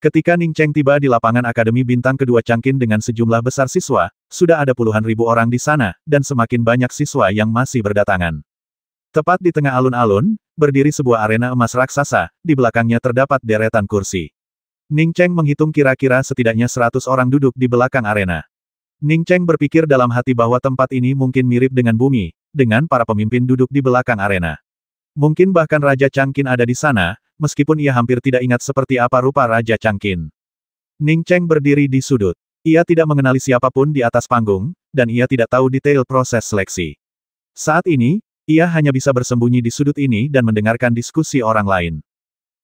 Ketika Ning Cheng tiba di lapangan Akademi Bintang Kedua Changqin dengan sejumlah besar siswa, sudah ada puluhan ribu orang di sana, dan semakin banyak siswa yang masih berdatangan. Tepat di tengah alun-alun, berdiri sebuah arena emas raksasa, di belakangnya terdapat deretan kursi. Ning Cheng menghitung kira-kira setidaknya 100 orang duduk di belakang arena. Ning Cheng berpikir dalam hati bahwa tempat ini mungkin mirip dengan bumi, dengan para pemimpin duduk di belakang arena. Mungkin bahkan Raja Changqin ada di sana, meskipun ia hampir tidak ingat seperti apa rupa Raja Changqin. Ning Cheng berdiri di sudut. Ia tidak mengenali siapapun di atas panggung, dan ia tidak tahu detail proses seleksi. Saat ini, ia hanya bisa bersembunyi di sudut ini dan mendengarkan diskusi orang lain.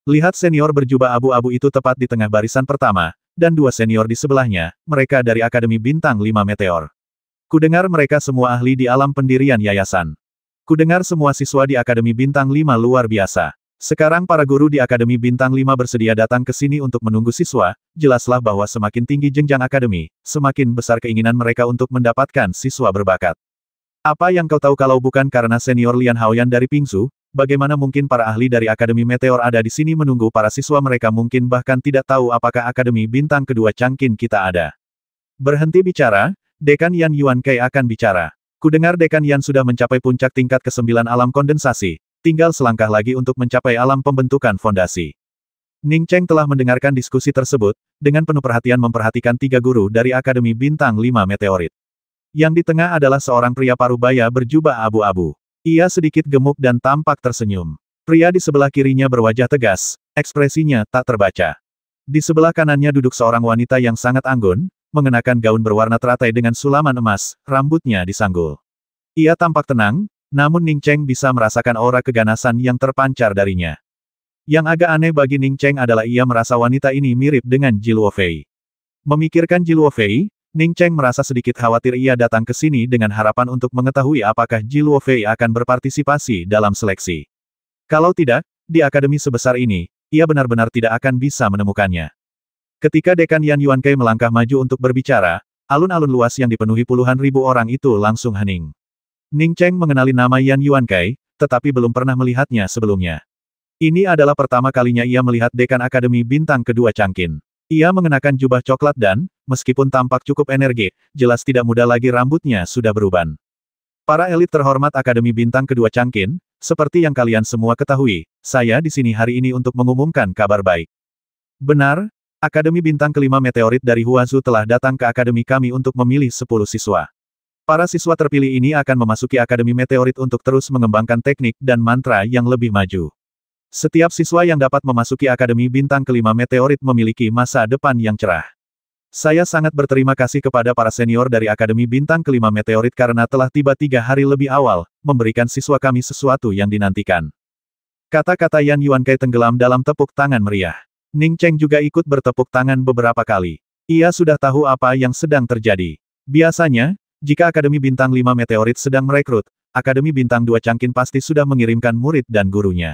Lihat senior berjubah abu-abu itu tepat di tengah barisan pertama, dan dua senior di sebelahnya, mereka dari Akademi Bintang 5 Meteor. Kudengar mereka semua ahli di alam pendirian yayasan. Kudengar semua siswa di Akademi Bintang 5 luar biasa. Sekarang para guru di Akademi Bintang 5 bersedia datang ke sini untuk menunggu siswa, jelaslah bahwa semakin tinggi jenjang akademi, semakin besar keinginan mereka untuk mendapatkan siswa berbakat. Apa yang kau tahu kalau bukan karena senior Lian Haoyan dari Pingzu, bagaimana mungkin para ahli dari Akademi Meteor ada di sini menunggu para siswa mereka mungkin bahkan tidak tahu apakah Akademi Bintang Kedua Changqin kita ada. Berhenti bicara, Dekan Yan Yuankei akan bicara. Kudengar Dekan Yan sudah mencapai puncak tingkat ke-9 alam kondensasi, tinggal selangkah lagi untuk mencapai alam pembentukan fondasi. Ning Cheng telah mendengarkan diskusi tersebut, dengan penuh perhatian memperhatikan 3 guru dari Akademi Bintang 5 Meteorit. Yang di tengah adalah seorang pria parubaya berjubah abu-abu. Ia sedikit gemuk dan tampak tersenyum. Pria di sebelah kirinya berwajah tegas, ekspresinya tak terbaca. Di sebelah kanannya duduk seorang wanita yang sangat anggun, mengenakan gaun berwarna teratai dengan sulaman emas, rambutnya disanggul. Ia tampak tenang, namun Ning Cheng bisa merasakan aura keganasan yang terpancar darinya. Yang agak aneh bagi Ning Cheng adalah ia merasa wanita ini mirip dengan Ji Luofei. Memikirkan Ji Luofei, Ning Cheng merasa sedikit khawatir ia datang ke sini dengan harapan untuk mengetahui apakah Ji Luofei akan berpartisipasi dalam seleksi. Kalau tidak, di akademi sebesar ini, ia benar-benar tidak akan bisa menemukannya. Ketika Dekan Yan Yuankei melangkah maju untuk berbicara, alun-alun luas yang dipenuhi puluhan ribu orang itu langsung hening. Ning Cheng mengenali nama Yan Yuankei, tetapi belum pernah melihatnya sebelumnya. Ini adalah pertama kalinya ia melihat Dekan Akademi Bintang Kedua Changqin. Ia mengenakan jubah coklat dan, meskipun tampak cukup energik, jelas tidak muda lagi rambutnya sudah beruban. Para elit terhormat Akademi Bintang Kedua Changqin, seperti yang kalian semua ketahui, saya di sini hari ini untuk mengumumkan kabar baik. Benar, Akademi Bintang Kelima Meteorit dari Huazu telah datang ke akademi kami untuk memilih 10 siswa. Para siswa terpilih ini akan memasuki Akademi Meteorit untuk terus mengembangkan teknik dan mantra yang lebih maju. Setiap siswa yang dapat memasuki Akademi Bintang Kelima Meteorit memiliki masa depan yang cerah. Saya sangat berterima kasih kepada para senior dari Akademi Bintang Kelima Meteorit karena telah tiba 3 hari lebih awal, memberikan siswa kami sesuatu yang dinantikan. Kata-kata Yan Yuankei tenggelam dalam tepuk tangan meriah. Ning Cheng juga ikut bertepuk tangan beberapa kali. Ia sudah tahu apa yang sedang terjadi. Biasanya, jika Akademi Bintang 5 Meteorit sedang merekrut, Akademi Bintang 2 Changqin pasti sudah mengirimkan murid dan gurunya.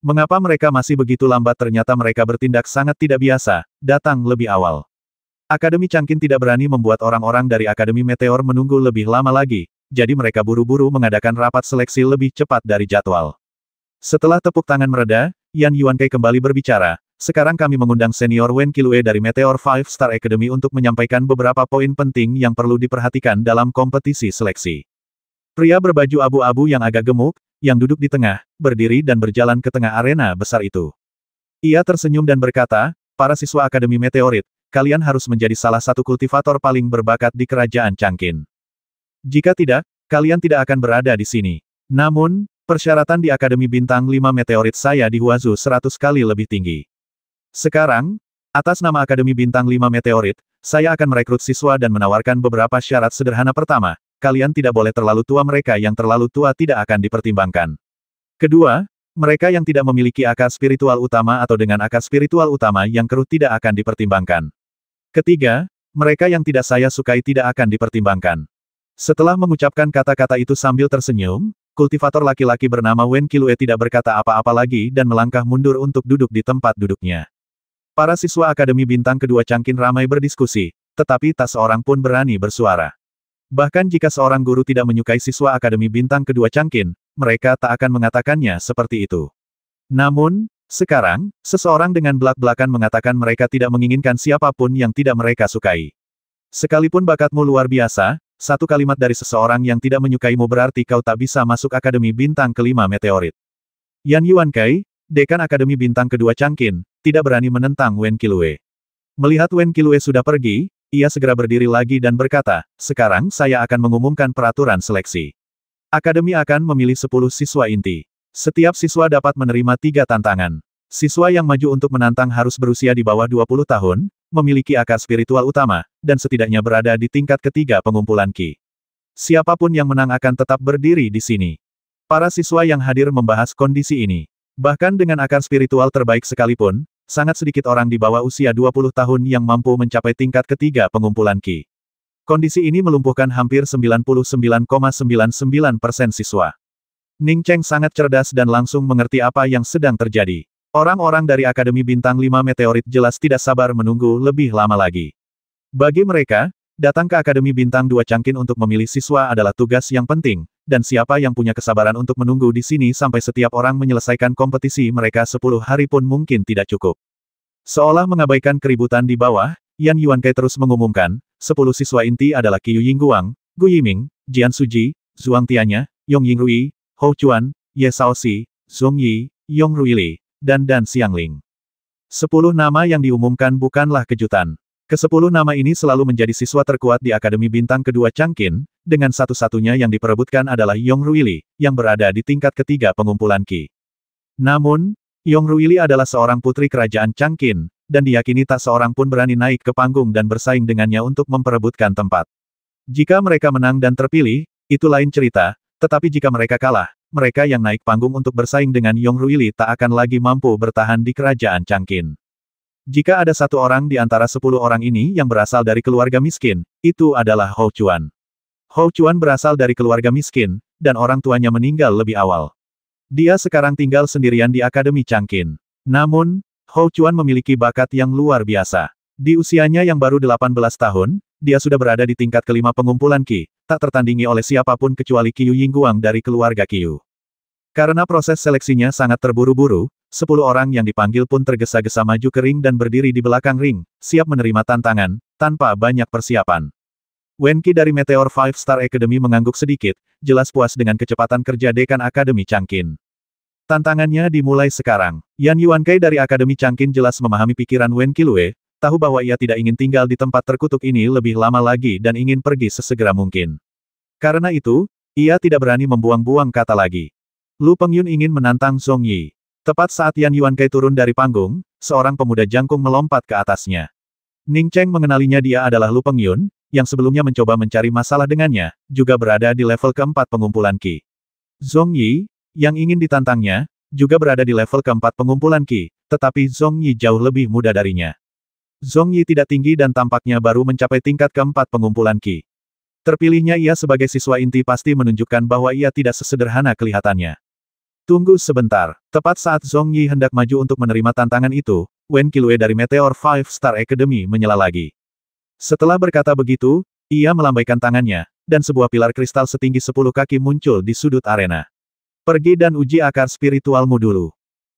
Mengapa mereka masih begitu lambat? Ternyata mereka bertindak sangat tidak biasa, datang lebih awal. Akademi Changqin tidak berani membuat orang-orang dari Akademi Meteor menunggu lebih lama lagi, jadi mereka buru-buru mengadakan rapat seleksi lebih cepat dari jadwal. Setelah tepuk tangan mereda, Yan Yuankei kembali berbicara. Sekarang kami mengundang senior Wen Qilue dari Meteor 5 Star Academy untuk menyampaikan beberapa poin penting yang perlu diperhatikan dalam kompetisi seleksi. Pria berbaju abu-abu yang agak gemuk, yang duduk di tengah, berdiri dan berjalan ke tengah arena besar itu. Ia tersenyum dan berkata, para siswa Akademi Meteorit, kalian harus menjadi salah satu kultivator paling berbakat di kerajaan Changqin. Jika tidak, kalian tidak akan berada di sini. Namun, persyaratan di Akademi Bintang 5 Meteorit saya di Huazu 100 kali lebih tinggi. Sekarang, atas nama Akademi Bintang 5 Meteorit, saya akan merekrut siswa dan menawarkan beberapa syarat sederhana. Pertama, kalian tidak boleh terlalu tua. Mereka yang terlalu tua tidak akan dipertimbangkan. Kedua, mereka yang tidak memiliki akar spiritual utama atau dengan akar spiritual utama yang keruh tidak akan dipertimbangkan. Ketiga, mereka yang tidak saya sukai tidak akan dipertimbangkan. Setelah mengucapkan kata-kata itu sambil tersenyum, kultivator laki-laki bernama Wen Qilue tidak berkata apa-apa lagi dan melangkah mundur untuk duduk di tempat duduknya. Para siswa Akademi Bintang Kedua Changqin ramai berdiskusi, tetapi tak seorang pun berani bersuara. Bahkan jika seorang guru tidak menyukai siswa Akademi Bintang Kedua Changqin, mereka tak akan mengatakannya seperti itu. Namun, Sekarang, seseorang dengan belak-belakan mengatakan mereka tidak menginginkan siapapun yang tidak mereka sukai. Sekalipun bakatmu luar biasa, satu kalimat dari seseorang yang tidak menyukaimu berarti kau tak bisa masuk Akademi Bintang Kelima Meteorit. Yan Yuankei, Dekan Akademi Bintang Kedua Changqin, tidak berani menentang Wen Qilue. Melihat Wen Qilue sudah pergi, ia segera berdiri lagi dan berkata, sekarang saya akan mengumumkan peraturan seleksi. Akademi akan memilih 10 siswa inti. Setiap siswa dapat menerima 3 tantangan. Siswa yang maju untuk menantang harus berusia di bawah 20 tahun, memiliki akar spiritual utama, dan setidaknya berada di tingkat ketiga pengumpulan Qi. Siapapun yang menang akan tetap berdiri di sini. Para siswa yang hadir membahas kondisi ini. Bahkan dengan akar spiritual terbaik sekalipun, sangat sedikit orang di bawah usia 20 tahun yang mampu mencapai tingkat ketiga pengumpulan Qi. Kondisi ini melumpuhkan hampir 99,99% siswa. Ning Cheng sangat cerdas dan langsung mengerti apa yang sedang terjadi. Orang-orang dari Akademi Bintang 5 Meteorit jelas tidak sabar menunggu lebih lama lagi. Bagi mereka, datang ke Akademi Bintang 2 Changqin untuk memilih siswa adalah tugas yang penting, dan siapa yang punya kesabaran untuk menunggu di sini sampai setiap orang menyelesaikan kompetisi mereka 10 hari pun mungkin tidak cukup. Seolah mengabaikan keributan di bawah, Yan Yuankei terus mengumumkan, 10 siswa inti adalah Qiyu Yingguang, Gu Yiming, Jian Suji, Zhuang Tianya, Yong Yingrui, Hou Chuan, Ye Shaoxi, Zhong Yi, Yong Ruili, dan Dan Xiangling. 10 nama yang diumumkan bukanlah kejutan. Ke-10 nama ini selalu menjadi siswa terkuat di Akademi Bintang Kedua Changqin, dengan satu-satunya yang diperebutkan adalah Yong Ruili, yang berada di tingkat ketiga pengumpulan Qi. Namun, Yong Ruili adalah seorang putri kerajaan Changqin, dan diyakini tak seorang pun berani naik ke panggung dan bersaing dengannya untuk memperebutkan tempat. Jika mereka menang dan terpilih, itu lain cerita, tetapi jika mereka kalah, mereka yang naik panggung untuk bersaing dengan Yong Ruili tak akan lagi mampu bertahan di kerajaan Changqin. Jika ada satu orang di antara 10 orang ini yang berasal dari keluarga miskin, itu adalah Hou Chuan. Hou Chuan berasal dari keluarga miskin, dan orang tuanya meninggal lebih awal. Dia sekarang tinggal sendirian di Akademi Changqin. Namun, Hou Chuan memiliki bakat yang luar biasa. Di usianya yang baru 18 tahun, dia sudah berada di tingkat kelima pengumpulan Qi, tak tertandingi oleh siapapun kecuali Qiyu Yingguang dari keluarga Qiyu. Karena proses seleksinya sangat terburu-buru, 10 orang yang dipanggil pun tergesa-gesa maju ke ring dan berdiri di belakang ring, siap menerima tantangan, tanpa banyak persiapan. Wen Qi dari Meteor 5 Star Academy mengangguk sedikit, jelas puas dengan kecepatan kerja Dekan Akademi Changqin. Tantangannya dimulai sekarang. Yan Yuankei dari Akademi Changqin jelas memahami pikiran Wen Qilue, tahu bahwa ia tidak ingin tinggal di tempat terkutuk ini lebih lama lagi dan ingin pergi sesegera mungkin. Karena itu, ia tidak berani membuang-buang kata lagi. Lu Pengyun ingin menantang Zhong Yi. Tepat saat Yan Yuankei turun dari panggung, seorang pemuda jangkung melompat ke atasnya. Ning Cheng mengenalinya, dia adalah Lu Pengyun, yang sebelumnya mencoba mencari masalah dengannya, juga berada di level keempat pengumpulan Qi. Zhong Yi, yang ingin ditantangnya, juga berada di level keempat pengumpulan Qi, tetapi Zhong Yi jauh lebih muda darinya. Zhong Yi tidak tinggi dan tampaknya baru mencapai tingkat keempat pengumpulan Qi. Terpilihnya ia sebagai siswa inti pasti menunjukkan bahwa ia tidak sesederhana kelihatannya. Tunggu sebentar, tepat saat Zhong Yi hendak maju untuk menerima tantangan itu, Wen Qilue dari Meteor 5 Star Academy menyela lagi. Setelah berkata begitu, ia melambaikan tangannya, dan sebuah pilar kristal setinggi 10 kaki muncul di sudut arena. Pergi dan uji akar spiritualmu dulu.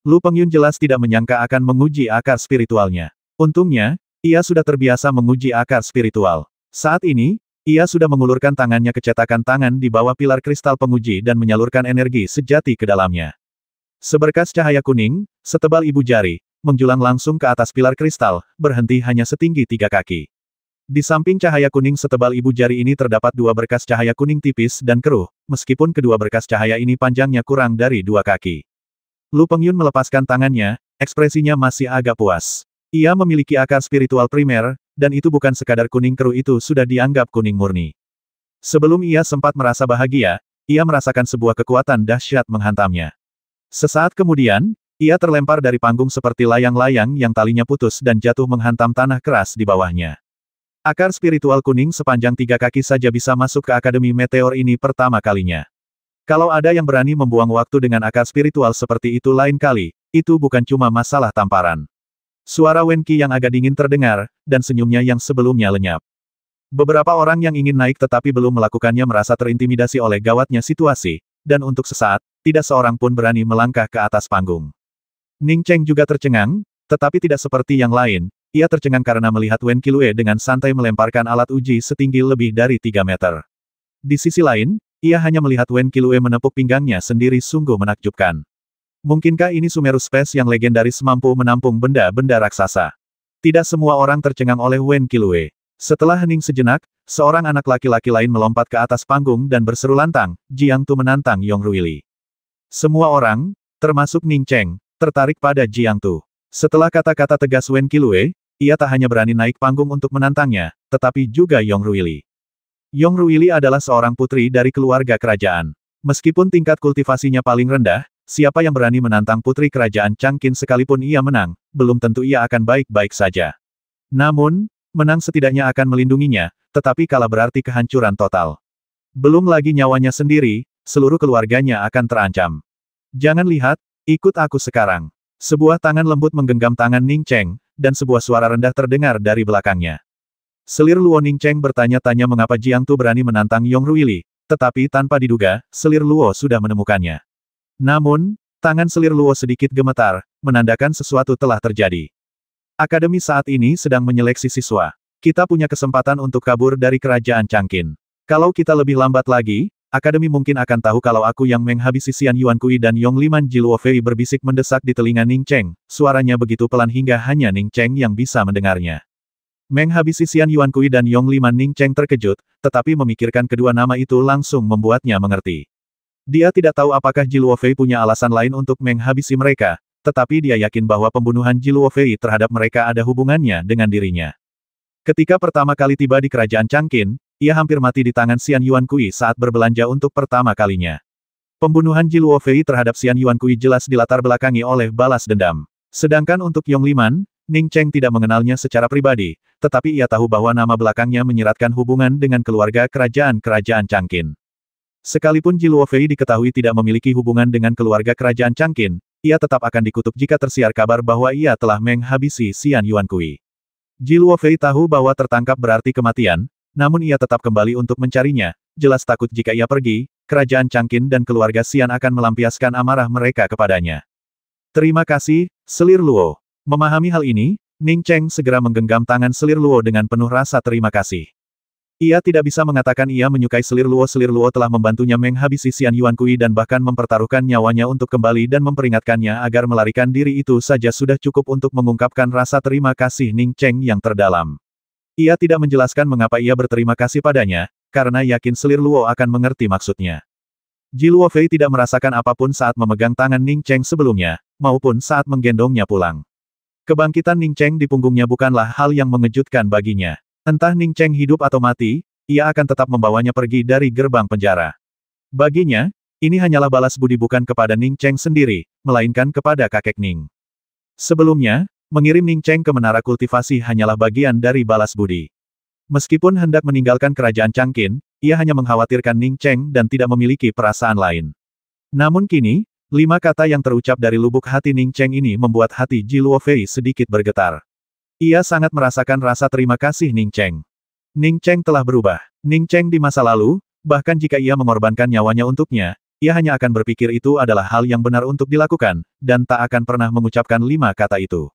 Lu Pengyun jelas tidak menyangka akan menguji akar spiritualnya. Untungnya, ia sudah terbiasa menguji akar spiritual. Saat ini, ia sudah mengulurkan tangannya ke cetakan tangan di bawah pilar kristal penguji dan menyalurkan energi sejati ke dalamnya. Seberkas cahaya kuning, setebal ibu jari, menjulang langsung ke atas pilar kristal, berhenti hanya setinggi 3 kaki. Di samping cahaya kuning setebal ibu jari ini terdapat 2 berkas cahaya kuning tipis dan keruh, meskipun kedua berkas cahaya ini panjangnya kurang dari 2 kaki. Lu Pengyun melepaskan tangannya, ekspresinya masih agak puas. Ia memiliki akar spiritual primer, dan itu bukan sekadar kuning keruh, itu sudah dianggap kuning murni. Sebelum ia sempat merasa bahagia, ia merasakan sebuah kekuatan dahsyat menghantamnya. Sesaat kemudian, ia terlempar dari panggung seperti layang-layang yang talinya putus dan jatuh menghantam tanah keras di bawahnya. Akar spiritual kuning sepanjang 3 kaki saja bisa masuk ke Akademi Meteor ini pertama kalinya. Kalau ada yang berani membuang waktu dengan akar spiritual seperti itu lain kali, itu bukan cuma masalah tamparan. Suara Wen Qi yang agak dingin terdengar, dan senyumnya yang sebelumnya lenyap. Beberapa orang yang ingin naik tetapi belum melakukannya merasa terintimidasi oleh gawatnya situasi, dan untuk sesaat, tidak seorang pun berani melangkah ke atas panggung. Ning Cheng juga tercengang, tetapi tidak seperti yang lain. Ia tercengang karena melihat Wen Qilue dengan santai melemparkan alat uji setinggi lebih dari 3 meter. Di sisi lain, ia hanya melihat Wen Qilue menepuk pinggangnya sendiri sungguh menakjubkan. Mungkinkah ini Sumeru Space yang legendaris mampu menampung benda-benda raksasa? Tidak semua orang tercengang oleh Wen Qilue. Setelah hening sejenak, seorang anak laki-laki lain melompat ke atas panggung dan berseru lantang, Jiang Tu menantang Yong Ruili. Semua orang, termasuk Ning Cheng, tertarik pada Jiang Tu. Setelah kata-kata tegas Wen Qilue, ia tak hanya berani naik panggung untuk menantangnya, tetapi juga Yong Ruili. Yong Ruili adalah seorang putri dari keluarga kerajaan. Meskipun tingkat kultivasinya paling rendah, siapa yang berani menantang putri kerajaan Changqin sekalipun ia menang, belum tentu ia akan baik-baik saja. Namun, menang setidaknya akan melindunginya, tetapi kalah berarti kehancuran total. Belum lagi nyawanya sendiri, seluruh keluarganya akan terancam. Jangan lihat, ikut aku sekarang. Sebuah tangan lembut menggenggam tangan Ning Cheng, dan sebuah suara rendah terdengar dari belakangnya. Selir Luo Ning Cheng bertanya-tanya mengapa Jiang Tu berani menantang Yong Ruili, tetapi tanpa diduga, Selir Luo sudah menemukannya. Namun, tangan Selir Luo sedikit gemetar, menandakan sesuatu telah terjadi. Akademi saat ini sedang menyeleksi siswa. Kita punya kesempatan untuk kabur dari kerajaan Changqin. Kalau kita lebih lambat lagi, Akademi mungkin akan tahu kalau aku yang menghabisi Xian Yuankui dan Yong Liman Jiluo Fei berbisik mendesak di telinga Ning Cheng. Suaranya begitu pelan hingga hanya Ning Cheng yang bisa mendengarnya. Menghabisi Xian Yuankui dan Yong Liman Ning Cheng terkejut, tetapi memikirkan kedua nama itu langsung membuatnya mengerti. Dia tidak tahu apakah Jiluo Fei punya alasan lain untuk menghabisi mereka, tetapi dia yakin bahwa pembunuhan Jiluo Fei terhadap mereka ada hubungannya dengan dirinya. Ketika pertama kali tiba di kerajaan Changqin, ia hampir mati di tangan Xian Yuankui saat berbelanja untuk pertama kalinya. Pembunuhan Jiluo Fei terhadap Xian Yuankui jelas dilatar belakangi oleh balas dendam. Sedangkan untuk Yong Liman, Ning Cheng tidak mengenalnya secara pribadi, tetapi ia tahu bahwa nama belakangnya menyiratkan hubungan dengan keluarga kerajaan Changqin. Sekalipun Jiluo Fei diketahui tidak memiliki hubungan dengan keluarga kerajaan Changqin, ia tetap akan dikutuk jika tersiar kabar bahwa ia telah menghabisi Xian Yuankui. Jiluo Fei tahu bahwa tertangkap berarti kematian, namun ia tetap kembali untuk mencarinya, jelas takut jika ia pergi, kerajaan Changqin dan keluarga Xian akan melampiaskan amarah mereka kepadanya. Terima kasih, Selir Luo. Memahami hal ini, Ning Cheng segera menggenggam tangan Selir Luo dengan penuh rasa terima kasih. Ia tidak bisa mengatakan ia menyukai Selir Luo. Selir Luo telah membantunya menghabisi Xian Yuankui dan bahkan mempertaruhkan nyawanya untuk kembali dan memperingatkannya agar melarikan diri. Itu saja sudah cukup untuk mengungkapkan rasa terima kasih Ning Cheng yang terdalam. Ia tidak menjelaskan mengapa ia berterima kasih padanya, karena yakin Selir Luo akan mengerti maksudnya. Jiluo Fei tidak merasakan apapun saat memegang tangan Ning Cheng sebelumnya, maupun saat menggendongnya pulang. Kebangkitan Ning Cheng di punggungnya bukanlah hal yang mengejutkan baginya. Entah Ning Cheng hidup atau mati, ia akan tetap membawanya pergi dari gerbang penjara. Baginya, ini hanyalah balas budi bukan kepada Ning Cheng sendiri, melainkan kepada kakek Ning. Sebelumnya, mengirim Ning Cheng ke menara kultivasi hanyalah bagian dari balas budi. Meskipun hendak meninggalkan kerajaan Changqin, ia hanya mengkhawatirkan Ning Cheng dan tidak memiliki perasaan lain. Namun kini, 5 kata yang terucap dari lubuk hati Ning Cheng ini membuat hati Jiluo Fei sedikit bergetar. Ia sangat merasakan rasa terima kasih Ning Cheng. Ning Cheng telah berubah. Ning Cheng di masa lalu, bahkan jika ia mengorbankan nyawanya untuknya, ia hanya akan berpikir itu adalah hal yang benar untuk dilakukan, dan tak akan pernah mengucapkan 5 kata itu.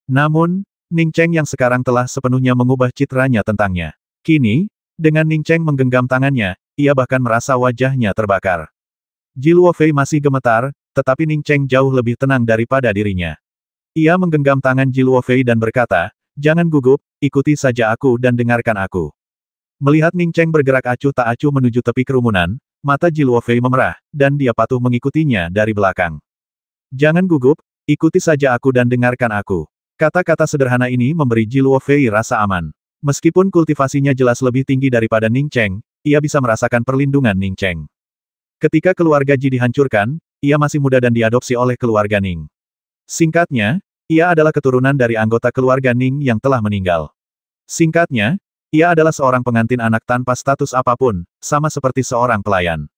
Namun, Ning Cheng yang sekarang telah sepenuhnya mengubah citranya tentangnya. Kini, dengan Ning Cheng menggenggam tangannya, ia bahkan merasa wajahnya terbakar. Jiluo Fei masih gemetar, tetapi Ning Cheng jauh lebih tenang daripada dirinya. Ia menggenggam tangan Jiluo Fei dan berkata, "Jangan gugup, ikuti saja aku dan dengarkan aku." Melihat Ning Cheng bergerak acuh tak acuh menuju tepi kerumunan, mata Jiluo Fei memerah, dan dia patuh mengikutinya dari belakang. "Jangan gugup, ikuti saja aku dan dengarkan aku." Kata-kata sederhana ini memberi Jiluo Fei rasa aman. Meskipun kultivasinya jelas lebih tinggi daripada Ning Cheng, ia bisa merasakan perlindungan Ning Cheng. Ketika keluarga Ji dihancurkan, ia masih muda dan diadopsi oleh keluarga Ning. Singkatnya, ia adalah keturunan dari anggota keluarga Ning yang telah meninggal. Singkatnya, ia adalah seorang pengantin anak tanpa status apapun, sama seperti seorang pelayan.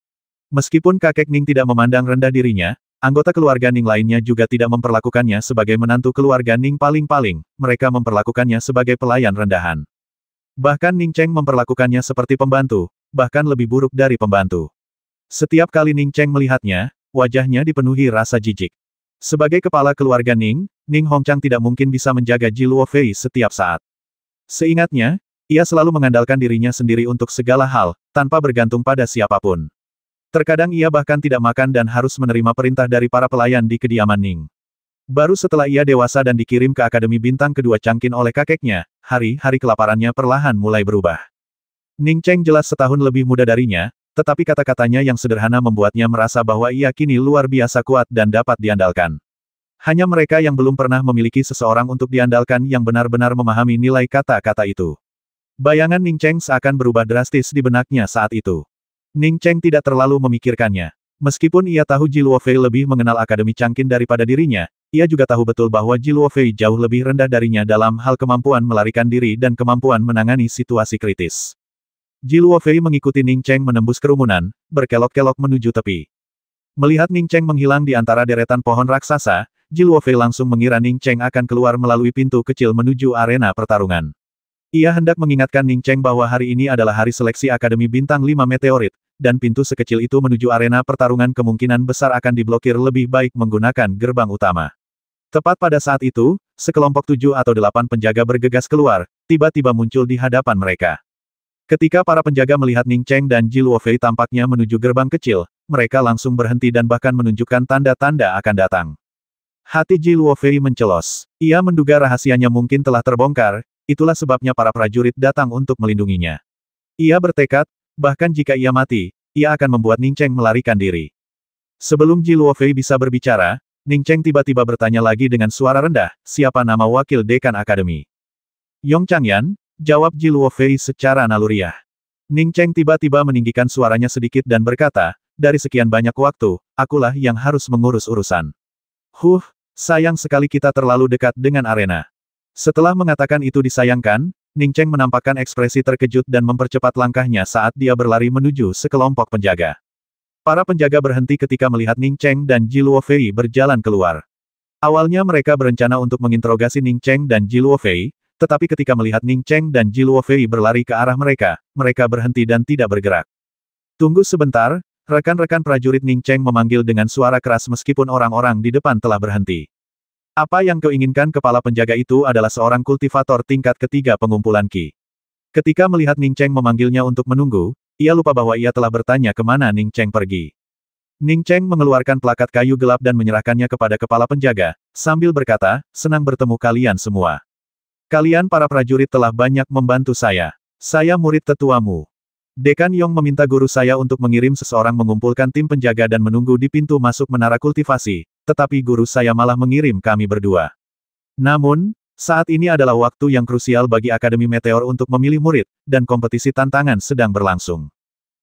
Meskipun kakek Ning tidak memandang rendah dirinya, anggota keluarga Ning lainnya juga tidak memperlakukannya sebagai menantu keluarga Ning paling-paling, mereka memperlakukannya sebagai pelayan rendahan. Bahkan Ning Cheng memperlakukannya seperti pembantu, bahkan lebih buruk dari pembantu. Setiap kali Ning Cheng melihatnya, wajahnya dipenuhi rasa jijik. Sebagai kepala keluarga Ning, Ning Hongchang tidak mungkin bisa menjaga Ji Luofei setiap saat. Seingatnya, ia selalu mengandalkan dirinya sendiri untuk segala hal, tanpa bergantung pada siapapun. Terkadang ia bahkan tidak makan dan harus menerima perintah dari para pelayan di kediaman Ning. Baru setelah ia dewasa dan dikirim ke Akademi Bintang Kedua Changqin oleh kakeknya, hari-hari kelaparannya perlahan mulai berubah. Ning Cheng jelas setahun lebih muda darinya, tetapi kata-katanya yang sederhana membuatnya merasa bahwa ia kini luar biasa kuat dan dapat diandalkan. Hanya mereka yang belum pernah memiliki seseorang untuk diandalkan yang benar-benar memahami nilai kata-kata itu. Bayangan Ning Cheng seakan berubah drastis di benaknya saat itu. Ning Cheng tidak terlalu memikirkannya. Meskipun ia tahu Ji Luofei lebih mengenal Akademi Changqin daripada dirinya, ia juga tahu betul bahwa Ji Luofei jauh lebih rendah darinya dalam hal kemampuan melarikan diri dan kemampuan menangani situasi kritis. Ji Luofei mengikuti Ning Cheng menembus kerumunan, berkelok-kelok menuju tepi. Melihat Ning Cheng menghilang di antara deretan pohon raksasa, Ji Luofei langsung mengira Ning Cheng akan keluar melalui pintu kecil menuju arena pertarungan. Ia hendak mengingatkan Ning Cheng bahwa hari ini adalah hari seleksi Akademi Bintang 5 Meteorit, dan pintu sekecil itu menuju arena pertarungan kemungkinan besar akan diblokir lebih baik menggunakan gerbang utama. Tepat pada saat itu, sekelompok 7 atau 8 penjaga bergegas keluar, tiba-tiba muncul di hadapan mereka. Ketika para penjaga melihat Ning Cheng dan Ji Luofei tampaknya menuju gerbang kecil, mereka langsung berhenti dan bahkan menunjukkan tanda-tanda akan datang. Hati Ji Luofei mencelos. Ia menduga rahasianya mungkin telah terbongkar, itulah sebabnya para prajurit datang untuk melindunginya. Ia bertekad, bahkan jika ia mati, ia akan membuat Ning Cheng melarikan diri. Sebelum Ji Luofei bisa berbicara, Ning Cheng tiba-tiba bertanya lagi dengan suara rendah, siapa nama wakil dekan akademi? Yong Changyan, jawab Ji Luofei secara naluriah. Ning Cheng tiba-tiba meninggikan suaranya sedikit dan berkata, dari sekian banyak waktu, akulah yang harus mengurus urusan. Sayang sekali kita terlalu dekat dengan arena. Setelah mengatakan itu disayangkan, Ning Cheng menampakkan ekspresi terkejut dan mempercepat langkahnya saat dia berlari menuju sekelompok penjaga. Para penjaga berhenti ketika melihat Ning Cheng dan Ji Luofei berjalan keluar. Awalnya mereka berencana untuk menginterogasi Ning Cheng dan Ji Luofei, tetapi ketika melihat Ning Cheng dan Ji Luofei berlari ke arah mereka, mereka berhenti dan tidak bergerak. Tunggu sebentar, rekan-rekan prajurit Ning Cheng memanggil dengan suara keras meskipun orang-orang di depan telah berhenti. Apa yang kau inginkan? Kepala penjaga itu adalah seorang kultivator tingkat ketiga pengumpulan Qi. Ketika melihat Ning Cheng memanggilnya untuk menunggu, ia lupa bahwa ia telah bertanya kemana Ning Cheng pergi. Ning Cheng mengeluarkan plakat kayu gelap dan menyerahkannya kepada kepala penjaga, sambil berkata, senang bertemu kalian semua. Kalian para prajurit telah banyak membantu saya. Saya murid tetuamu. Dekan Yong meminta guru saya untuk mengirim seseorang mengumpulkan tim penjaga dan menunggu di pintu masuk menara kultivasi, tetapi guru saya malah mengirim kami berdua. Namun, saat ini adalah waktu yang krusial bagi Akademi Meteor untuk memilih murid, dan kompetisi tantangan sedang berlangsung.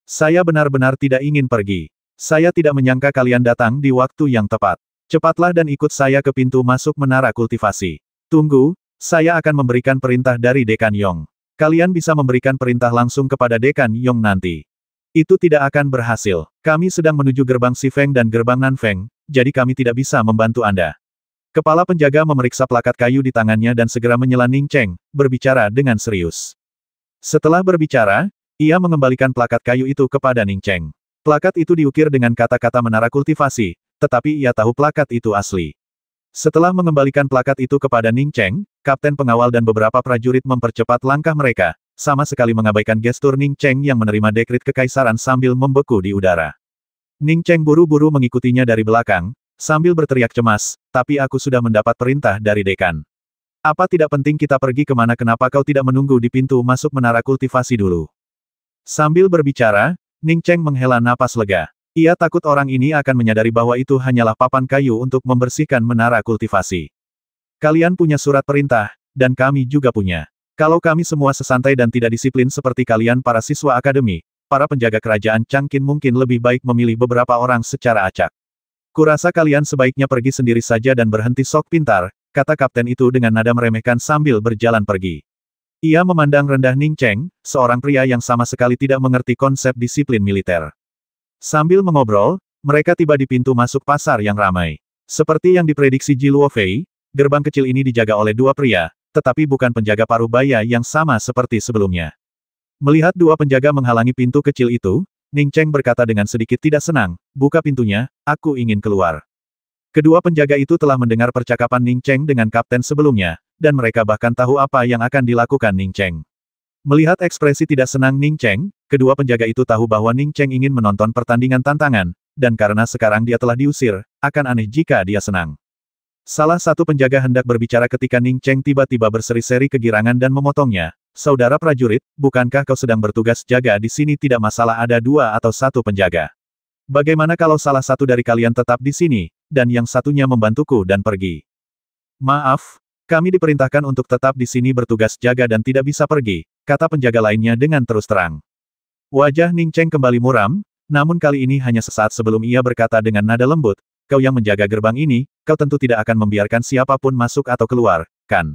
Saya benar-benar tidak ingin pergi. Saya tidak menyangka kalian datang di waktu yang tepat. Cepatlah dan ikut saya ke pintu masuk menara kultivasi. Tunggu, saya akan memberikan perintah dari Dekan Yong. Kalian bisa memberikan perintah langsung kepada Dekan Yong nanti. Itu tidak akan berhasil. Kami sedang menuju gerbang Xifeng dan gerbang Nanfeng, jadi kami tidak bisa membantu Anda. Kepala penjaga memeriksa plakat kayu di tangannya dan segera menyela Ning Cheng, berbicara dengan serius. Setelah berbicara, ia mengembalikan plakat kayu itu kepada Ning Cheng. Plakat itu diukir dengan kata-kata menara kultivasi, tetapi ia tahu plakat itu asli. Setelah mengembalikan plakat itu kepada Ning Cheng, kapten pengawal dan beberapa prajurit mempercepat langkah mereka, sama sekali mengabaikan gestur Ning Cheng yang menerima dekrit kekaisaran sambil membeku di udara. Ning Cheng buru-buru mengikutinya dari belakang, sambil berteriak cemas, tapi aku sudah mendapat perintah dari dekan. Apa tidak penting kita pergi kemana? Kenapa kau tidak menunggu di pintu masuk menara kultivasi dulu? Sambil berbicara, Ning Cheng menghela napas lega. Ia takut orang ini akan menyadari bahwa itu hanyalah papan kayu untuk membersihkan menara kultivasi. Kalian punya surat perintah, dan kami juga punya. Kalau kami semua sesantai dan tidak disiplin seperti kalian para siswa akademi, para penjaga kerajaan Changqin mungkin lebih baik memilih beberapa orang secara acak. Kurasa kalian sebaiknya pergi sendiri saja dan berhenti sok pintar, kata kapten itu dengan nada meremehkan sambil berjalan pergi. Ia memandang rendah Ning Cheng, seorang pria yang sama sekali tidak mengerti konsep disiplin militer. Sambil mengobrol, mereka tiba di pintu masuk pasar yang ramai. Seperti yang diprediksi Ji Luofei, gerbang kecil ini dijaga oleh dua pria, tetapi bukan penjaga paruh baya yang sama seperti sebelumnya. Melihat dua penjaga menghalangi pintu kecil itu, Ning Cheng berkata dengan sedikit tidak senang, buka pintunya, aku ingin keluar. Kedua penjaga itu telah mendengar percakapan Ning Cheng dengan kapten sebelumnya, dan mereka bahkan tahu apa yang akan dilakukan Ning Cheng. Melihat ekspresi tidak senang Ning Cheng, kedua penjaga itu tahu bahwa Ning Cheng ingin menonton pertandingan tantangan, dan karena sekarang dia telah diusir, akan aneh jika dia senang. Salah satu penjaga hendak berbicara ketika Ning Cheng tiba-tiba berseri-seri kegirangan dan memotongnya. Saudara prajurit, bukankah kau sedang bertugas jaga di sini? Tidak masalah ada 2 atau 1 penjaga. Bagaimana kalau salah satu dari kalian tetap di sini, dan yang satunya membantuku dan pergi? Maaf, kami diperintahkan untuk tetap di sini bertugas jaga dan tidak bisa pergi, kata penjaga lainnya dengan terus terang. Wajah Ning Cheng kembali muram, namun kali ini hanya sesaat sebelum ia berkata dengan nada lembut, kau yang menjaga gerbang ini, kau tentu tidak akan membiarkan siapapun masuk atau keluar, kan?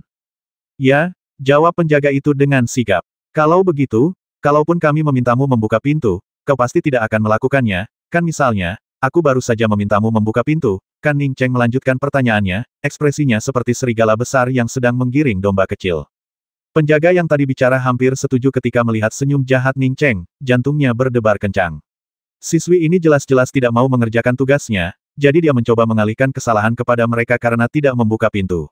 Ya, jawab penjaga itu dengan sigap. Kalau begitu, kalaupun kami memintamu membuka pintu, kau pasti tidak akan melakukannya. Kan misalnya, aku baru saja memintamu membuka pintu, kan? Ning Cheng melanjutkan pertanyaannya, ekspresinya seperti serigala besar yang sedang menggiring domba kecil. Penjaga yang tadi bicara hampir setuju ketika melihat senyum jahat Ning Cheng, jantungnya berdebar kencang. Siswi ini jelas-jelas tidak mau mengerjakan tugasnya, jadi dia mencoba mengalihkan kesalahan kepada mereka karena tidak membuka pintu.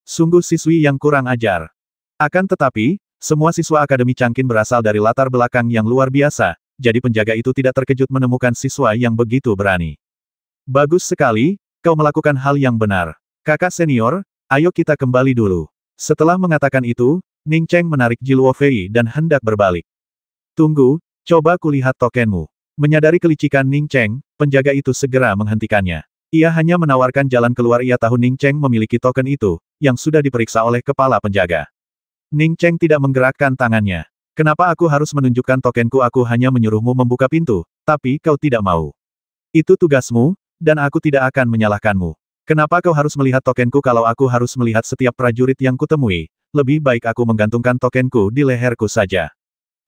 Sungguh siswi yang kurang ajar. Akan tetapi, semua siswa Akademi Changqin berasal dari latar belakang yang luar biasa, jadi penjaga itu tidak terkejut menemukan siswa yang begitu berani. Bagus sekali, kau melakukan hal yang benar. Kakak senior, ayo kita kembali dulu. Setelah mengatakan itu, Ning Cheng menarik Jiluo Fei dan hendak berbalik. Tunggu, coba kulihat tokenmu. Menyadari kelicikan Ning Cheng, penjaga itu segera menghentikannya. Ia hanya menawarkan jalan keluar. Ia tahu Ning Cheng memiliki token itu, yang sudah diperiksa oleh kepala penjaga. Ning Cheng tidak menggerakkan tangannya. Kenapa aku harus menunjukkan tokenku? Aku hanya menyuruhmu membuka pintu, tapi kau tidak mau. Itu tugasmu, dan aku tidak akan menyalahkanmu. Kenapa kau harus melihat tokenku kalau aku harus melihat setiap prajurit yang kutemui? Lebih baik aku menggantungkan tokenku di leherku saja.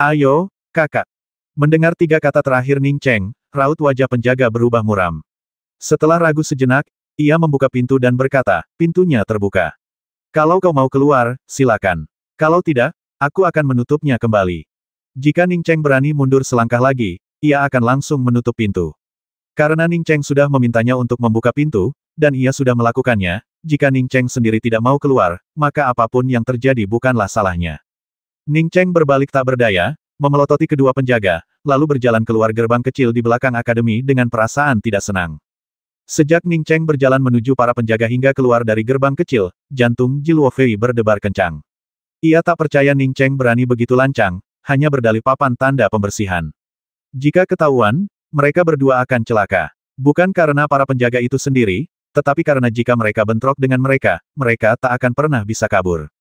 Ayo, kakak. Mendengar 3 kata terakhir Ning Cheng, raut wajah penjaga berubah muram. Setelah ragu sejenak, ia membuka pintu dan berkata, pintunya terbuka. Kalau kau mau keluar, silakan. Kalau tidak, aku akan menutupnya kembali. Jika Ning Cheng berani mundur selangkah lagi, ia akan langsung menutup pintu. Karena Ning Cheng sudah memintanya untuk membuka pintu, dan ia sudah melakukannya, jika Ning Cheng sendiri tidak mau keluar, maka apapun yang terjadi bukanlah salahnya. Ning Cheng berbalik tak berdaya, memelototi kedua penjaga, lalu berjalan keluar gerbang kecil di belakang akademi dengan perasaan tidak senang. Sejak Ning Cheng berjalan menuju para penjaga hingga keluar dari gerbang kecil, jantung Jiluo Fei berdebar kencang. Ia tak percaya Ning Cheng berani begitu lancang, hanya berdalih papan tanda pembersihan. Jika ketahuan, mereka berdua akan celaka. Bukan karena para penjaga itu sendiri, tetapi karena jika mereka bentrok dengan mereka, mereka tak akan pernah bisa kabur.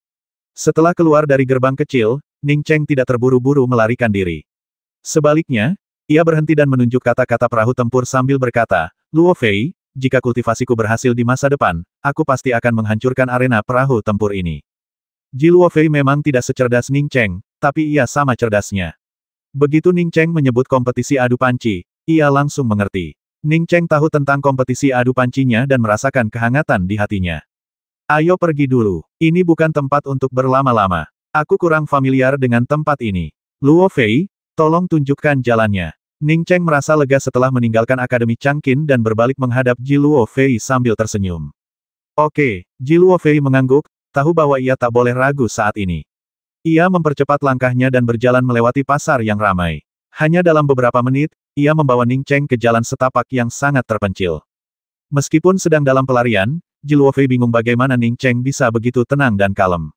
Setelah keluar dari gerbang kecil, Ning Cheng tidak terburu-buru melarikan diri. Sebaliknya, ia berhenti dan menunjuk kata-kata perahu tempur sambil berkata, Luo Fei, jika kultivasiku berhasil di masa depan, aku pasti akan menghancurkan arena perahu tempur ini. Jiluo Fei memang tidak secerdas Ning Cheng, tapi ia sama cerdasnya. Begitu Ning Cheng menyebut kompetisi adu panci, ia langsung mengerti. Ning Cheng tahu tentang kompetisi adu pancinya dan merasakan kehangatan di hatinya. Ayo pergi dulu, ini bukan tempat untuk berlama-lama. Aku kurang familiar dengan tempat ini. Luo Fei, tolong tunjukkan jalannya. Ning Cheng merasa lega setelah meninggalkan Akademi Changqin dan berbalik menghadap Jiluo Fei sambil tersenyum. Oke, Jiluo Fei mengangguk, tahu bahwa ia tak boleh ragu saat ini. Ia mempercepat langkahnya dan berjalan melewati pasar yang ramai. Hanya dalam beberapa menit, ia membawa Ning Cheng ke jalan setapak yang sangat terpencil. Meskipun sedang dalam pelarian, Jiluo Fei bingung bagaimana Ning Cheng bisa begitu tenang dan kalem.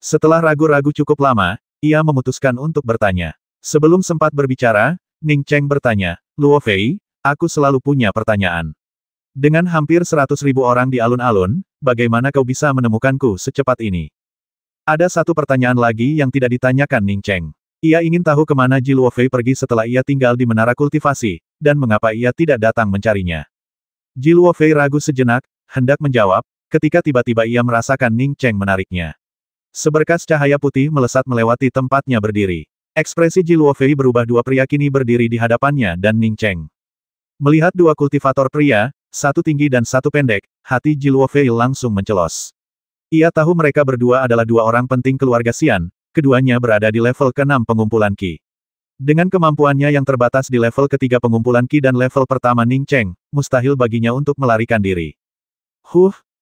Setelah ragu-ragu cukup lama, ia memutuskan untuk bertanya. Sebelum sempat berbicara, Ning Cheng bertanya, Luo Fei, aku selalu punya pertanyaan. Dengan hampir 100.000 orang di alun-alun, bagaimana kau bisa menemukanku secepat ini? Ada satu pertanyaan lagi yang tidak ditanyakan Ning Cheng. Ia ingin tahu kemana Jiluo Fei pergi setelah ia tinggal di menara kultivasi, dan mengapa ia tidak datang mencarinya. Jiluo Fei ragu sejenak, hendak menjawab, ketika tiba-tiba ia merasakan Ning Cheng menariknya. Seberkas cahaya putih melesat melewati tempatnya berdiri. Ekspresi Jiluo Fei berubah. 2 pria kini berdiri di hadapannya dan Ning Cheng. Melihat 2 kultivator pria, satu tinggi dan satu pendek, hati Jiluo Fei langsung mencelos. Ia tahu mereka berdua adalah 2 orang penting keluarga Xian, keduanya berada di level ke-6 pengumpulan Qi. Dengan kemampuannya yang terbatas di level ketiga pengumpulan Qi dan level pertama Ning Cheng, mustahil baginya untuk melarikan diri.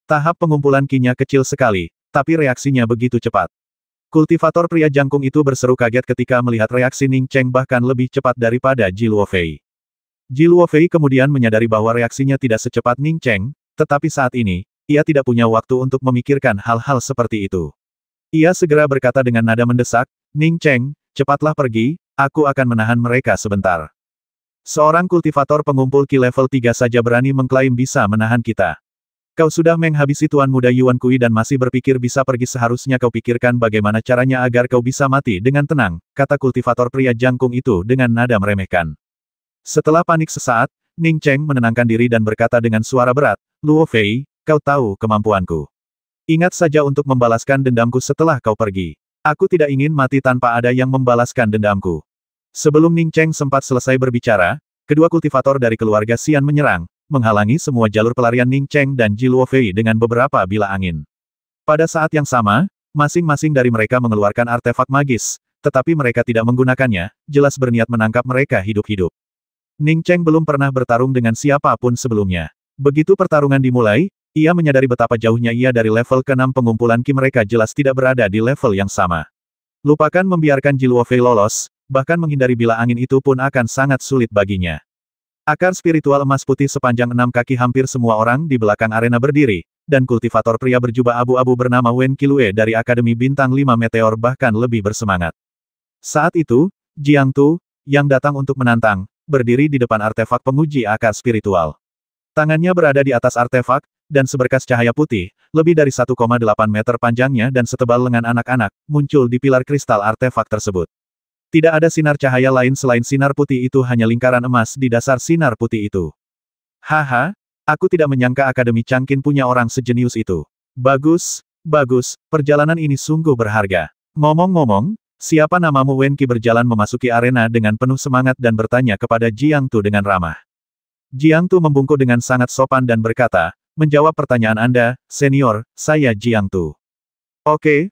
Tahap pengumpulan kinya kecil sekali, tapi reaksinya begitu cepat. Kultivator pria jangkung itu berseru kaget ketika melihat reaksi Ning Cheng bahkan lebih cepat daripada Ji Luofei. Ji Luofei kemudian menyadari bahwa reaksinya tidak secepat Ning Cheng, tetapi saat ini, ia tidak punya waktu untuk memikirkan hal-hal seperti itu. Ia segera berkata dengan nada mendesak, "Ning Cheng, cepatlah pergi, aku akan menahan mereka sebentar." Seorang kultivator pengumpul Qi level 3 saja berani mengklaim bisa menahan kita. Kau sudah menghabisi Tuan Muda Yuan Kui dan masih berpikir bisa pergi, seharusnya kau pikirkan bagaimana caranya agar kau bisa mati dengan tenang, kata kultivator pria jangkung itu dengan nada meremehkan. Setelah panik sesaat, Ning Cheng menenangkan diri dan berkata dengan suara berat, "Luo Fei, kau tahu kemampuanku. Ingat saja untuk membalaskan dendamku setelah kau pergi. Aku tidak ingin mati tanpa ada yang membalaskan dendamku." Sebelum Ning Cheng sempat selesai berbicara, kedua kultivator dari keluarga Xian menyerang, menghalangi semua jalur pelarian Ning Cheng dan Ji Luofei dengan beberapa bila angin. Pada saat yang sama, masing-masing dari mereka mengeluarkan artefak magis, tetapi mereka tidak menggunakannya, jelas berniat menangkap mereka hidup-hidup. Ning Cheng belum pernah bertarung dengan siapapun sebelumnya. Begitu pertarungan dimulai, ia menyadari betapa jauhnya ia dari level ke-6 pengumpulan Qi, mereka jelas tidak berada di level yang sama. Lupakan membiarkan Ji Luofei lolos, bahkan menghindari bila angin itu pun akan sangat sulit baginya. Akar spiritual emas putih sepanjang 6 kaki, hampir semua orang di belakang arena berdiri, dan kultivator pria berjubah abu-abu bernama Wen Qilue dari Akademi Bintang 5 Meteor bahkan lebih bersemangat. Saat itu, Jiang Tu, yang datang untuk menantang, berdiri di depan artefak penguji akar spiritual. Tangannya berada di atas artefak, dan seberkas cahaya putih, lebih dari 1,8 meter panjangnya dan setebal lengan anak-anak, muncul di pilar kristal artefak tersebut. Tidak ada sinar cahaya lain selain sinar putih itu, hanya lingkaran emas di dasar sinar putih itu. Haha, aku tidak menyangka Akademi Changqin punya orang sejenius itu. Bagus, bagus, perjalanan ini sungguh berharga. Ngomong-ngomong, siapa namamu? Wen Qi berjalan memasuki arena dengan penuh semangat dan bertanya kepada Jiang Tu dengan ramah. Jiang Tu membungkuk dengan sangat sopan dan berkata, "Menjawab pertanyaan Anda, senior, saya Jiang Tu." Oke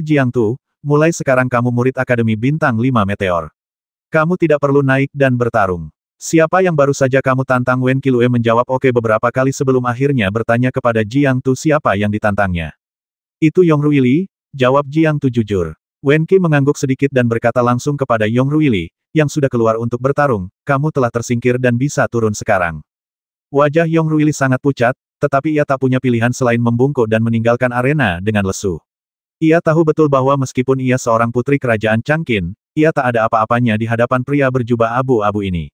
Jiang Tu, mulai sekarang kamu murid Akademi Bintang 5 Meteor. Kamu tidak perlu naik dan bertarung. Siapa yang baru saja kamu tantang? Wen Qilue menjawab oke beberapa kali sebelum akhirnya bertanya kepada Jiang Tu siapa yang ditantangnya. Itu Yong Ruili, jawab Jiang Tu jujur. Wen Qi mengangguk sedikit dan berkata langsung kepada Yong Ruili, yang sudah keluar untuk bertarung, kamu telah tersingkir dan bisa turun sekarang. Wajah Yong Ruili sangat pucat, tetapi ia tak punya pilihan selain membungkuk dan meninggalkan arena dengan lesu. Ia tahu betul bahwa meskipun ia seorang putri kerajaan Changqin, ia tak ada apa-apanya di hadapan pria berjubah abu-abu ini.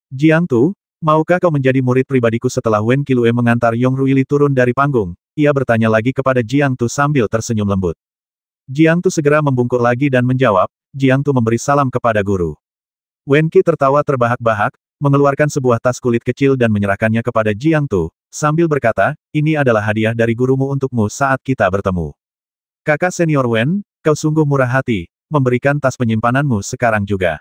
Jiang Tu, maukah kau menjadi murid pribadiku? Setelah Wen Qilue mengantar Yong Ruili turun dari panggung, ia bertanya lagi kepada Jiang Tu sambil tersenyum lembut. Jiang Tu segera membungkuk lagi dan menjawab, Jiang Tu memberi salam kepada guru. Wen Qi tertawa terbahak-bahak, mengeluarkan sebuah tas kulit kecil dan menyerahkannya kepada Jiang Tu, sambil berkata, ini adalah hadiah dari gurumu untukmu saat kita bertemu. Kakak senior Wen, kau sungguh murah hati, memberikan tas penyimpananmu sekarang juga.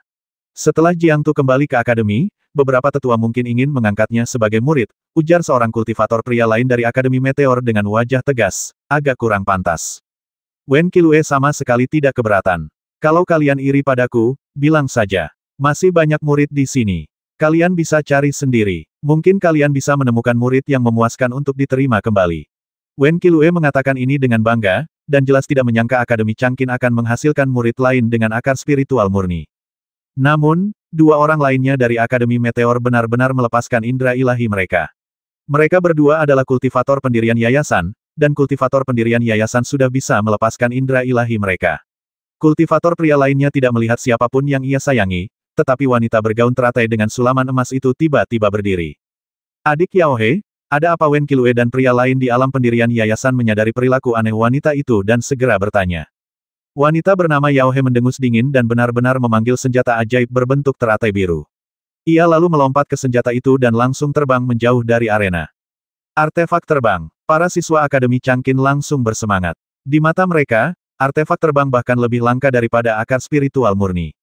Setelah Jiang Tu kembali ke akademi, beberapa tetua mungkin ingin mengangkatnya sebagai murid, ujar seorang kultivator pria lain dari Akademi Meteor dengan wajah tegas, agak kurang pantas. Wen Qilue sama sekali tidak keberatan. Kalau kalian iri padaku, bilang saja. Masih banyak murid di sini. Kalian bisa cari sendiri. Mungkin kalian bisa menemukan murid yang memuaskan untuk diterima kembali. Wen Qilue mengatakan ini dengan bangga, dan jelas tidak menyangka Akademi Changqin akan menghasilkan murid lain dengan akar spiritual murni. Namun, dua orang lainnya dari Akademi Meteor benar-benar melepaskan indera ilahi mereka. Mereka berdua adalah kultivator pendirian yayasan, dan kultivator pendirian yayasan sudah bisa melepaskan indera ilahi mereka. Kultivator pria lainnya tidak melihat siapapun yang ia sayangi, tetapi wanita bergaun teratai dengan sulaman emas itu tiba-tiba berdiri. Adik Yaohe, ada apa? Wen Qilue dan pria lain di alam pendirian yayasan menyadari perilaku aneh wanita itu dan segera bertanya. Wanita bernama Yaohe mendengus dingin dan benar-benar memanggil senjata ajaib berbentuk teratai biru. Ia lalu melompat ke senjata itu dan langsung terbang menjauh dari arena. Artefak terbang. Para siswa Akademi Changqin langsung bersemangat. Di mata mereka, artefak terbang bahkan lebih langka daripada akar spiritual murni.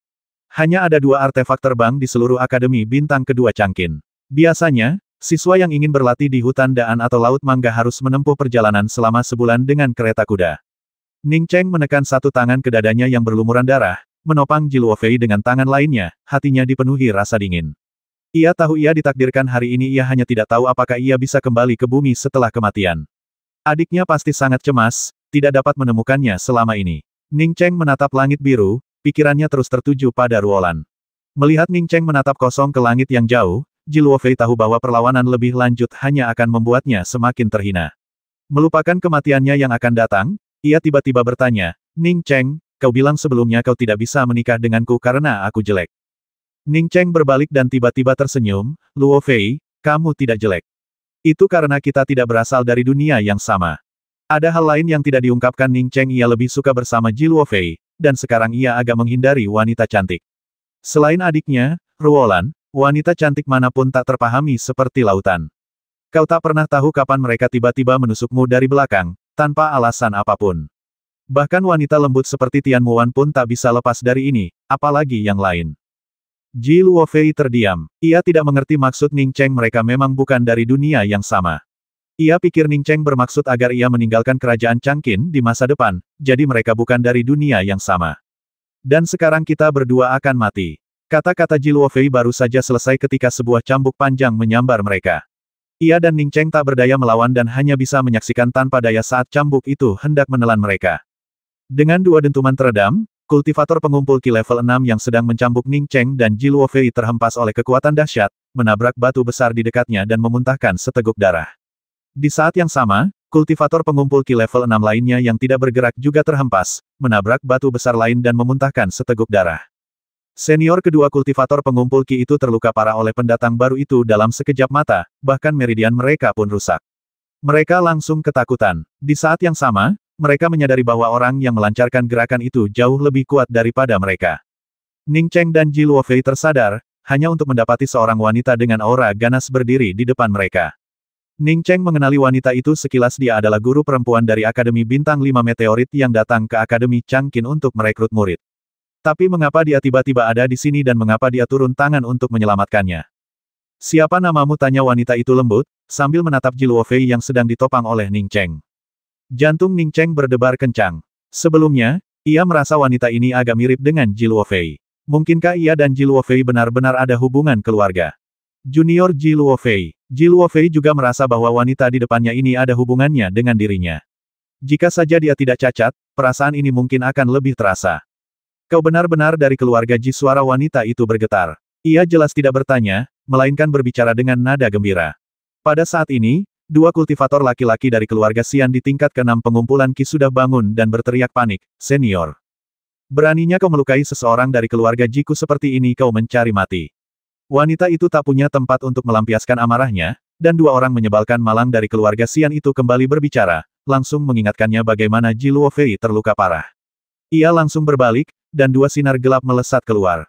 Hanya ada dua artefak terbang di seluruh Akademi Bintang kedua Changqin. Biasanya, siswa yang ingin berlatih di hutan daan atau laut mangga harus menempuh perjalanan selama sebulan dengan kereta kuda. Ning Cheng menekan satu tangan ke dadanya yang berlumuran darah, menopang Ji Luofei dengan tangan lainnya, hatinya dipenuhi rasa dingin. Ia tahu ia ditakdirkan hari ini, ia hanya tidak tahu apakah ia bisa kembali ke bumi setelah kematian. Adiknya pasti sangat cemas, tidak dapat menemukannya selama ini. Ning Cheng menatap langit biru, pikirannya terus tertuju pada Ruolan. Melihat Ning Cheng menatap kosong ke langit yang jauh, Ji Luofei tahu bahwa perlawanan lebih lanjut hanya akan membuatnya semakin terhina. Melupakan kematiannya yang akan datang, ia tiba-tiba bertanya, Ning Cheng, kau bilang sebelumnya kau tidak bisa menikah denganku karena aku jelek. Ning Cheng berbalik dan tiba-tiba tersenyum, Luofei, kamu tidak jelek. Itu karena kita tidak berasal dari dunia yang sama. Ada hal lain yang tidak diungkapkan Ning Cheng, ia lebih suka bersama Ji Luofei, dan sekarang ia agak menghindari wanita cantik. Selain adiknya, Ruolan, wanita cantik manapun tak terpahami seperti lautan. Kau tak pernah tahu kapan mereka tiba-tiba menusukmu dari belakang, tanpa alasan apapun. Bahkan wanita lembut seperti Tian Muan pun tak bisa lepas dari ini, apalagi yang lain. Ji Luofei terdiam. Ia tidak mengerti maksud Ning Cheng, mereka memang bukan dari dunia yang sama. Ia pikir Ning Cheng bermaksud agar ia meninggalkan kerajaan Changqin di masa depan, jadi mereka bukan dari dunia yang sama. Dan sekarang kita berdua akan mati. Kata-kata Ji Luofei baru saja selesai ketika sebuah cambuk panjang menyambar mereka. Ia dan Ning Cheng tak berdaya melawan dan hanya bisa menyaksikan tanpa daya saat cambuk itu hendak menelan mereka. Dengan dua dentuman teredam, kultivator pengumpul Ki level 6 yang sedang mencambuk Ning Cheng dan Ji Luofei terhempas oleh kekuatan dahsyat, menabrak batu besar di dekatnya dan memuntahkan seteguk darah. Di saat yang sama, kultivator pengumpul Ki level 6 lainnya yang tidak bergerak juga terhempas, menabrak batu besar lain dan memuntahkan seteguk darah. Senior kedua kultivator pengumpul Ki itu terluka parah oleh pendatang baru itu dalam sekejap mata, bahkan meridian mereka pun rusak. Mereka langsung ketakutan. Di saat yang sama, mereka menyadari bahwa orang yang melancarkan gerakan itu jauh lebih kuat daripada mereka. Ning Cheng dan Ji Luofei tersadar, hanya untuk mendapati seorang wanita dengan aura ganas berdiri di depan mereka. Ning Cheng mengenali wanita itu sekilas, dia adalah guru perempuan dari Akademi Bintang 5 Meteorit yang datang ke Akademi Changqin untuk merekrut murid. Tapi mengapa dia tiba-tiba ada di sini dan mengapa dia turun tangan untuk menyelamatkannya? Siapa namamu? Tanya wanita itu lembut, sambil menatap Ji Luofei yang sedang ditopang oleh Ning Cheng. Jantung Ning Cheng berdebar kencang. Sebelumnya, ia merasa wanita ini agak mirip dengan Ji Luofei. Mungkinkah ia dan Ji Luofei benar-benar ada hubungan keluarga? Junior Ji Luofei. Ji Luofei juga merasa bahwa wanita di depannya ini ada hubungannya dengan dirinya. Jika saja dia tidak cacat, perasaan ini mungkin akan lebih terasa. Kau benar-benar dari keluarga Ji? Suara wanita itu bergetar. Ia jelas tidak bertanya, melainkan berbicara dengan nada gembira. Pada saat ini, dua kultivator laki-laki dari keluarga Xian di tingkat ke-6 pengumpulan Qi sudah bangun dan berteriak panik, "Senior! Beraninya kau melukai seseorang dari keluarga Jiku seperti ini, kau mencari mati." Wanita itu tak punya tempat untuk melampiaskan amarahnya, dan dua orang menyebalkan malang dari keluarga Xian itu kembali berbicara, langsung mengingatkannya bagaimana Ji Luofei terluka parah. Ia langsung berbalik, dan dua sinar gelap melesat keluar.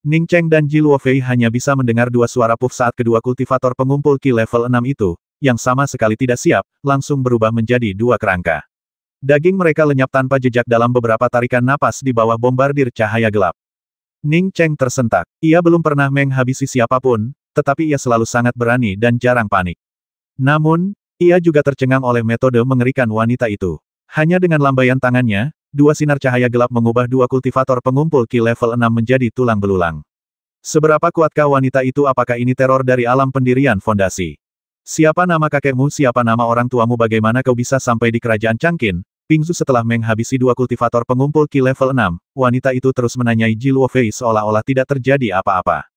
Ning Cheng dan Ji Luofei hanya bisa mendengar dua suara puff saat kedua kultivator pengumpul Qi level 6 itu, yang sama sekali tidak siap, langsung berubah menjadi dua kerangka. Daging mereka lenyap tanpa jejak dalam beberapa tarikan napas di bawah bombardir cahaya gelap. Ning Cheng tersentak. Ia belum pernah menghabisi siapapun, tetapi ia selalu sangat berani dan jarang panik. Namun, ia juga tercengang oleh metode mengerikan wanita itu. Hanya dengan lambaian tangannya, dua sinar cahaya gelap mengubah dua kultivator pengumpul Qi level 6 menjadi tulang belulang. Seberapa kuatkah wanita itu? Apakah ini teror dari alam pendirian fondasi? Siapa nama kakekmu? Siapa nama orang tuamu? Bagaimana kau bisa sampai di kerajaan Changqin? Pingzu. Setelah menghabisi dua kultivator pengumpul Qi level 6, wanita itu terus menanyai Ji Luofei seolah-olah tidak terjadi apa-apa.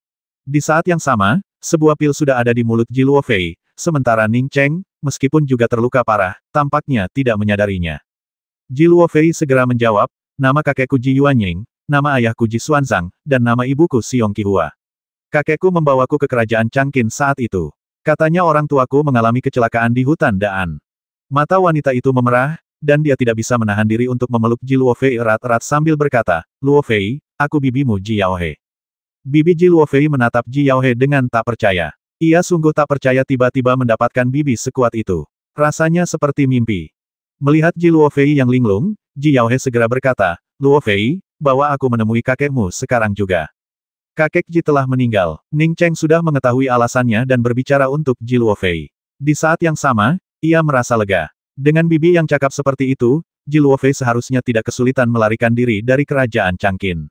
Di saat yang sama, sebuah pil sudah ada di mulut Ji Luofei, sementara Ning Cheng, meskipun juga terluka parah, tampaknya tidak menyadarinya. Ji Luofei segera menjawab, "Nama kakekku Ji Yuanying, nama ayahku Ji Xuanzang, dan nama ibuku Xiong Qihua. Kakekku membawaku ke kerajaan Changqin saat itu. Katanya orang tuaku mengalami kecelakaan di hutan Daan." Mata wanita itu memerah, dan dia tidak bisa menahan diri untuk memeluk Ji Luofei erat-erat sambil berkata, "Luofei, aku bibimu Ji Yaohe." Bibi Ji Luofei menatap Ji Yaohe dengan tak percaya. Ia sungguh tak percaya tiba-tiba mendapatkan bibi sekuat itu. Rasanya seperti mimpi. Melihat Ji Luofei yang linglung, Ji Yaohe segera berkata, "Luofei, bawa aku menemui kakekmu sekarang juga." Kakek Ji telah meninggal. Ning Cheng sudah mengetahui alasannya dan berbicara untuk Ji Luofei. Di saat yang sama, ia merasa lega. Dengan bibi yang cakap seperti itu, Ji Luofei seharusnya tidak kesulitan melarikan diri dari kerajaan Changqin.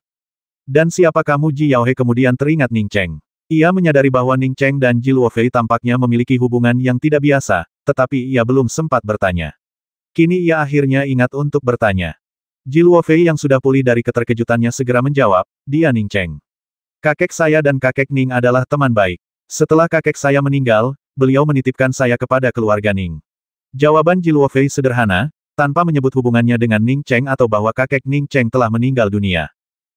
"Dan siapa kamu?" Ji Yaohe kemudian teringat Ning Cheng. Ia menyadari bahwa Ning Cheng dan Ji Luofei tampaknya memiliki hubungan yang tidak biasa, tetapi ia belum sempat bertanya. Kini ia akhirnya ingat untuk bertanya. Ji Luofei yang sudah pulih dari keterkejutannya segera menjawab, dia Ning Cheng. Kakek saya dan kakek Ning adalah teman baik. Setelah kakek saya meninggal, beliau menitipkan saya kepada keluarga Ning. Jawaban Ji Luofei sederhana, tanpa menyebut hubungannya dengan Ning Cheng atau bahwa kakek Ning Cheng telah meninggal dunia.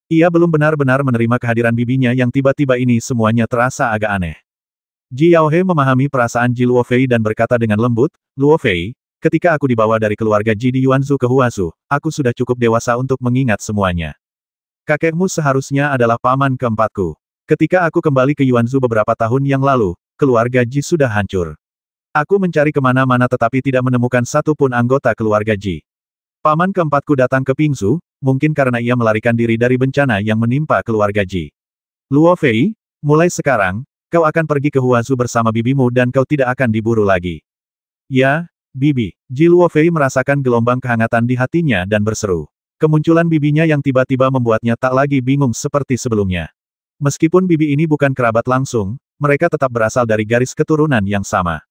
Ia belum benar-benar menerima kehadiran bibinya yang tiba-tiba ini semuanya terasa agak aneh. Ji Yaohe memahami perasaan Ji Luofei dan berkata dengan lembut, Luofei, ketika aku dibawa dari keluarga Ji di Yuanzhou ke Huazu, aku sudah cukup dewasa untuk mengingat semuanya. Kakekmu seharusnya adalah paman keempatku. Ketika aku kembali ke Yuanzhou beberapa tahun yang lalu, keluarga Ji sudah hancur. Aku mencari kemana-mana tetapi tidak menemukan satupun anggota keluarga Ji. Paman keempatku datang ke Pingzhou, mungkin karena ia melarikan diri dari bencana yang menimpa keluarga Ji. Luofei, mulai sekarang, kau akan pergi ke Huazu bersama bibimu dan kau tidak akan diburu lagi. Ya, bibi. Ji Luofei merasakan gelombang kehangatan di hatinya dan berseru. Kemunculan bibinya yang tiba-tiba membuatnya tak lagi bingung seperti sebelumnya. Meskipun bibi ini bukan kerabat langsung, mereka tetap berasal dari garis keturunan yang sama.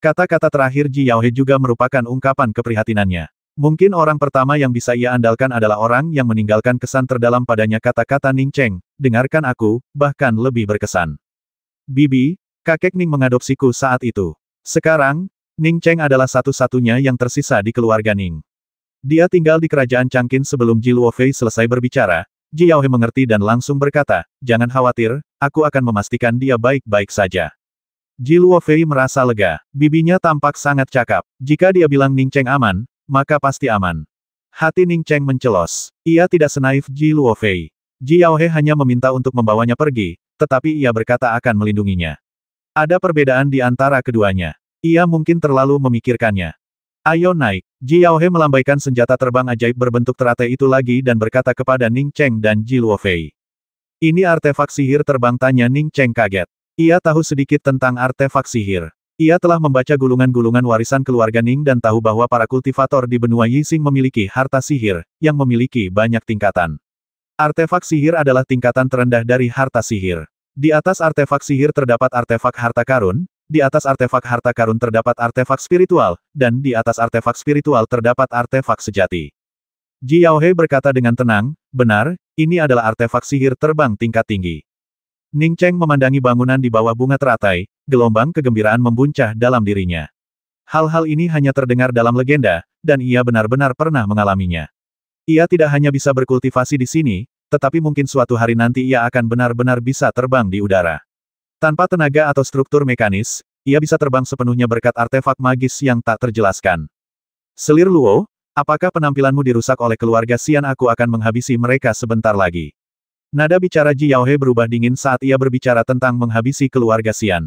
Kata-kata terakhir Ji Yaohe juga merupakan ungkapan keprihatinannya. Mungkin orang pertama yang bisa ia andalkan adalah orang yang meninggalkan kesan terdalam padanya kata-kata Ning Cheng, dengarkan aku, bahkan lebih berkesan. Bibi, kakek Ning mengadopsiku saat itu. Sekarang, Ning Cheng adalah satu-satunya yang tersisa di keluarga Ning. Dia tinggal di kerajaan Changqin sebelum Ji Luofei selesai berbicara. Ji Yaohe mengerti dan langsung berkata, jangan khawatir, aku akan memastikan dia baik-baik saja. Ji Luofei merasa lega. Bibinya tampak sangat cakap. Jika dia bilang Ning Cheng aman, maka pasti aman. Hati Ning Cheng mencelos. Ia tidak senaif Ji Luofei. Ji Yaohe hanya meminta untuk membawanya pergi, tetapi ia berkata akan melindunginya. Ada perbedaan di antara keduanya. Ia mungkin terlalu memikirkannya. Ayo naik. Ji Yaohe melambaikan senjata terbang ajaib berbentuk teratai itu lagi dan berkata kepada Ning Cheng dan Ji Luofei. Ini artefak sihir terbang, tanya Ning Cheng kaget. Ia tahu sedikit tentang artefak sihir. Ia telah membaca gulungan-gulungan warisan keluarga Ning dan tahu bahwa para kultivator di benua Yixing memiliki harta sihir, yang memiliki banyak tingkatan. Artefak sihir adalah tingkatan terendah dari harta sihir. Di atas artefak sihir terdapat artefak harta karun, di atas artefak harta karun terdapat artefak spiritual, dan di atas artefak spiritual terdapat artefak sejati. Ji Yaohe berkata dengan tenang, benar, ini adalah artefak sihir terbang tingkat tinggi. Ning Cheng memandangi bangunan di bawah bunga teratai, gelombang kegembiraan membuncah dalam dirinya. Hal-hal ini hanya terdengar dalam legenda, dan ia benar-benar pernah mengalaminya. Ia tidak hanya bisa berkultivasi di sini, tetapi mungkin suatu hari nanti ia akan benar-benar bisa terbang di udara. Tanpa tenaga atau struktur mekanis, ia bisa terbang sepenuhnya berkat artefak magis yang tak terjelaskan. Selir Luo, apakah penampilanmu dirusak oleh keluarga Xian? Aku akan menghabisi mereka sebentar lagi. Nada bicara Ji Yaohe berubah dingin saat ia berbicara tentang menghabisi keluarga Xian.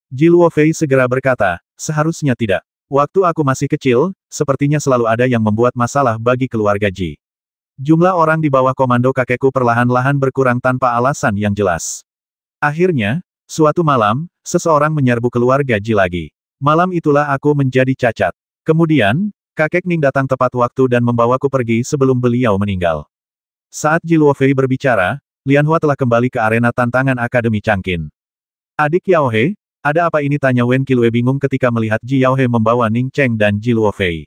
Ji Luofei segera berkata, seharusnya tidak. Waktu aku masih kecil, sepertinya selalu ada yang membuat masalah bagi keluarga Ji. Jumlah orang di bawah komando kakekku perlahan-lahan berkurang tanpa alasan yang jelas. Akhirnya, suatu malam, seseorang menyerbu keluarga Ji lagi. Malam itulah aku menjadi cacat. Kemudian, kakek Ning datang tepat waktu dan membawaku pergi sebelum beliau meninggal. Saat Ji Luofei berbicara, Lianhua telah kembali ke arena tantangan Akademi Changqin. Adik Yaohe, ada apa ini? Tanya Wen Qilue bingung ketika melihat Ji Yaohe membawa Ning Cheng dan Ji Luofei.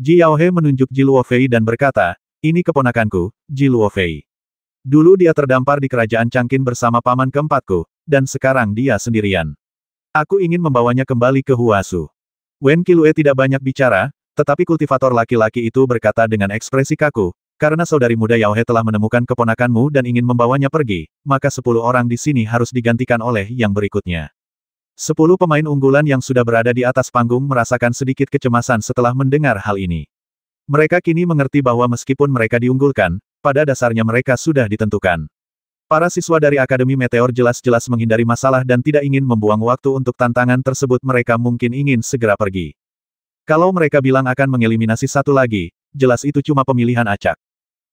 Ji Yaohe menunjuk Ji Luofei dan berkata, ini keponakanku, Ji Luofei. Dulu dia terdampar di kerajaan Changqin bersama paman keempatku, dan sekarang dia sendirian. Aku ingin membawanya kembali ke Huazu. Wen Qilue tidak banyak bicara, tetapi kultivator laki-laki itu berkata dengan ekspresi kaku, karena saudari muda Yaohe telah menemukan keponakanmu dan ingin membawanya pergi, maka 10 orang di sini harus digantikan oleh yang berikutnya. 10 pemain unggulan yang sudah berada di atas panggung merasakan sedikit kecemasan setelah mendengar hal ini. Mereka kini mengerti bahwa meskipun mereka diunggulkan, pada dasarnya mereka sudah ditentukan. Para siswa dari Akademi Meteor jelas-jelas menghindari masalah dan tidak ingin membuang waktu untuk tantangan tersebut. Mereka mungkin ingin segera pergi. Kalau mereka bilang akan mengeliminasi satu lagi, jelas itu cuma pemilihan acak.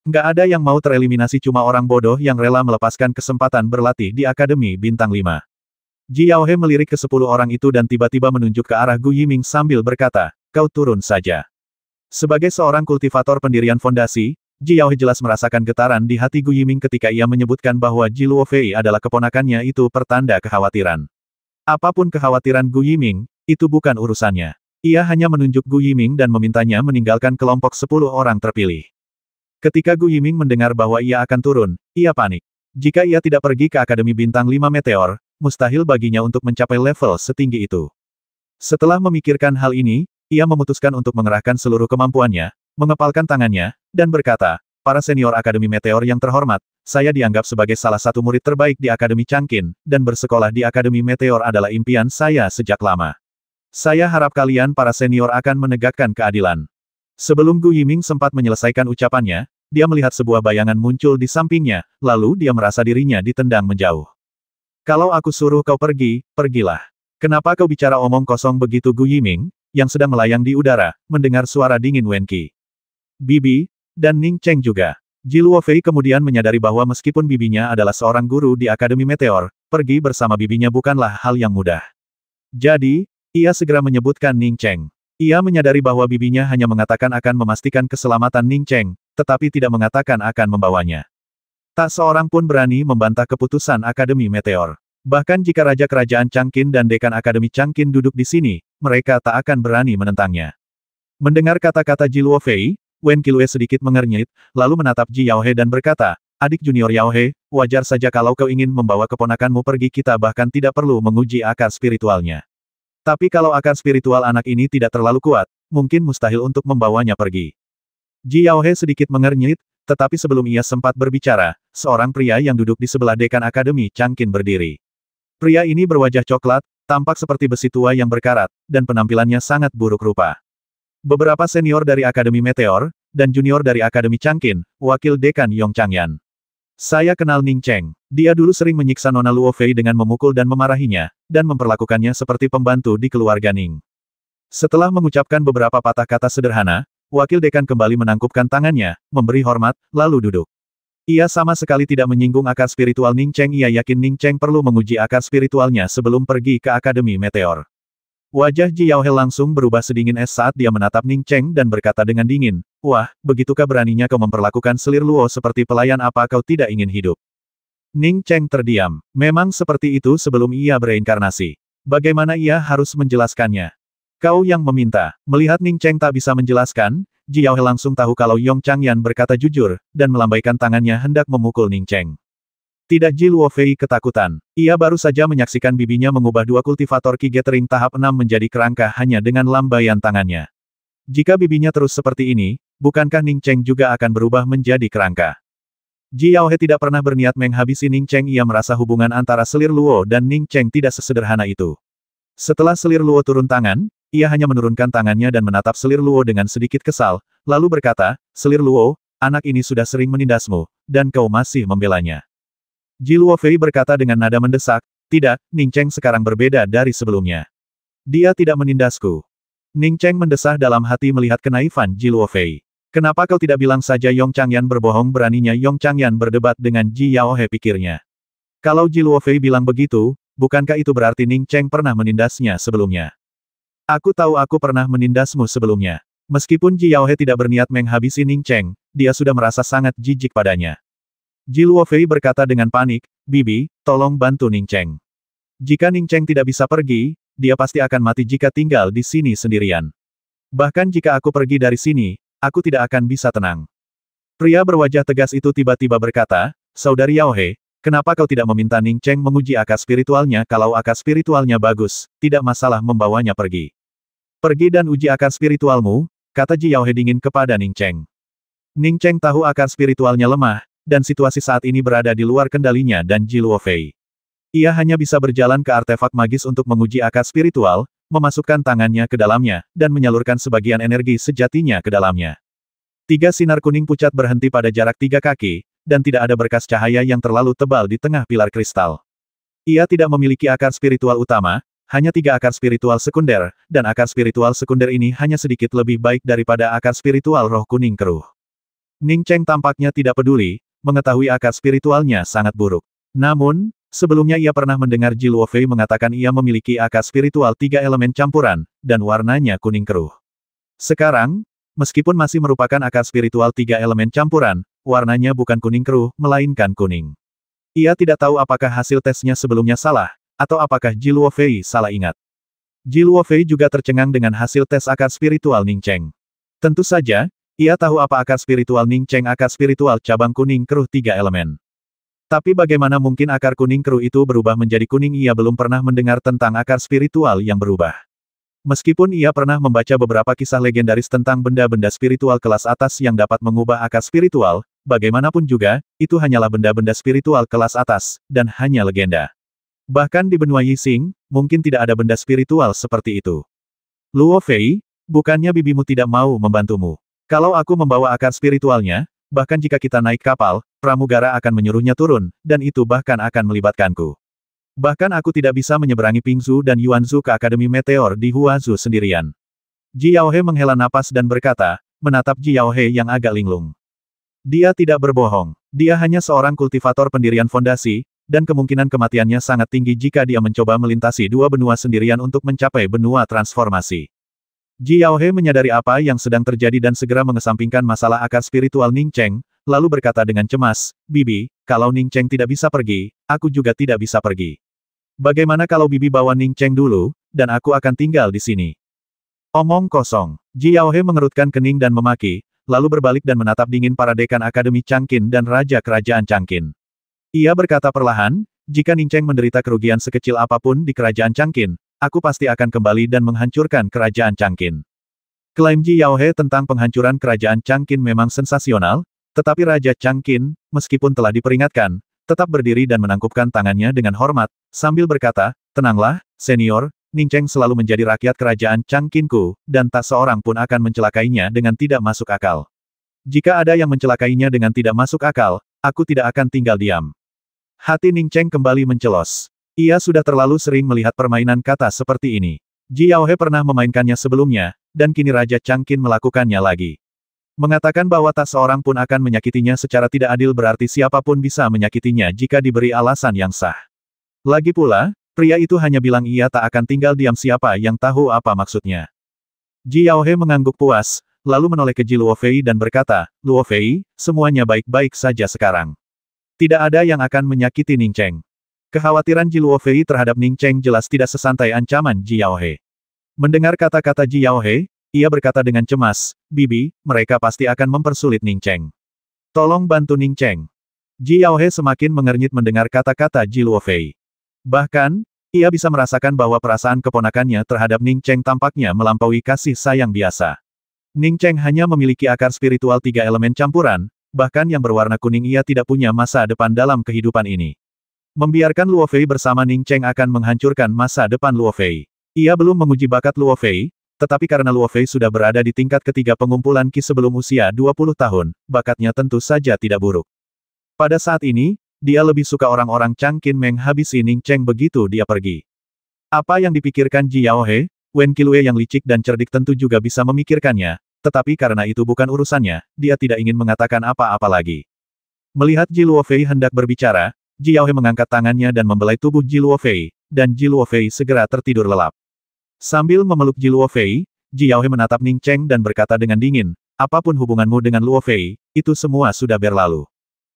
Nggak ada yang mau tereliminasi, cuma orang bodoh yang rela melepaskan kesempatan berlatih di Akademi Bintang 5. Ji Yaohe melirik ke 10 orang itu dan tiba-tiba menunjuk ke arah Gu Yiming sambil berkata, kau turun saja. Sebagai seorang kultivator pendirian fondasi, Ji Yaohe jelas merasakan getaran di hati Gu Yiming ketika ia menyebutkan bahwa Ji Luofei adalah keponakannya, itu pertanda kekhawatiran. Apapun kekhawatiran Gu Yiming, itu bukan urusannya. Ia hanya menunjuk Gu Yiming dan memintanya meninggalkan kelompok 10 orang terpilih. Ketika Gu Yiming mendengar bahwa ia akan turun, ia panik. Jika ia tidak pergi ke Akademi Bintang 5 Meteor, mustahil baginya untuk mencapai level setinggi itu. Setelah memikirkan hal ini, ia memutuskan untuk mengerahkan seluruh kemampuannya, mengepalkan tangannya, dan berkata, "Para senior Akademi Meteor yang terhormat, saya dianggap sebagai salah satu murid terbaik di Akademi Changqin, dan bersekolah di Akademi Meteor adalah impian saya sejak lama. Saya harap kalian para senior akan menegakkan keadilan." Sebelum Gu Yiming sempat menyelesaikan ucapannya, dia melihat sebuah bayangan muncul di sampingnya, lalu dia merasa dirinya ditendang menjauh. "Kalau aku suruh kau pergi, pergilah. Kenapa kau bicara omong kosong begitu?" Gu Yiming, yang sedang melayang di udara, mendengar suara dingin Wen Qi, Bibi, dan Ning Cheng juga. Ji Luofei kemudian menyadari bahwa meskipun bibinya adalah seorang guru di Akademi Meteor, pergi bersama bibinya bukanlah hal yang mudah. Jadi, ia segera menyebutkan Ning Cheng. Ia menyadari bahwa bibinya hanya mengatakan akan memastikan keselamatan Ning Cheng, tetapi tidak mengatakan akan membawanya. Tak seorang pun berani membantah keputusan Akademi Meteor. Bahkan jika Raja Kerajaan Changqin dan Dekan Akademi Changqin duduk di sini, mereka tak akan berani menentangnya. Mendengar kata-kata Ji Luofei, Wen Qilue sedikit mengernyit, lalu menatap Ji Yaohe dan berkata, "Adik junior Yaohe, wajar saja kalau kau ingin membawa keponakanmu pergi, kita bahkan tidak perlu menguji akar spiritualnya. Tapi kalau akar spiritual anak ini tidak terlalu kuat, mungkin mustahil untuk membawanya pergi." Ji Yaohe sedikit mengernyit, tetapi sebelum ia sempat berbicara, seorang pria yang duduk di sebelah Dekan Akademi Changqin berdiri. Pria ini berwajah coklat, tampak seperti besi tua yang berkarat, dan penampilannya sangat buruk rupa. Beberapa senior dari Akademi Meteor, dan junior dari Akademi Changqin, wakil dekan Yong Changyan. "Saya kenal Ning Cheng. Dia dulu sering menyiksa Nona Luofei dengan memukul dan memarahinya, dan memperlakukannya seperti pembantu di keluarga Ning." Setelah mengucapkan beberapa patah kata sederhana, wakil dekan kembali menangkupkan tangannya, memberi hormat, lalu duduk. Ia sama sekali tidak menyinggung akar spiritual Ning Cheng. Ia yakin Ning Cheng perlu menguji akar spiritualnya sebelum pergi ke Akademi Meteor. Wajah Ji Yaohe langsung berubah sedingin es saat dia menatap Ning Cheng dan berkata dengan dingin, "Wah, begitukah beraninya kau memperlakukan selir Luo seperti pelayan? Apa kau tidak ingin hidup?" Ning Cheng terdiam. Memang seperti itu sebelum ia bereinkarnasi. Bagaimana ia harus menjelaskannya? "Kau yang meminta." Melihat Ning Cheng tak bisa menjelaskan, Ji Yaohe langsung tahu kalau Yong Changyan berkata jujur, dan melambaikan tangannya hendak memukul Ning Cheng. Tidak, Ji Luofei ketakutan. Ia baru saja menyaksikan bibinya mengubah dua kultivator Qi Gathering tahap 6 menjadi kerangka hanya dengan lambaian tangannya. Jika bibinya terus seperti ini, bukankah Ning Cheng juga akan berubah menjadi kerangka? Ji Yaohe tidak pernah berniat menghabisi Ning Cheng. Ia merasa hubungan antara selir Luo dan Ning Cheng tidak sesederhana itu. Setelah selir Luo turun tangan, ia hanya menurunkan tangannya dan menatap selir Luo dengan sedikit kesal, lalu berkata, "Selir Luo, anak ini sudah sering menindasmu, dan kau masih membelanya." Ji Luofei berkata dengan nada mendesak, "Tidak, Ning Cheng sekarang berbeda dari sebelumnya. Dia tidak menindasku." Ning Cheng mendesah dalam hati melihat kenaifan Ji Luofei. "Kenapa kau tidak bilang saja Yong Changyan berbohong?" Beraninya Yong Changyan berdebat dengan Ji Yaohe, pikirnya. Kalau Ji Luofei bilang begitu, bukankah itu berarti Ning Cheng pernah menindasnya sebelumnya? "Aku tahu aku pernah menindasmu sebelumnya." Meskipun Ji Yaohe tidak berniat menghabisi Ning Cheng, dia sudah merasa sangat jijik padanya. Ji Luofei berkata dengan panik, "Bibi, tolong bantu Ning Cheng. Jika Ning Cheng tidak bisa pergi, dia pasti akan mati jika tinggal di sini sendirian. Bahkan jika aku pergi dari sini, aku tidak akan bisa tenang." Pria berwajah tegas itu tiba-tiba berkata, "Saudari Yaohe, kenapa kau tidak meminta Ning Cheng menguji akar spiritualnya? Kalau akar spiritualnya bagus, tidak masalah membawanya pergi. Pergi dan uji akar spiritualmu," kata Ji Yaohe dingin kepada Ning Cheng. Ning Cheng tahu akar spiritualnya lemah, dan situasi saat ini berada di luar kendalinya dan Ji Luofei. Ia hanya bisa berjalan ke artefak magis untuk menguji akar spiritual, memasukkan tangannya ke dalamnya, dan menyalurkan sebagian energi sejatinya ke dalamnya. 3 sinar kuning pucat berhenti pada jarak 3 kaki, dan tidak ada berkas cahaya yang terlalu tebal di tengah pilar kristal. Ia tidak memiliki akar spiritual utama, hanya 3 akar spiritual sekunder, dan akar spiritual sekunder ini hanya sedikit lebih baik daripada akar spiritual roh kuning keruh. Ning Cheng tampaknya tidak peduli, mengetahui akar spiritualnya sangat buruk. Namun, sebelumnya ia pernah mendengar Ji Luofei mengatakan ia memiliki akar spiritual 3 elemen campuran, dan warnanya kuning keruh. Sekarang, Meskipun masih merupakan akar spiritual 3 elemen campuran, warnanya bukan kuning keruh, melainkan kuning. Ia tidak tahu apakah hasil tesnya sebelumnya salah, atau apakah Ji Luofei salah ingat. Ji Luofei juga tercengang dengan hasil tes akar spiritual Ning Cheng. Tentu saja, ia tahu apa akar spiritual Ning Cheng, akar spiritual cabang kuning keruh 3 elemen. Tapi bagaimana mungkin akar kuning keruh itu berubah menjadi kuning? Ia belum pernah mendengar tentang akar spiritual yang berubah. Meskipun ia pernah membaca beberapa kisah legendaris tentang benda-benda spiritual kelas atas yang dapat mengubah akar spiritual, bagaimanapun juga, itu hanyalah benda-benda spiritual kelas atas, dan hanya legenda. Bahkan di benua Yixing, mungkin tidak ada benda spiritual seperti itu. Luo Fei, bukannya bibimu tidak mau membantumu. Kalau aku membawa akar spiritualnya, bahkan jika kita naik kapal, pramugara akan menyuruhnya turun, dan itu bahkan akan melibatkanku. Bahkan aku tidak bisa menyeberangi Pingzu dan Yuanzu ke Akademi Meteor di Huazhu sendirian. Ji Yaohe menghela napas dan berkata, menatap Ji Yaohe yang agak linglung. Dia tidak berbohong. Dia hanya seorang kultivator pendirian fondasi, dan kemungkinan kematiannya sangat tinggi jika dia mencoba melintasi dua benua sendirian untuk mencapai benua transformasi. Ji Yaohe menyadari apa yang sedang terjadi dan segera mengesampingkan masalah akar spiritual Ning Cheng, lalu berkata dengan cemas, Bibi, kalau Ning Cheng tidak bisa pergi, aku juga tidak bisa pergi. Bagaimana kalau Bibi bawa Ning Cheng dulu, dan aku akan tinggal di sini? Omong kosong. Ji Yaohe mengerutkan kening dan memaki, lalu berbalik dan menatap dingin para dekan Akademi Changqin dan Raja Kerajaan Changqin. Ia berkata perlahan, jika Ning Cheng menderita kerugian sekecil apapun di Kerajaan Changqin, aku pasti akan kembali dan menghancurkan Kerajaan Changqin. Klaim Ji Yaohe tentang penghancuran Kerajaan Changqin memang sensasional, tetapi Raja Changqin, meskipun telah diperingatkan, tetap berdiri dan menangkupkan tangannya dengan hormat, sambil berkata, tenanglah, senior, Ning Cheng selalu menjadi rakyat kerajaan Changqinku, dan tak seorang pun akan mencelakainya dengan tidak masuk akal. Jika ada yang mencelakainya dengan tidak masuk akal, aku tidak akan tinggal diam. Hati Ning Cheng kembali mencelos. Ia sudah terlalu sering melihat permainan kata seperti ini. Ji Yaohe pernah memainkannya sebelumnya, dan kini Raja Changqin melakukannya lagi. Mengatakan bahwa tak seorang pun akan menyakitinya secara tidak adil berarti siapapun bisa menyakitinya jika diberi alasan yang sah. Lagi pula, pria itu hanya bilang ia tak akan tinggal diam. Siapa yang tahu apa maksudnya. Ji Yaohe mengangguk puas, lalu menoleh ke Ji Luofei dan berkata, Luofei, semuanya baik-baik saja sekarang. Tidak ada yang akan menyakiti Ning Cheng. Kekhawatiran Ji Luofei terhadap Ning Cheng jelas tidak sesantai ancaman Ji Yaohe. Mendengar kata-kata Ji Yaohe, ia berkata dengan cemas, Bibi, mereka pasti akan mempersulit Ning Cheng. Tolong bantu Ning Cheng. Ji Yaohe semakin mengernyit mendengar kata-kata Ji Luofei. Bahkan, ia bisa merasakan bahwa perasaan keponakannya terhadap Ning Cheng tampaknya melampaui kasih sayang biasa. Ning Cheng hanya memiliki akar spiritual 3 elemen campuran, bahkan yang berwarna kuning. Ia tidak punya masa depan dalam kehidupan ini. Membiarkan Luofei bersama Ning Cheng akan menghancurkan masa depan Luofei. Ia belum menguji bakat Luofei, tetapi karena Luofei sudah berada di tingkat ketiga pengumpulan Qi sebelum usia 20 tahun, bakatnya tentu saja tidak buruk. Pada saat ini, dia lebih suka orang-orang Changqin menghabisi Ning Cheng begitu dia pergi. Apa yang dipikirkan Ji Yaohe, Wen Qilue yang licik dan cerdik tentu juga bisa memikirkannya, tetapi karena itu bukan urusannya, dia tidak ingin mengatakan apa-apa lagi. Melihat Ji Luofei hendak berbicara, Ji Yaohe mengangkat tangannya dan membelai tubuh Ji Luofei, dan Ji Luofei segera tertidur lelap. Sambil memeluk Ji Luofei, Ji Yaohe menatap Ning Cheng dan berkata dengan dingin, apapun hubunganmu dengan Luofei, itu semua sudah berlalu.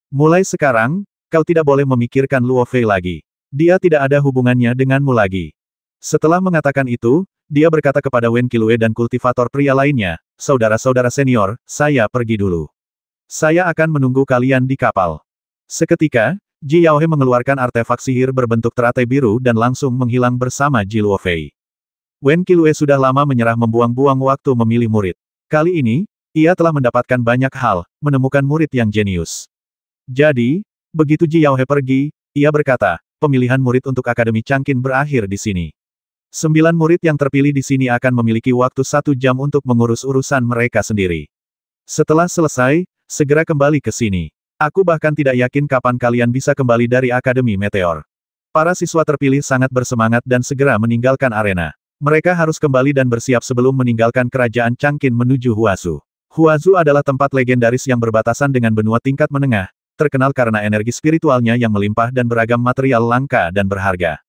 Mulai sekarang, kau tidak boleh memikirkan Luofei lagi. Dia tidak ada hubungannya denganmu lagi. Setelah mengatakan itu, dia berkata kepada Wen Qilue dan kultivator pria lainnya, saudara-saudara senior, saya pergi dulu. Saya akan menunggu kalian di kapal. Seketika, Ji Yaohe mengeluarkan artefak sihir berbentuk teratai biru dan langsung menghilang bersama Ji Luofei. Wen Qilue sudah lama menyerah membuang-buang waktu memilih murid. Kali ini, ia telah mendapatkan banyak hal, menemukan murid yang jenius. Jadi, begitu Ji Yaohe pergi, ia berkata, pemilihan murid untuk Akademi Changqin berakhir di sini. 9 murid yang terpilih di sini akan memiliki waktu 1 jam untuk mengurus urusan mereka sendiri. Setelah selesai, segera kembali ke sini. Aku bahkan tidak yakin kapan kalian bisa kembali dari Akademi Meteor. Para siswa terpilih sangat bersemangat dan segera meninggalkan arena. Mereka harus kembali dan bersiap sebelum meninggalkan kerajaan Changqin menuju Huazhu. Huazhu adalah tempat legendaris yang berbatasan dengan benua tingkat menengah, terkenal karena energi spiritualnya yang melimpah dan beragam material langka dan berharga.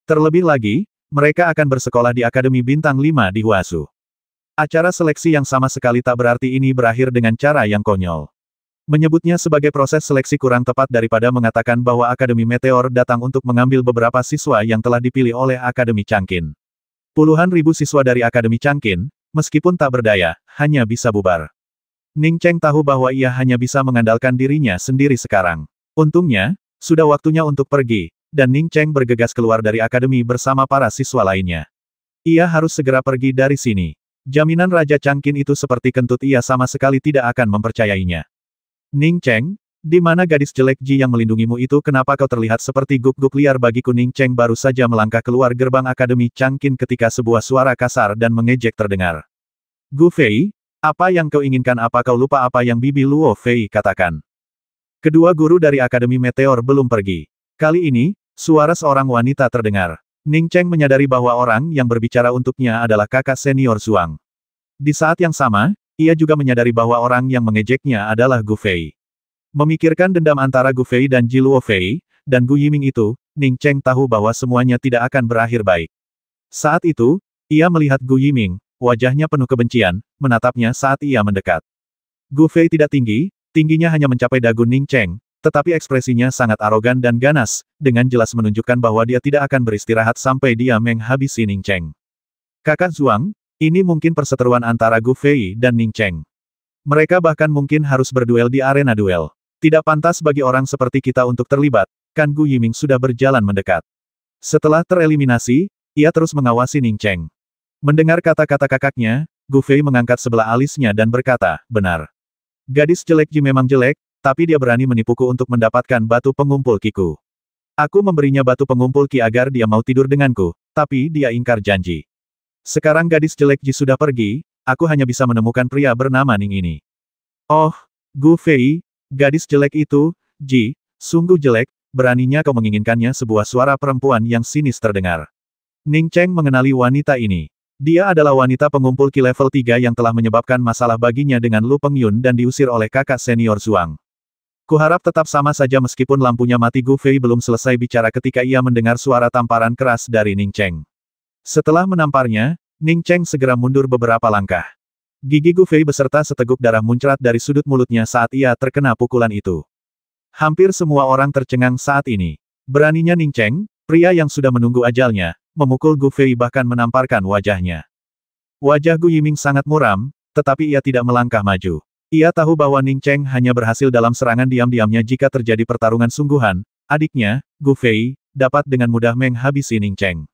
Terlebih lagi, mereka akan bersekolah di Akademi Bintang 5 di Huazhu. Acara seleksi yang sama sekali tak berarti ini berakhir dengan cara yang konyol. Menyebutnya sebagai proses seleksi kurang tepat daripada mengatakan bahwa Akademi Meteor datang untuk mengambil beberapa siswa yang telah dipilih oleh Akademi Changqin. Puluhan ribu siswa dari Akademi Changqin, meskipun tak berdaya, hanya bisa bubar. Ning Cheng tahu bahwa ia hanya bisa mengandalkan dirinya sendiri sekarang. Untungnya, sudah waktunya untuk pergi, dan Ning Cheng bergegas keluar dari akademi bersama para siswa lainnya. Ia harus segera pergi dari sini. Jaminan Raja Changqin itu seperti kentut, ia sama sekali tidak akan mempercayainya. Ning Cheng, di mana gadis jelek Ji yang melindungimu itu? Kenapa kau terlihat seperti guk-guk liar bagiku? Ning Cheng baru saja melangkah keluar gerbang Akademi Changqin ketika sebuah suara kasar dan mengejek terdengar. Gu Fei, apa yang kau inginkan? Apa kau lupa apa yang Bibi Luo Fei katakan? Kedua guru dari Akademi Meteor belum pergi. Kali ini, suara seorang wanita terdengar. Ning Cheng menyadari bahwa orang yang berbicara untuknya adalah kakak senior Zhuang. Di saat yang sama, ia juga menyadari bahwa orang yang mengejeknya adalah Gu Fei. Memikirkan dendam antara Gu Fei dan Ji Luo Fei, dan Gu Yiming itu, Ning Cheng tahu bahwa semuanya tidak akan berakhir baik. Saat itu, ia melihat Gu Yiming, wajahnya penuh kebencian, menatapnya saat ia mendekat. Gu Fei tidak tinggi, tingginya hanya mencapai dagu Ning Cheng, tetapi ekspresinya sangat arogan dan ganas, dengan jelas menunjukkan bahwa dia tidak akan beristirahat sampai dia menghabisi Ning Cheng. Kakak Zhuang, ini mungkin perseteruan antara Gu Fei dan Ning Cheng. Mereka bahkan mungkin harus berduel di arena duel. Tidak pantas bagi orang seperti kita untuk terlibat, kan? Gu Yiming sudah berjalan mendekat. Setelah tereliminasi, ia terus mengawasi Ning Cheng. Mendengar kata-kata kakaknya, Gu Fei mengangkat sebelah alisnya dan berkata, benar. Gadis jelek Ji memang jelek, tapi dia berani menipuku untuk mendapatkan batu pengumpul Ki-ku. Aku memberinya batu pengumpul Ki agar dia mau tidur denganku, tapi dia ingkar janji. Sekarang gadis jelek Ji sudah pergi, aku hanya bisa menemukan pria bernama Ning ini. Oh, Gu Fei, gadis jelek itu, Ji, sungguh jelek, beraninya kau menginginkannya? Sebuah suara perempuan yang sinis terdengar. Ning Cheng mengenali wanita ini. Dia adalah wanita pengumpul Ki level 3 yang telah menyebabkan masalah baginya dengan Lu Pengyun dan diusir oleh kakak senior Zhuang. Kuharap tetap sama saja meskipun lampunya mati. Gu Fei belum selesai bicara ketika ia mendengar suara tamparan keras dari Ning Cheng. Setelah menamparnya, Ning Cheng segera mundur beberapa langkah. Gigi Gu Fei beserta seteguk darah muncrat dari sudut mulutnya saat ia terkena pukulan itu. Hampir semua orang tercengang saat ini. Beraninya Ning Cheng, pria yang sudah menunggu ajalnya, memukul Gu Fei bahkan menamparkan wajahnya. Wajah Gu Yiming sangat muram, tetapi ia tidak melangkah maju. Ia tahu bahwa Ning Cheng hanya berhasil dalam serangan diam-diamnya. Jika terjadi pertarungan sungguhan, adiknya, Gu Fei, dapat dengan mudah menghabisi Ning Cheng.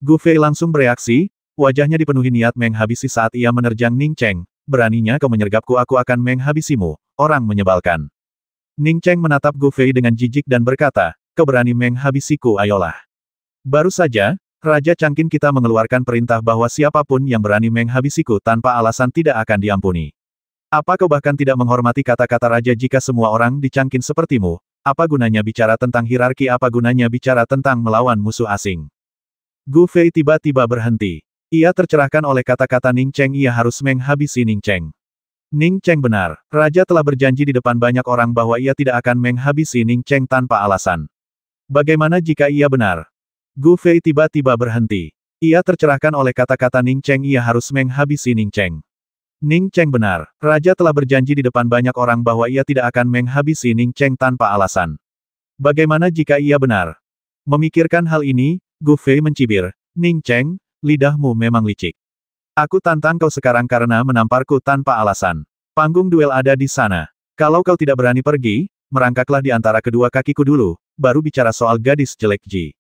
Gu Fei langsung bereaksi, wajahnya dipenuhi niat menghabisi saat ia menerjang Ning Cheng. Beraninya kau menyergapku, aku akan menghabisimu, orang menyebalkan. Ning Cheng menatap Gu Fei dengan jijik dan berkata, kau berani menghabisiku? Ayolah. Baru saja, Raja Changqin kita mengeluarkan perintah bahwa siapapun yang berani menghabisiku tanpa alasan tidak akan diampuni. Apa kau bahkan tidak menghormati kata-kata raja? Jika semua orang di Changqin sepertimu, apa gunanya bicara tentang hierarki? Apa gunanya bicara tentang melawan musuh asing? Gu Fei tiba-tiba berhenti. Ia tercerahkan oleh kata-kata Ning Cheng. Ia harus menghabisi Ning Cheng. Ning Cheng benar. Raja telah berjanji di depan banyak orang bahwa ia tidak akan menghabisi Ning Cheng tanpa alasan. Bagaimana jika ia benar? Gu Fei tiba-tiba berhenti. Ia tercerahkan oleh kata-kata Ning Cheng. Ia harus menghabisi Ning Cheng. Ning Cheng benar. Raja telah berjanji di depan banyak orang bahwa ia tidak akan menghabisi Ning Cheng tanpa alasan. Bagaimana jika ia benar? Memikirkan hal ini, Gu Fei mencibir. Ning Cheng, lidahmu memang licik. Aku tantang kau sekarang karena menamparku tanpa alasan. Panggung duel ada di sana. Kalau kau tidak berani pergi, merangkaklah di antara kedua kakiku dulu, baru bicara soal gadis jelek Ji.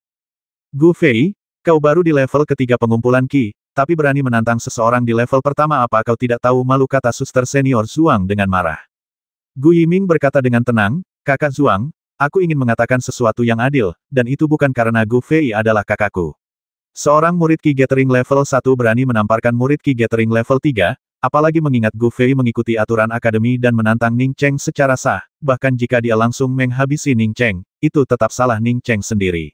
Gu Fei, kau baru di level ketiga pengumpulan Ki, tapi berani menantang seseorang di level pertama. Apa kau tidak tahu malu? Kata suster senior Zhuang dengan marah. Gu Yiming berkata dengan tenang, kakak Zhuang, aku ingin mengatakan sesuatu yang adil, dan itu bukan karena Gu Fei adalah kakakku. Seorang murid Ki Gathering level 1 berani menamparkan murid Ki Gathering level 3, apalagi mengingat Gu Fei mengikuti aturan akademi dan menantang Ning Cheng secara sah, bahkan jika dia langsung menghabisi Ning Cheng, itu tetap salah Ning Cheng sendiri.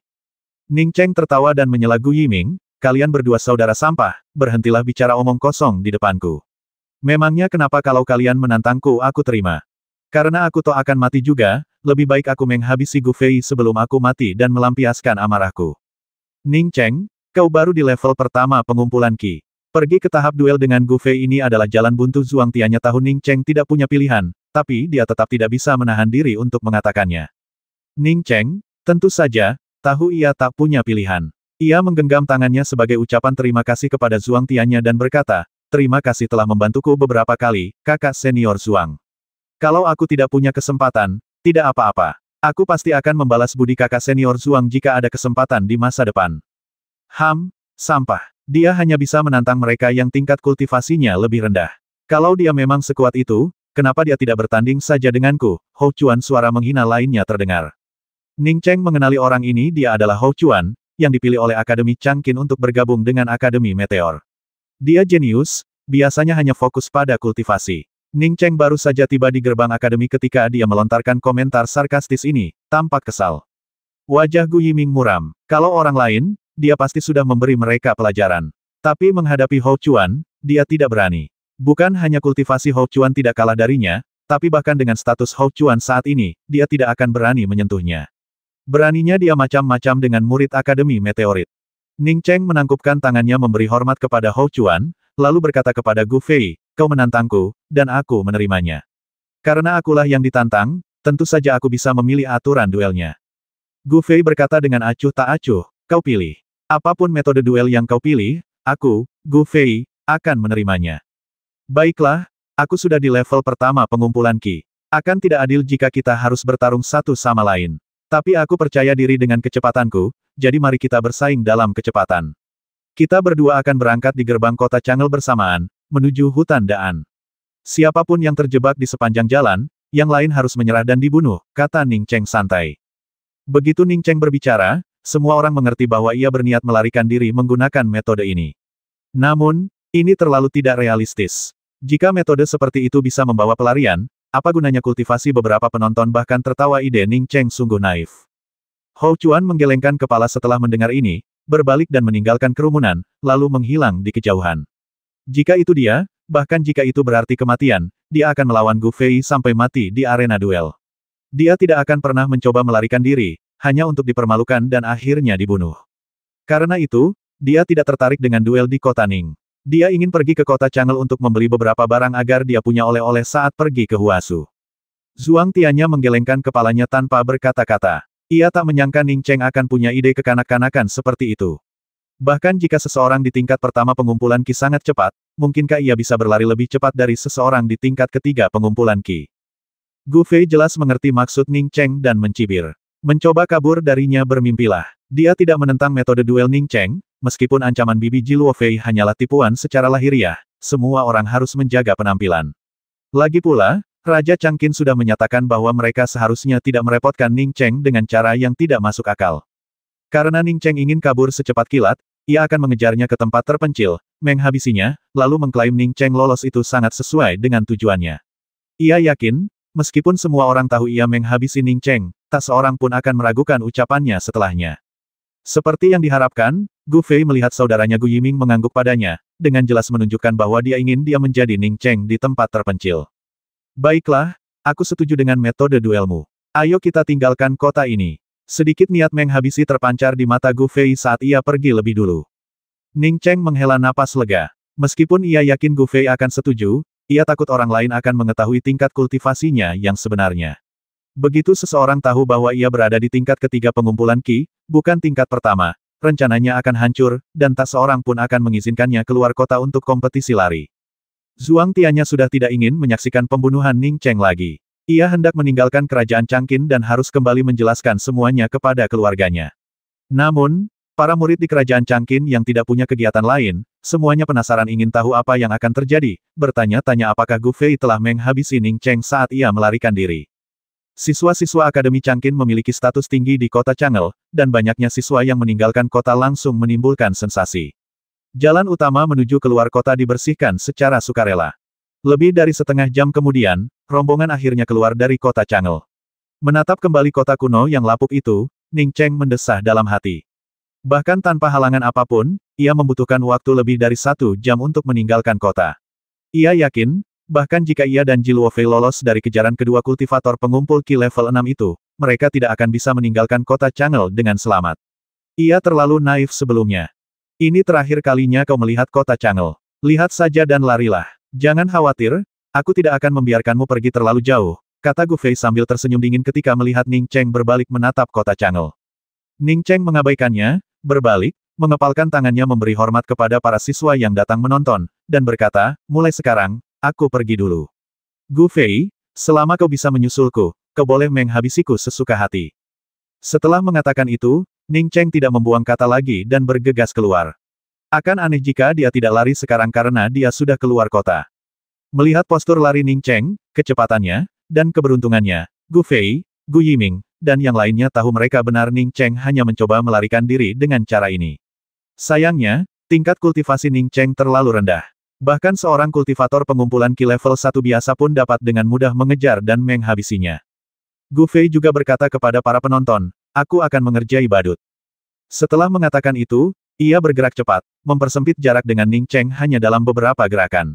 Ning Cheng tertawa dan menyela Gu Yiming, kalian berdua saudara sampah, berhentilah bicara omong kosong di depanku. Memangnya kenapa kalau kalian menantangku? Aku terima. Karena aku toh akan mati juga, lebih baik aku menghabisi Gu Fei sebelum aku mati dan melampiaskan amarahku. Ning Cheng, kau baru di level pertama pengumpulan Ki. Pergi ke tahap duel dengan Gu Fei ini adalah jalan buntu. Zhuang Tianya tahu Ning Cheng tidak punya pilihan, tapi dia tetap tidak bisa menahan diri untuk mengatakannya. Ning Cheng, tentu saja, tahu ia tak punya pilihan. Ia menggenggam tangannya sebagai ucapan terima kasih kepada Zhuang Tianya dan berkata, terima kasih telah membantuku beberapa kali, kakak senior Zhuang. Kalau aku tidak punya kesempatan, tidak apa-apa. Aku pasti akan membalas budi kakak senior Zhuang jika ada kesempatan di masa depan. Sampah. Dia hanya bisa menantang mereka yang tingkat kultivasinya lebih rendah. Kalau dia memang sekuat itu, kenapa dia tidak bertanding saja denganku? Hou Chuan, suara menghina lainnya terdengar. Ning Cheng mengenali orang ini. Dia adalah Hou Chuan, yang dipilih oleh Akademi Changqin untuk bergabung dengan Akademi Meteor. Dia jenius, biasanya hanya fokus pada kultivasi. Ning Cheng baru saja tiba di gerbang akademi ketika dia melontarkan komentar sarkastis ini, tampak kesal. Wajah Gu Yiming muram. Kalau orang lain, dia pasti sudah memberi mereka pelajaran. Tapi menghadapi Hou Chuan, dia tidak berani. Bukan hanya kultivasi Hou Chuan tidak kalah darinya, tapi bahkan dengan status Hou Chuan saat ini, dia tidak akan berani menyentuhnya. Beraninya dia macam-macam dengan murid Akademi Meteorit. Ning Cheng menangkupkan tangannya memberi hormat kepada Hou Chuan, lalu berkata kepada Gu Fei, kau menantangku, dan aku menerimanya. Karena akulah yang ditantang, tentu saja aku bisa memilih aturan duelnya. Gu Fei berkata dengan acuh tak acuh, kau pilih. Apapun metode duel yang kau pilih, aku, Gu Fei, akan menerimanya. Baiklah, aku sudah di level pertama pengumpulan Qi. Akan tidak adil jika kita harus bertarung satu sama lain. Tapi aku percaya diri dengan kecepatanku, jadi mari kita bersaing dalam kecepatan. Kita berdua akan berangkat di gerbang kota Chang'e bersamaan, menuju hutan Daan. Siapapun yang terjebak di sepanjang jalan, yang lain harus menyerah dan dibunuh, kata Ning Cheng santai. Begitu Ning Cheng berbicara, semua orang mengerti bahwa ia berniat melarikan diri menggunakan metode ini. Namun, ini terlalu tidak realistis. Jika metode seperti itu bisa membawa pelarian, apa gunanya kultivasi? Beberapa penonton bahkan tertawa. Ide Ning Cheng sungguh naif. Hou Chuan menggelengkan kepala setelah mendengar ini, berbalik dan meninggalkan kerumunan, lalu menghilang di kejauhan. Jika itu dia, bahkan jika itu berarti kematian, dia akan melawan Gu Fei sampai mati di arena duel. Dia tidak akan pernah mencoba melarikan diri, hanya untuk dipermalukan dan akhirnya dibunuh. Karena itu, dia tidak tertarik dengan duel di kota Ning. Dia ingin pergi ke kota Chang'e untuk membeli beberapa barang agar dia punya oleh-oleh saat pergi ke Huasu. Zhuang Tianya menggelengkan kepalanya tanpa berkata-kata. Ia tak menyangka Ning Cheng akan punya ide kekanak-kanakan seperti itu. Bahkan jika seseorang di tingkat pertama pengumpulan Qi sangat cepat, mungkinkah ia bisa berlari lebih cepat dari seseorang di tingkat ketiga pengumpulan Qi? Gu Fei jelas mengerti maksud Ning Cheng dan mencibir. Mencoba kabur darinya bermimpilah. Dia tidak menentang metode duel Ning Cheng, meskipun ancaman bibi Ji Luo Fei hanyalah tipuan secara lahiriah, semua orang harus menjaga penampilan. Lagi pula, Raja Changqin sudah menyatakan bahwa mereka seharusnya tidak merepotkan Ning Cheng dengan cara yang tidak masuk akal. Karena Ning Cheng ingin kabur secepat kilat, ia akan mengejarnya ke tempat terpencil, menghabisinya, lalu mengklaim Ning Cheng lolos. Itu sangat sesuai dengan tujuannya. Ia yakin, meskipun semua orang tahu ia menghabisi Ning Cheng, tak seorang pun akan meragukan ucapannya setelahnya. Seperti yang diharapkan, Gu Fei melihat saudaranya Gu Yiming mengangguk padanya, dengan jelas menunjukkan bahwa dia ingin dia menjadi Ning Cheng di tempat terpencil. Baiklah, aku setuju dengan metode duelmu. Ayo kita tinggalkan kota ini. Sedikit niat menghabisi terpancar di mata Gu Fei saat ia pergi lebih dulu. Ning Cheng menghela napas lega. Meskipun ia yakin Gu Fei akan setuju, ia takut orang lain akan mengetahui tingkat kultivasinya yang sebenarnya. Begitu seseorang tahu bahwa ia berada di tingkat ketiga pengumpulan Qi, bukan tingkat pertama, rencananya akan hancur, dan tak seorang pun akan mengizinkannya keluar kota untuk kompetisi lari. Zhuang Tianya sudah tidak ingin menyaksikan pembunuhan Ning Cheng lagi. Ia hendak meninggalkan kerajaan Changqin dan harus kembali menjelaskan semuanya kepada keluarganya. Namun, para murid di kerajaan Changqin yang tidak punya kegiatan lain, semuanya penasaran ingin tahu apa yang akan terjadi, bertanya-tanya apakah Gu Fei telah menghabisi Ning Cheng saat ia melarikan diri. Siswa-siswa Akademi Changqin memiliki status tinggi di kota Chang'e, dan banyaknya siswa yang meninggalkan kota langsung menimbulkan sensasi. Jalan utama menuju keluar kota dibersihkan secara sukarela. Lebih dari setengah jam kemudian, rombongan akhirnya keluar dari kota Chang'e. Menatap kembali kota kuno yang lapuk itu, Ning Cheng mendesah dalam hati. Bahkan tanpa halangan apapun, ia membutuhkan waktu lebih dari 1 jam untuk meninggalkan kota. Ia yakin, bahkan jika ia dan Ji Luo Fei lolos dari kejaran kedua kultivator pengumpul Qi level 6 itu, mereka tidak akan bisa meninggalkan kota Chang'e dengan selamat. Ia terlalu naif sebelumnya. Ini terakhir kalinya kau melihat kota Chang'e. Lihat saja dan larilah. Jangan khawatir, aku tidak akan membiarkanmu pergi terlalu jauh, kata Gu Fei sambil tersenyum dingin ketika melihat Ning Cheng berbalik menatap kota Chang'e. Ning Cheng mengabaikannya, berbalik, mengepalkan tangannya memberi hormat kepada para siswa yang datang menonton, dan berkata, mulai sekarang, aku pergi dulu. Gu Fei, selama kau bisa menyusulku, kau boleh menghabisiku sesuka hati. Setelah mengatakan itu, Ning Cheng tidak membuang kata lagi dan bergegas keluar. Akan aneh jika dia tidak lari sekarang karena dia sudah keluar kota. Melihat postur lari Ning Cheng, kecepatannya, dan keberuntungannya, Gu Fei, Gu Yiming, dan yang lainnya tahu mereka benar Ning Cheng hanya mencoba melarikan diri dengan cara ini. Sayangnya, tingkat kultivasi Ning Cheng terlalu rendah. Bahkan seorang kultivator pengumpulan Ki level 1 biasa pun dapat dengan mudah mengejar dan menghabisinya. Gu Fei juga berkata kepada para penonton, aku akan mengerjai badut. Setelah mengatakan itu, ia bergerak cepat, mempersempit jarak dengan Ning Cheng hanya dalam beberapa gerakan.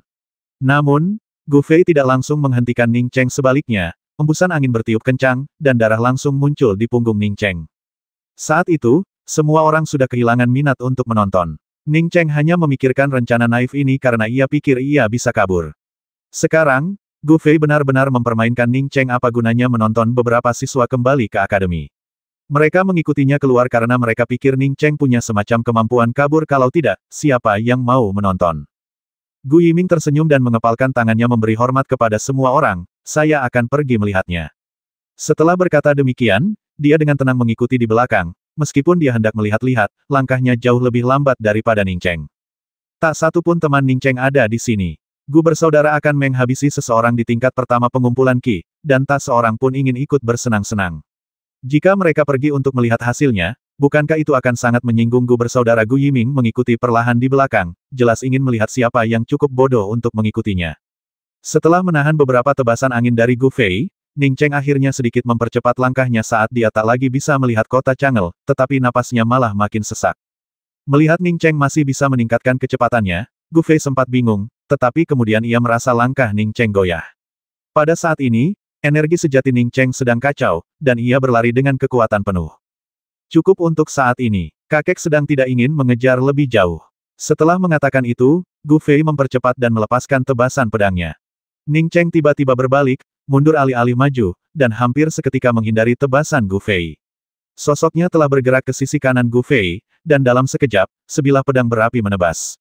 Namun, Gu Fei tidak langsung menghentikan Ning Cheng, sebaliknya, hembusan angin bertiup kencang, dan darah langsung muncul di punggung Ning Cheng. Saat itu, semua orang sudah kehilangan minat untuk menonton. Ning Cheng hanya memikirkan rencana naif ini karena ia pikir ia bisa kabur. Sekarang, Gu Fei benar-benar mempermainkan Ning Cheng. Apa gunanya menonton beberapa siswa kembali ke akademi? Mereka mengikutinya keluar karena mereka pikir Ning Cheng punya semacam kemampuan kabur, kalau tidak, siapa yang mau menonton? Gu Yiming tersenyum dan mengepalkan tangannya memberi hormat kepada semua orang, saya akan pergi melihatnya. Setelah berkata demikian, dia dengan tenang mengikuti di belakang, meskipun dia hendak melihat-lihat, langkahnya jauh lebih lambat daripada Ning Cheng. Tak satu pun teman Ning Cheng ada di sini. Gu bersaudara akan menghabisi seseorang di tingkat pertama pengumpulan Ki, dan tak seorang pun ingin ikut bersenang-senang. Jika mereka pergi untuk melihat hasilnya, bukankah itu akan sangat menyinggung? Gu bersaudara Gu Yiming mengikuti perlahan di belakang, jelas ingin melihat siapa yang cukup bodoh untuk mengikutinya. Setelah menahan beberapa tebasan angin dari Gu Fei, Ning Cheng akhirnya sedikit mempercepat langkahnya saat dia tak lagi bisa melihat kota Chang'e, tetapi napasnya malah makin sesak. Melihat Ning Cheng masih bisa meningkatkan kecepatannya, Gu Fei sempat bingung, tetapi kemudian ia merasa langkah Ning Cheng goyah. Pada saat ini, energi sejati Ning Cheng sedang kacau, dan ia berlari dengan kekuatan penuh. Cukup untuk saat ini. Kakek sedang tidak ingin mengejar lebih jauh. Setelah mengatakan itu, Gu Fei mempercepat dan melepaskan tebasan pedangnya. Ning Cheng tiba-tiba berbalik, mundur alih-alih maju, dan hampir seketika menghindari tebasan Gu Fei. Sosoknya telah bergerak ke sisi kanan Gu Fei, dan dalam sekejap, sebilah pedang berapi menebas.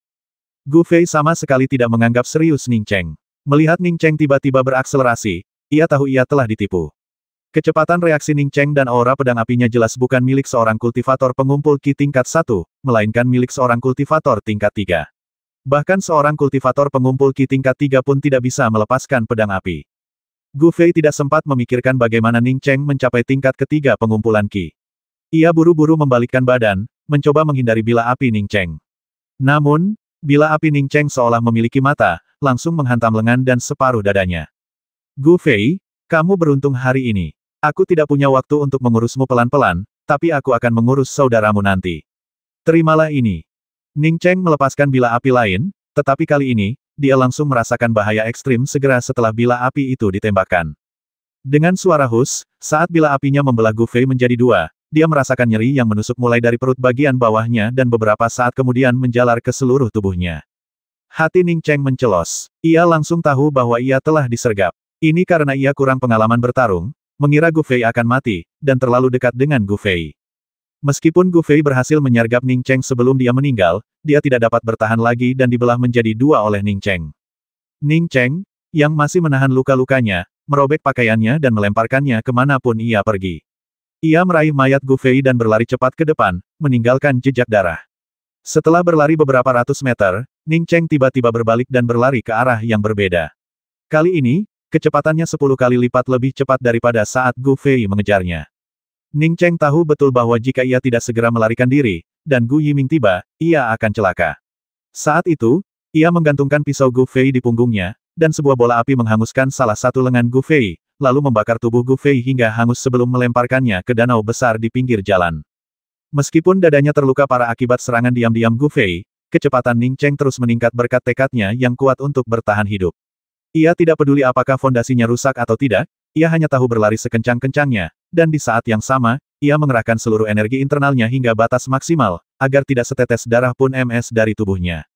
Gu Fei sama sekali tidak menganggap serius Ning Cheng. Melihat Ning Cheng tiba-tiba berakselerasi, ia tahu ia telah ditipu. Kecepatan reaksi Ning Cheng dan aura pedang apinya jelas bukan milik seorang kultivator pengumpul Ki tingkat 1, melainkan milik seorang kultivator tingkat 3. Bahkan seorang kultivator pengumpul Ki tingkat 3 pun tidak bisa melepaskan pedang api. Gu Fei tidak sempat memikirkan bagaimana Ning Cheng mencapai tingkat ketiga pengumpulan Ki. Ia buru-buru membalikkan badan, mencoba menghindari bila api Ning Cheng. Namun, bila api Ning Cheng seolah memiliki mata, langsung menghantam lengan dan separuh dadanya. Gu Fei, kamu beruntung hari ini. Aku tidak punya waktu untuk mengurusmu pelan-pelan, tapi aku akan mengurus saudaramu nanti. Terimalah ini. Ning Cheng melepaskan bila api lain, tetapi kali ini, dia langsung merasakan bahaya ekstrim segera setelah bila api itu ditembakkan. Dengan suara hus, saat bila apinya membelah Gu Fei menjadi dua, dia merasakan nyeri yang menusuk mulai dari perut bagian bawahnya dan beberapa saat kemudian menjalar ke seluruh tubuhnya. Hati Ning Cheng mencelos. Ia langsung tahu bahwa ia telah disergap. Ini karena ia kurang pengalaman bertarung, mengira Gu Fei akan mati, dan terlalu dekat dengan Gu Fei. Meskipun Gu Fei berhasil menyergap Ning Cheng sebelum dia meninggal, dia tidak dapat bertahan lagi dan dibelah menjadi dua oleh Ning Cheng. Ning Cheng, yang masih menahan luka-lukanya, merobek pakaiannya dan melemparkannya kemanapun ia pergi. Ia meraih mayat Gu Fei dan berlari cepat ke depan, meninggalkan jejak darah. Setelah berlari beberapa ratus meter, Ning Cheng tiba-tiba berbalik dan berlari ke arah yang berbeda. Kali ini, kecepatannya 10 kali lipat lebih cepat daripada saat Gu Fei mengejarnya. Ning Cheng tahu betul bahwa jika ia tidak segera melarikan diri, dan Gu Yiming tiba, ia akan celaka. Saat itu, ia menggantungkan pisau Gu Fei di punggungnya, dan sebuah bola api menghanguskan salah satu lengan Gu Fei, lalu membakar tubuh Gu Fei hingga hangus sebelum melemparkannya ke danau besar di pinggir jalan. Meskipun dadanya terluka parah akibat serangan diam-diam Gu Fei, kecepatan Ning Cheng terus meningkat berkat tekadnya yang kuat untuk bertahan hidup. Ia tidak peduli apakah fondasinya rusak atau tidak, ia hanya tahu berlari sekencang-kencangnya, dan di saat yang sama, ia mengerahkan seluruh energi internalnya hingga batas maksimal, agar tidak setetes darah pun ms dari tubuhnya.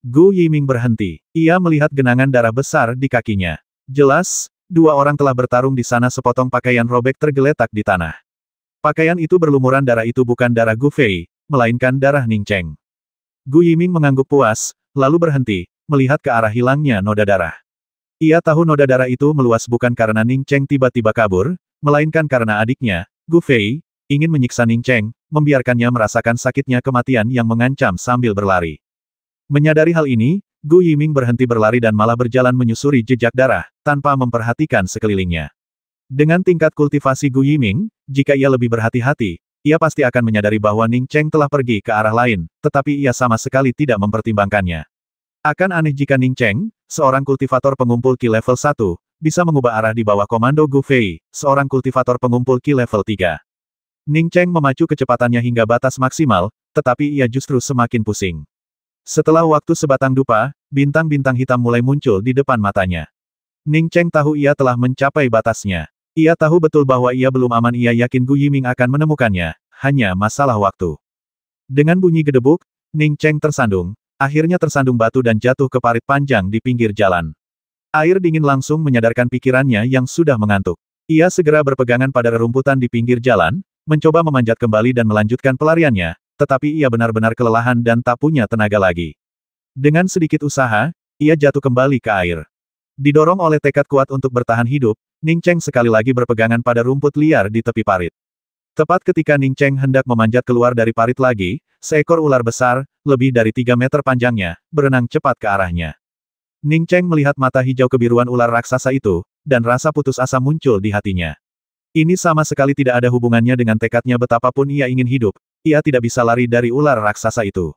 Gu Yiming berhenti. Ia melihat genangan darah besar di kakinya. Jelas, dua orang telah bertarung di sana. Sepotong pakaian robek tergeletak di tanah. Pakaian itu berlumuran darah. Itu bukan darah Gu Fei, melainkan darah Ning Cheng. Gu Yiming mengangguk puas, lalu berhenti, melihat ke arah hilangnya noda darah. Ia tahu noda darah itu meluas bukan karena Ning Cheng tiba-tiba kabur, melainkan karena adiknya, Gu Fei, ingin menyiksa Ning Cheng, membiarkannya merasakan sakitnya kematian yang mengancam sambil berlari. Menyadari hal ini, Gu Yiming berhenti berlari dan malah berjalan menyusuri jejak darah, tanpa memperhatikan sekelilingnya. Dengan tingkat kultivasi Gu Yiming, jika ia lebih berhati-hati, ia pasti akan menyadari bahwa Ning Cheng telah pergi ke arah lain, tetapi ia sama sekali tidak mempertimbangkannya. Akan aneh jika Ning Cheng, seorang kultivator pengumpul Qi level 1, bisa mengubah arah di bawah komando Gu Fei, seorang kultivator pengumpul Qi level 3. Ning Cheng memacu kecepatannya hingga batas maksimal, tetapi ia justru semakin pusing. Setelah waktu sebatang dupa, bintang-bintang hitam mulai muncul di depan matanya. Ning Cheng tahu ia telah mencapai batasnya. Ia tahu betul bahwa ia belum aman. Ia yakin Gu Yiming akan menemukannya, hanya masalah waktu. Dengan bunyi gedebuk, Ning Cheng tersandung, akhirnya tersandung batu dan jatuh ke parit panjang di pinggir jalan. Air dingin langsung menyadarkan pikirannya yang sudah mengantuk. Ia segera berpegangan pada rerumputan di pinggir jalan, mencoba memanjat kembali dan melanjutkan pelariannya, tetapi ia benar-benar kelelahan dan tak punya tenaga lagi. Dengan sedikit usaha, ia jatuh kembali ke air. Didorong oleh tekad kuat untuk bertahan hidup, Ning Cheng sekali lagi berpegangan pada rumput liar di tepi parit. Tepat ketika Ning Cheng hendak memanjat keluar dari parit lagi, seekor ular besar, lebih dari 3 meter panjangnya, berenang cepat ke arahnya. Ning Cheng melihat mata hijau kebiruan ular raksasa itu, dan rasa putus asa muncul di hatinya. Ini sama sekali tidak ada hubungannya dengan tekadnya. Betapapun ia ingin hidup, ia tidak bisa lari dari ular raksasa itu.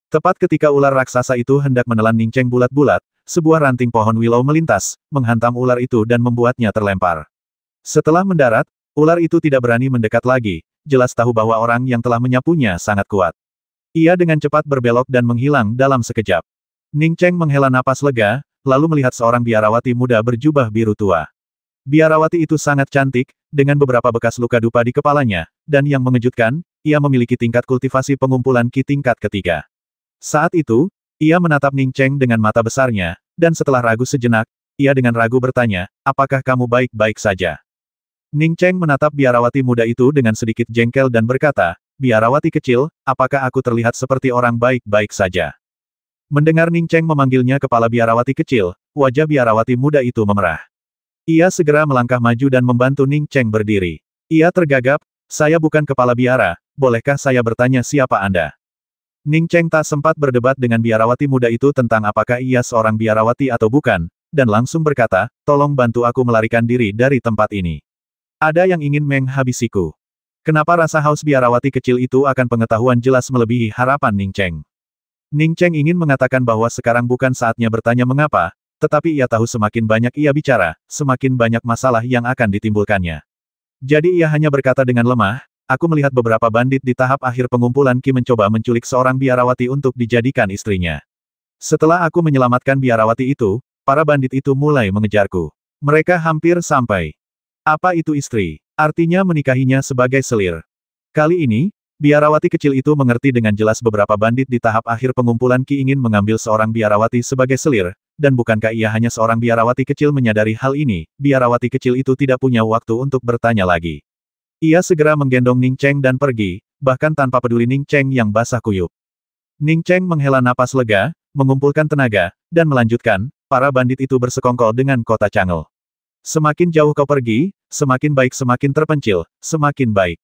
Tepat ketika ular raksasa itu hendak menelan Ning Cheng bulat-bulat, sebuah ranting pohon willow melintas, menghantam ular itu dan membuatnya terlempar. Setelah mendarat, ular itu tidak berani mendekat lagi, jelas tahu bahwa orang yang telah menyapunya sangat kuat. Ia dengan cepat berbelok dan menghilang dalam sekejap. Ning Cheng menghela napas lega, lalu melihat seorang biarawati muda berjubah biru tua. Biarawati itu sangat cantik, dengan beberapa bekas luka dupa di kepalanya, dan yang mengejutkan, ia memiliki tingkat kultivasi pengumpulan Qi tingkat ketiga. Saat itu, ia menatap Ning Cheng dengan mata besarnya, dan setelah ragu sejenak, ia dengan ragu bertanya, apakah kamu baik-baik saja? Ning Cheng menatap biarawati muda itu dengan sedikit jengkel dan berkata, biarawati kecil, apakah aku terlihat seperti orang baik-baik saja? Mendengar Ning Cheng memanggilnya kepala biarawati kecil, wajah biarawati muda itu memerah. Ia segera melangkah maju dan membantu Ning Cheng berdiri. Ia tergagap, saya bukan kepala biara, bolehkah saya bertanya siapa Anda? Ning Cheng tak sempat berdebat dengan biarawati muda itu tentang apakah ia seorang biarawati atau bukan, dan langsung berkata, tolong bantu aku melarikan diri dari tempat ini. Ada yang ingin menghabisiku. Kenapa rasa haus biarawati kecil itu akan pengetahuan jelas melebihi harapan Ning Cheng. Ning Cheng ingin mengatakan bahwa sekarang bukan saatnya bertanya mengapa, tetapi ia tahu semakin banyak ia bicara, semakin banyak masalah yang akan ditimbulkannya. Jadi ia hanya berkata dengan lemah, aku melihat beberapa bandit di tahap akhir pengumpulan Qi mencoba menculik seorang biarawati untuk dijadikan istrinya. Setelah aku menyelamatkan biarawati itu, para bandit itu mulai mengejarku. Mereka hampir sampai. Apa itu istri? Artinya menikahinya sebagai selir. Kali ini, biarawati kecil itu mengerti dengan jelas beberapa bandit di tahap akhir pengumpulan Qi ingin mengambil seorang biarawati sebagai selir, dan bukankah ia hanya seorang biarawati kecil menyadari hal ini, biarawati kecil itu tidak punya waktu untuk bertanya lagi. Ia segera menggendong Ning Cheng dan pergi, bahkan tanpa peduli Ning Cheng yang basah kuyup. Ning Cheng menghela napas lega, mengumpulkan tenaga, dan melanjutkan, para bandit itu bersekongkol dengan kota Chang'e. Semakin jauh kau pergi, semakin baik, semakin terpencil, semakin baik.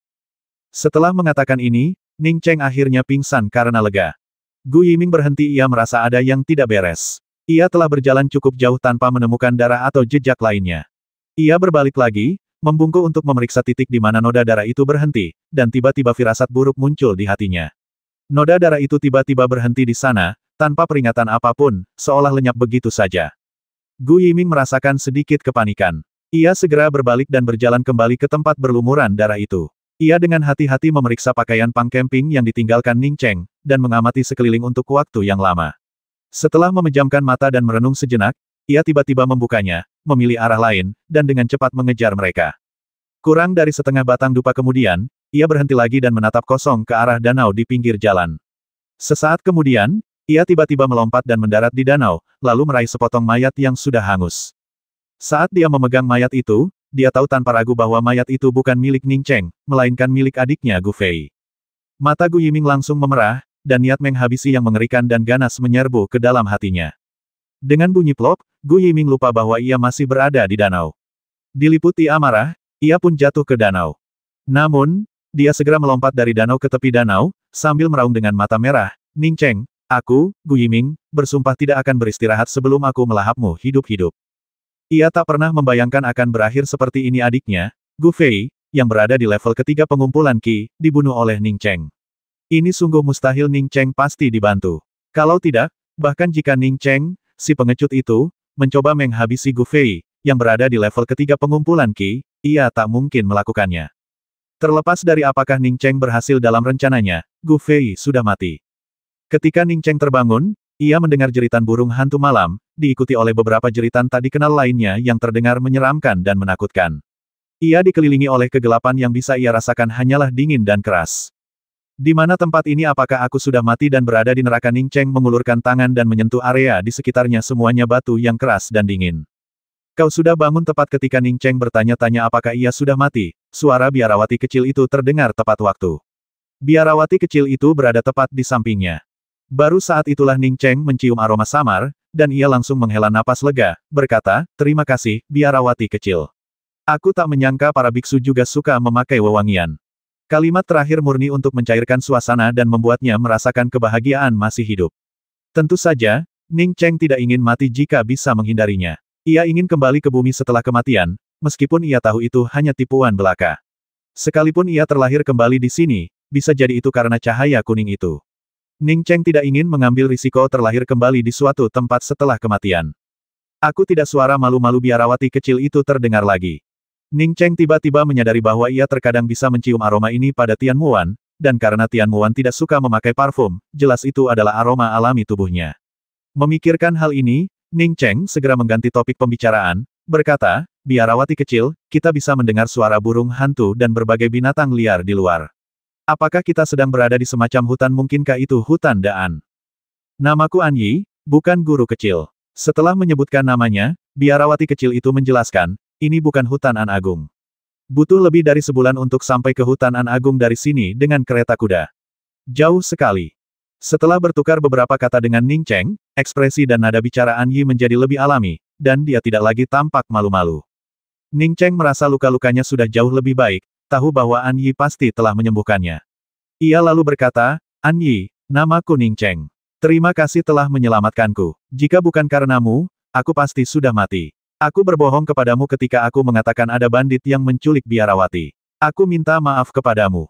Setelah mengatakan ini, Ning Cheng akhirnya pingsan karena lega. Gu Yiming berhenti, ia merasa ada yang tidak beres. Ia telah berjalan cukup jauh tanpa menemukan darah atau jejak lainnya. Ia berbalik lagi, membungkuk untuk memeriksa titik di mana noda darah itu berhenti, dan tiba-tiba firasat buruk muncul di hatinya. Noda darah itu tiba-tiba berhenti di sana, tanpa peringatan apapun, seolah lenyap begitu saja. Gu Yiming merasakan sedikit kepanikan. Ia segera berbalik dan berjalan kembali ke tempat berlumuran darah itu. Ia dengan hati-hati memeriksa pakaian pang camping yang ditinggalkan Ning Cheng, dan mengamati sekeliling untuk waktu yang lama. Setelah memejamkan mata dan merenung sejenak, ia tiba-tiba membukanya, memilih arah lain, dan dengan cepat mengejar mereka. Kurang dari setengah batang dupa kemudian, ia berhenti lagi dan menatap kosong ke arah danau di pinggir jalan. Sesaat kemudian, Ia tiba-tiba melompat dan mendarat di danau, lalu meraih sepotong mayat yang sudah hangus. Saat dia memegang mayat itu, dia tahu tanpa ragu bahwa mayat itu bukan milik Ning Cheng, melainkan milik adiknya Gu Fei. Mata Gu Yiming langsung memerah, dan niat menghabisi yang mengerikan dan ganas menyerbu ke dalam hatinya. Dengan bunyi plop, Gu Yiming lupa bahwa ia masih berada di danau. Diliputi amarah, ia pun jatuh ke danau. Namun, dia segera melompat dari danau ke tepi danau, sambil meraung dengan mata merah, Ning Cheng, aku, Gu Yiming, bersumpah tidak akan beristirahat sebelum aku melahapmu hidup-hidup. Ia tak pernah membayangkan akan berakhir seperti ini adiknya, Gu Fei, yang berada di level ketiga pengumpulan Qi, dibunuh oleh Ning Cheng. Ini sungguh mustahil Ning Cheng pasti dibantu. Kalau tidak, bahkan jika Ning Cheng, si pengecut itu, mencoba menghabisi Gu Fei, yang berada di level ketiga pengumpulan Qi, ia tak mungkin melakukannya. Terlepas dari apakah Ning Cheng berhasil dalam rencananya, Gu Fei sudah mati. Ketika Ning Cheng terbangun, ia mendengar jeritan burung hantu malam, diikuti oleh beberapa jeritan tak dikenal lainnya yang terdengar menyeramkan dan menakutkan. Ia dikelilingi oleh kegelapan yang bisa ia rasakan hanyalah dingin dan keras. Di mana tempat ini? Apakah aku sudah mati dan berada di neraka? Ning Cheng mengulurkan tangan dan menyentuh area di sekitarnya, semuanya batu yang keras dan dingin. Kau sudah bangun? Tepat ketika Ning Cheng bertanya-tanya apakah ia sudah mati, suara biarawati kecil itu terdengar tepat waktu. Biarawati kecil itu berada tepat di sampingnya. Baru saat itulah Ning Cheng mencium aroma samar, dan ia langsung menghela napas lega, berkata, terima kasih, biarawati kecil. Aku tak menyangka para biksu juga suka memakai wewangian. Kalimat terakhir murni untuk mencairkan suasana dan membuatnya merasakan kebahagiaan masih hidup. Tentu saja, Ning Cheng tidak ingin mati jika bisa menghindarinya. Ia ingin kembali ke bumi setelah kematian, meskipun ia tahu itu hanya tipuan belaka. Sekalipun ia terlahir kembali di sini, bisa jadi itu karena cahaya kuning itu. Ning Cheng tidak ingin mengambil risiko terlahir kembali di suatu tempat setelah kematian. Aku tidak. Suara malu-malu biarawati kecil itu terdengar lagi. Ning Cheng tiba-tiba menyadari bahwa ia terkadang bisa mencium aroma ini pada Tian Muan, dan karena Tian Muan tidak suka memakai parfum, jelas itu adalah aroma alami tubuhnya. Memikirkan hal ini, Ning Cheng segera mengganti topik pembicaraan, berkata, biarawati kecil, kita bisa mendengar suara burung hantu dan berbagai binatang liar di luar. Apakah kita sedang berada di semacam hutan? Mungkinkah itu hutan Daan? Namaku An Yi, bukan guru kecil. Setelah menyebutkan namanya, biarawati kecil itu menjelaskan, ini bukan hutan An Agung. Butuh lebih dari sebulan untuk sampai ke hutan An Agung dari sini dengan kereta kuda. Jauh sekali. Setelah bertukar beberapa kata dengan Ning Cheng, ekspresi dan nada bicara An Yi menjadi lebih alami, dan dia tidak lagi tampak malu-malu. Ning Cheng merasa luka-lukanya sudah jauh lebih baik, tahu bahwa An Yi pasti telah menyembuhkannya. Ia lalu berkata, An Yi, namaku Ning Cheng. Terima kasih telah menyelamatkanku. Jika bukan karenamu, aku pasti sudah mati. Aku berbohong kepadamu ketika aku mengatakan ada bandit yang menculik biarawati. Aku minta maaf kepadamu.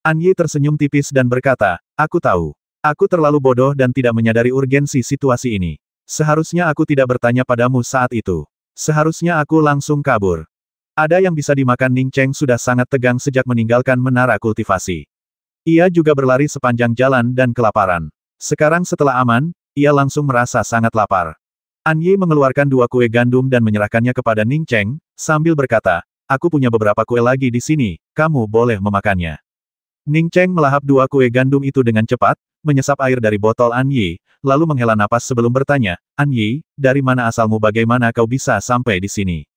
An Yi tersenyum tipis dan berkata, aku tahu. Aku terlalu bodoh dan tidak menyadari urgensi situasi ini. Seharusnya aku tidak bertanya padamu saat itu. Seharusnya aku langsung kabur. Ada yang bisa dimakan. Ning Cheng sudah sangat tegang sejak meninggalkan menara kultivasi. Ia juga berlari sepanjang jalan dan kelaparan. Sekarang setelah aman, ia langsung merasa sangat lapar. An Yi mengeluarkan 2 kue gandum dan menyerahkannya kepada Ning Cheng, sambil berkata, aku punya beberapa kue lagi di sini, kamu boleh memakannya. Ning Cheng melahap 2 kue gandum itu dengan cepat, menyesap air dari botol An Yi, lalu menghela napas sebelum bertanya, An Yi, dari mana asalmu? Bagaimana kau bisa sampai di sini?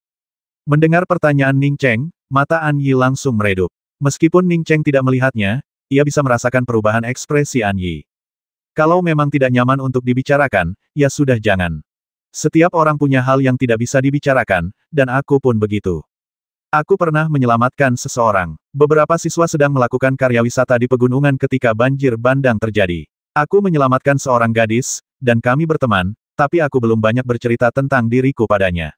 Mendengar pertanyaan Ning Cheng, mata An Yi langsung meredup. Meskipun Ning Cheng tidak melihatnya, ia bisa merasakan perubahan ekspresi An Yi. Kalau memang tidak nyaman untuk dibicarakan, ya sudah jangan. Setiap orang punya hal yang tidak bisa dibicarakan, dan aku pun begitu. Aku pernah menyelamatkan seseorang. Beberapa siswa sedang melakukan karya wisata di pegunungan ketika banjir bandang terjadi. Aku menyelamatkan seorang gadis, dan kami berteman, tapi aku belum banyak bercerita tentang diriku padanya.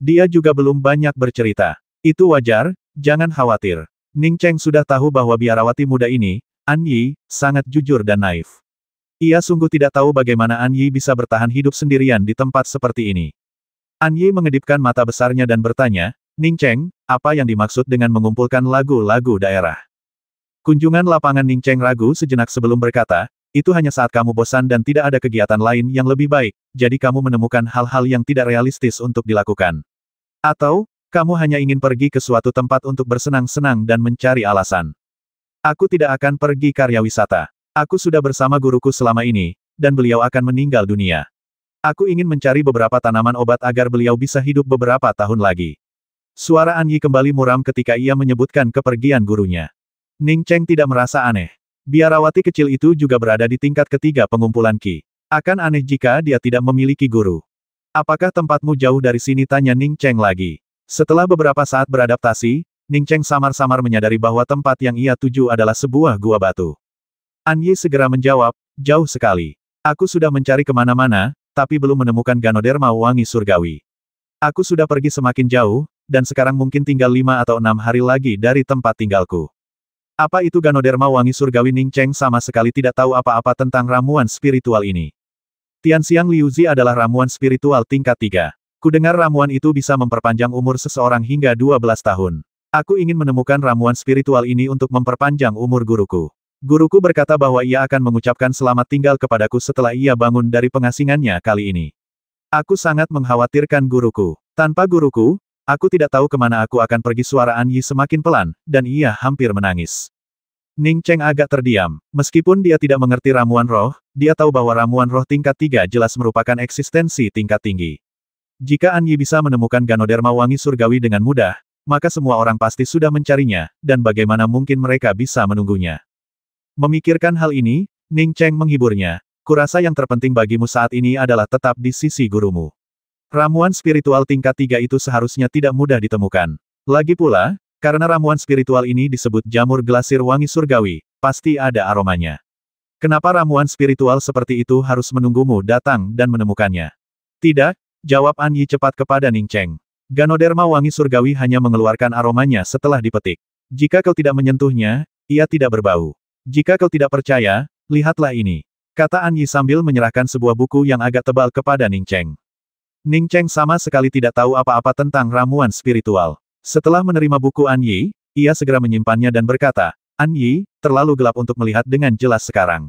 Dia juga belum banyak bercerita. Itu wajar, jangan khawatir. Ning Cheng sudah tahu bahwa biarawati muda ini, An Yi, sangat jujur dan naif. Ia sungguh tidak tahu bagaimana An Yi bisa bertahan hidup sendirian di tempat seperti ini. An Yi mengedipkan mata besarnya dan bertanya, Ning Cheng, apa yang dimaksud dengan mengumpulkan lagu-lagu daerah? Kunjungan lapangan. Ning Cheng ragu sejenak sebelum berkata, itu hanya saat kamu bosan dan tidak ada kegiatan lain yang lebih baik, jadi kamu menemukan hal-hal yang tidak realistis untuk dilakukan. Atau, kamu hanya ingin pergi ke suatu tempat untuk bersenang-senang dan mencari alasan. Aku tidak akan pergi karya wisata. Aku sudah bersama guruku selama ini, dan beliau akan meninggal dunia. Aku ingin mencari beberapa tanaman obat agar beliau bisa hidup beberapa tahun lagi. Suara An Yi kembali muram ketika ia menyebutkan kepergian gurunya. Ning Cheng tidak merasa aneh. Biarawati kecil itu juga berada di tingkat ketiga pengumpulan Qi. Akan aneh jika dia tidak memiliki guru. Apakah tempatmu jauh dari sini? Tanya Ning Cheng lagi. Setelah beberapa saat beradaptasi, Ning Cheng samar-samar menyadari bahwa tempat yang ia tuju adalah sebuah gua batu. An Yi segera menjawab, jauh sekali. Aku sudah mencari kemana-mana, tapi belum menemukan Ganoderma wangi surgawi. Aku sudah pergi semakin jauh, dan sekarang mungkin tinggal 5 atau 6 hari lagi dari tempat tinggalku. Apa itu Ganoderma wangi surgawi? Ning Cheng sama sekali tidak tahu apa-apa tentang ramuan spiritual ini. Tianxiang Liuzi adalah ramuan spiritual tingkat 3. Kudengar ramuan itu bisa memperpanjang umur seseorang hingga 12 tahun. Aku ingin menemukan ramuan spiritual ini untuk memperpanjang umur guruku. Guruku berkata bahwa ia akan mengucapkan selamat tinggal kepadaku setelah ia bangun dari pengasingannya kali ini. Aku sangat mengkhawatirkan guruku. Tanpa guruku, aku tidak tahu kemana aku akan pergi. Suara An Yi semakin pelan, dan ia hampir menangis. Ning Cheng agak terdiam. Meskipun dia tidak mengerti ramuan roh, dia tahu bahwa ramuan roh tingkat 3 jelas merupakan eksistensi tingkat tinggi. Jika An Yi bisa menemukan Ganoderma wangi surgawi dengan mudah, maka semua orang pasti sudah mencarinya, dan bagaimana mungkin mereka bisa menunggunya. Memikirkan hal ini, Ning Cheng menghiburnya. Kurasa yang terpenting bagimu saat ini adalah tetap di sisi gurumu. Ramuan spiritual tingkat 3 itu seharusnya tidak mudah ditemukan. Lagi pula, karena ramuan spiritual ini disebut jamur glasir wangi surgawi, pasti ada aromanya. Kenapa ramuan spiritual seperti itu harus menunggumu datang dan menemukannya? Tidak, jawab An Yi cepat kepada Ning Cheng. Ganoderma wangi surgawi hanya mengeluarkan aromanya setelah dipetik. Jika kau tidak menyentuhnya, ia tidak berbau. Jika kau tidak percaya, lihatlah ini. Kata An Yi sambil menyerahkan sebuah buku yang agak tebal kepada Ning Cheng. Ning Cheng sama sekali tidak tahu apa-apa tentang ramuan spiritual. Setelah menerima buku An Yi, ia segera menyimpannya dan berkata, An Yi, terlalu gelap untuk melihat dengan jelas sekarang.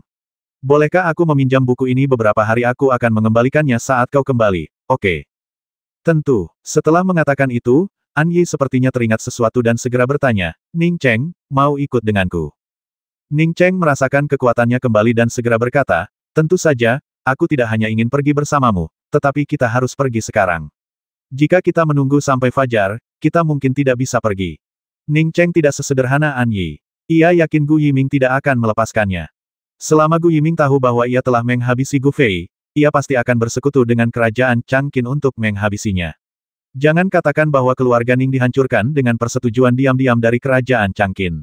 Bolehkah aku meminjam buku ini beberapa hari? Aku akan mengembalikannya saat kau kembali, oke? Tentu. Setelah mengatakan itu, An Yi sepertinya teringat sesuatu dan segera bertanya, Ning Cheng, mau ikut denganku? Ning Cheng merasakan kekuatannya kembali dan segera berkata, tentu saja, aku tidak hanya ingin pergi bersamamu, tetapi kita harus pergi sekarang. Jika kita menunggu sampai fajar, kita mungkin tidak bisa pergi. Ning Cheng tidak sesederhana An Yi. Ia yakin Gu Yiming tidak akan melepaskannya. Selama Gu Yiming tahu bahwa ia telah menghabisi Gu Fei, ia pasti akan bersekutu dengan kerajaan Changqin untuk menghabisinya. Jangan katakan bahwa keluarga Ning dihancurkan dengan persetujuan diam-diam dari kerajaan Changqin.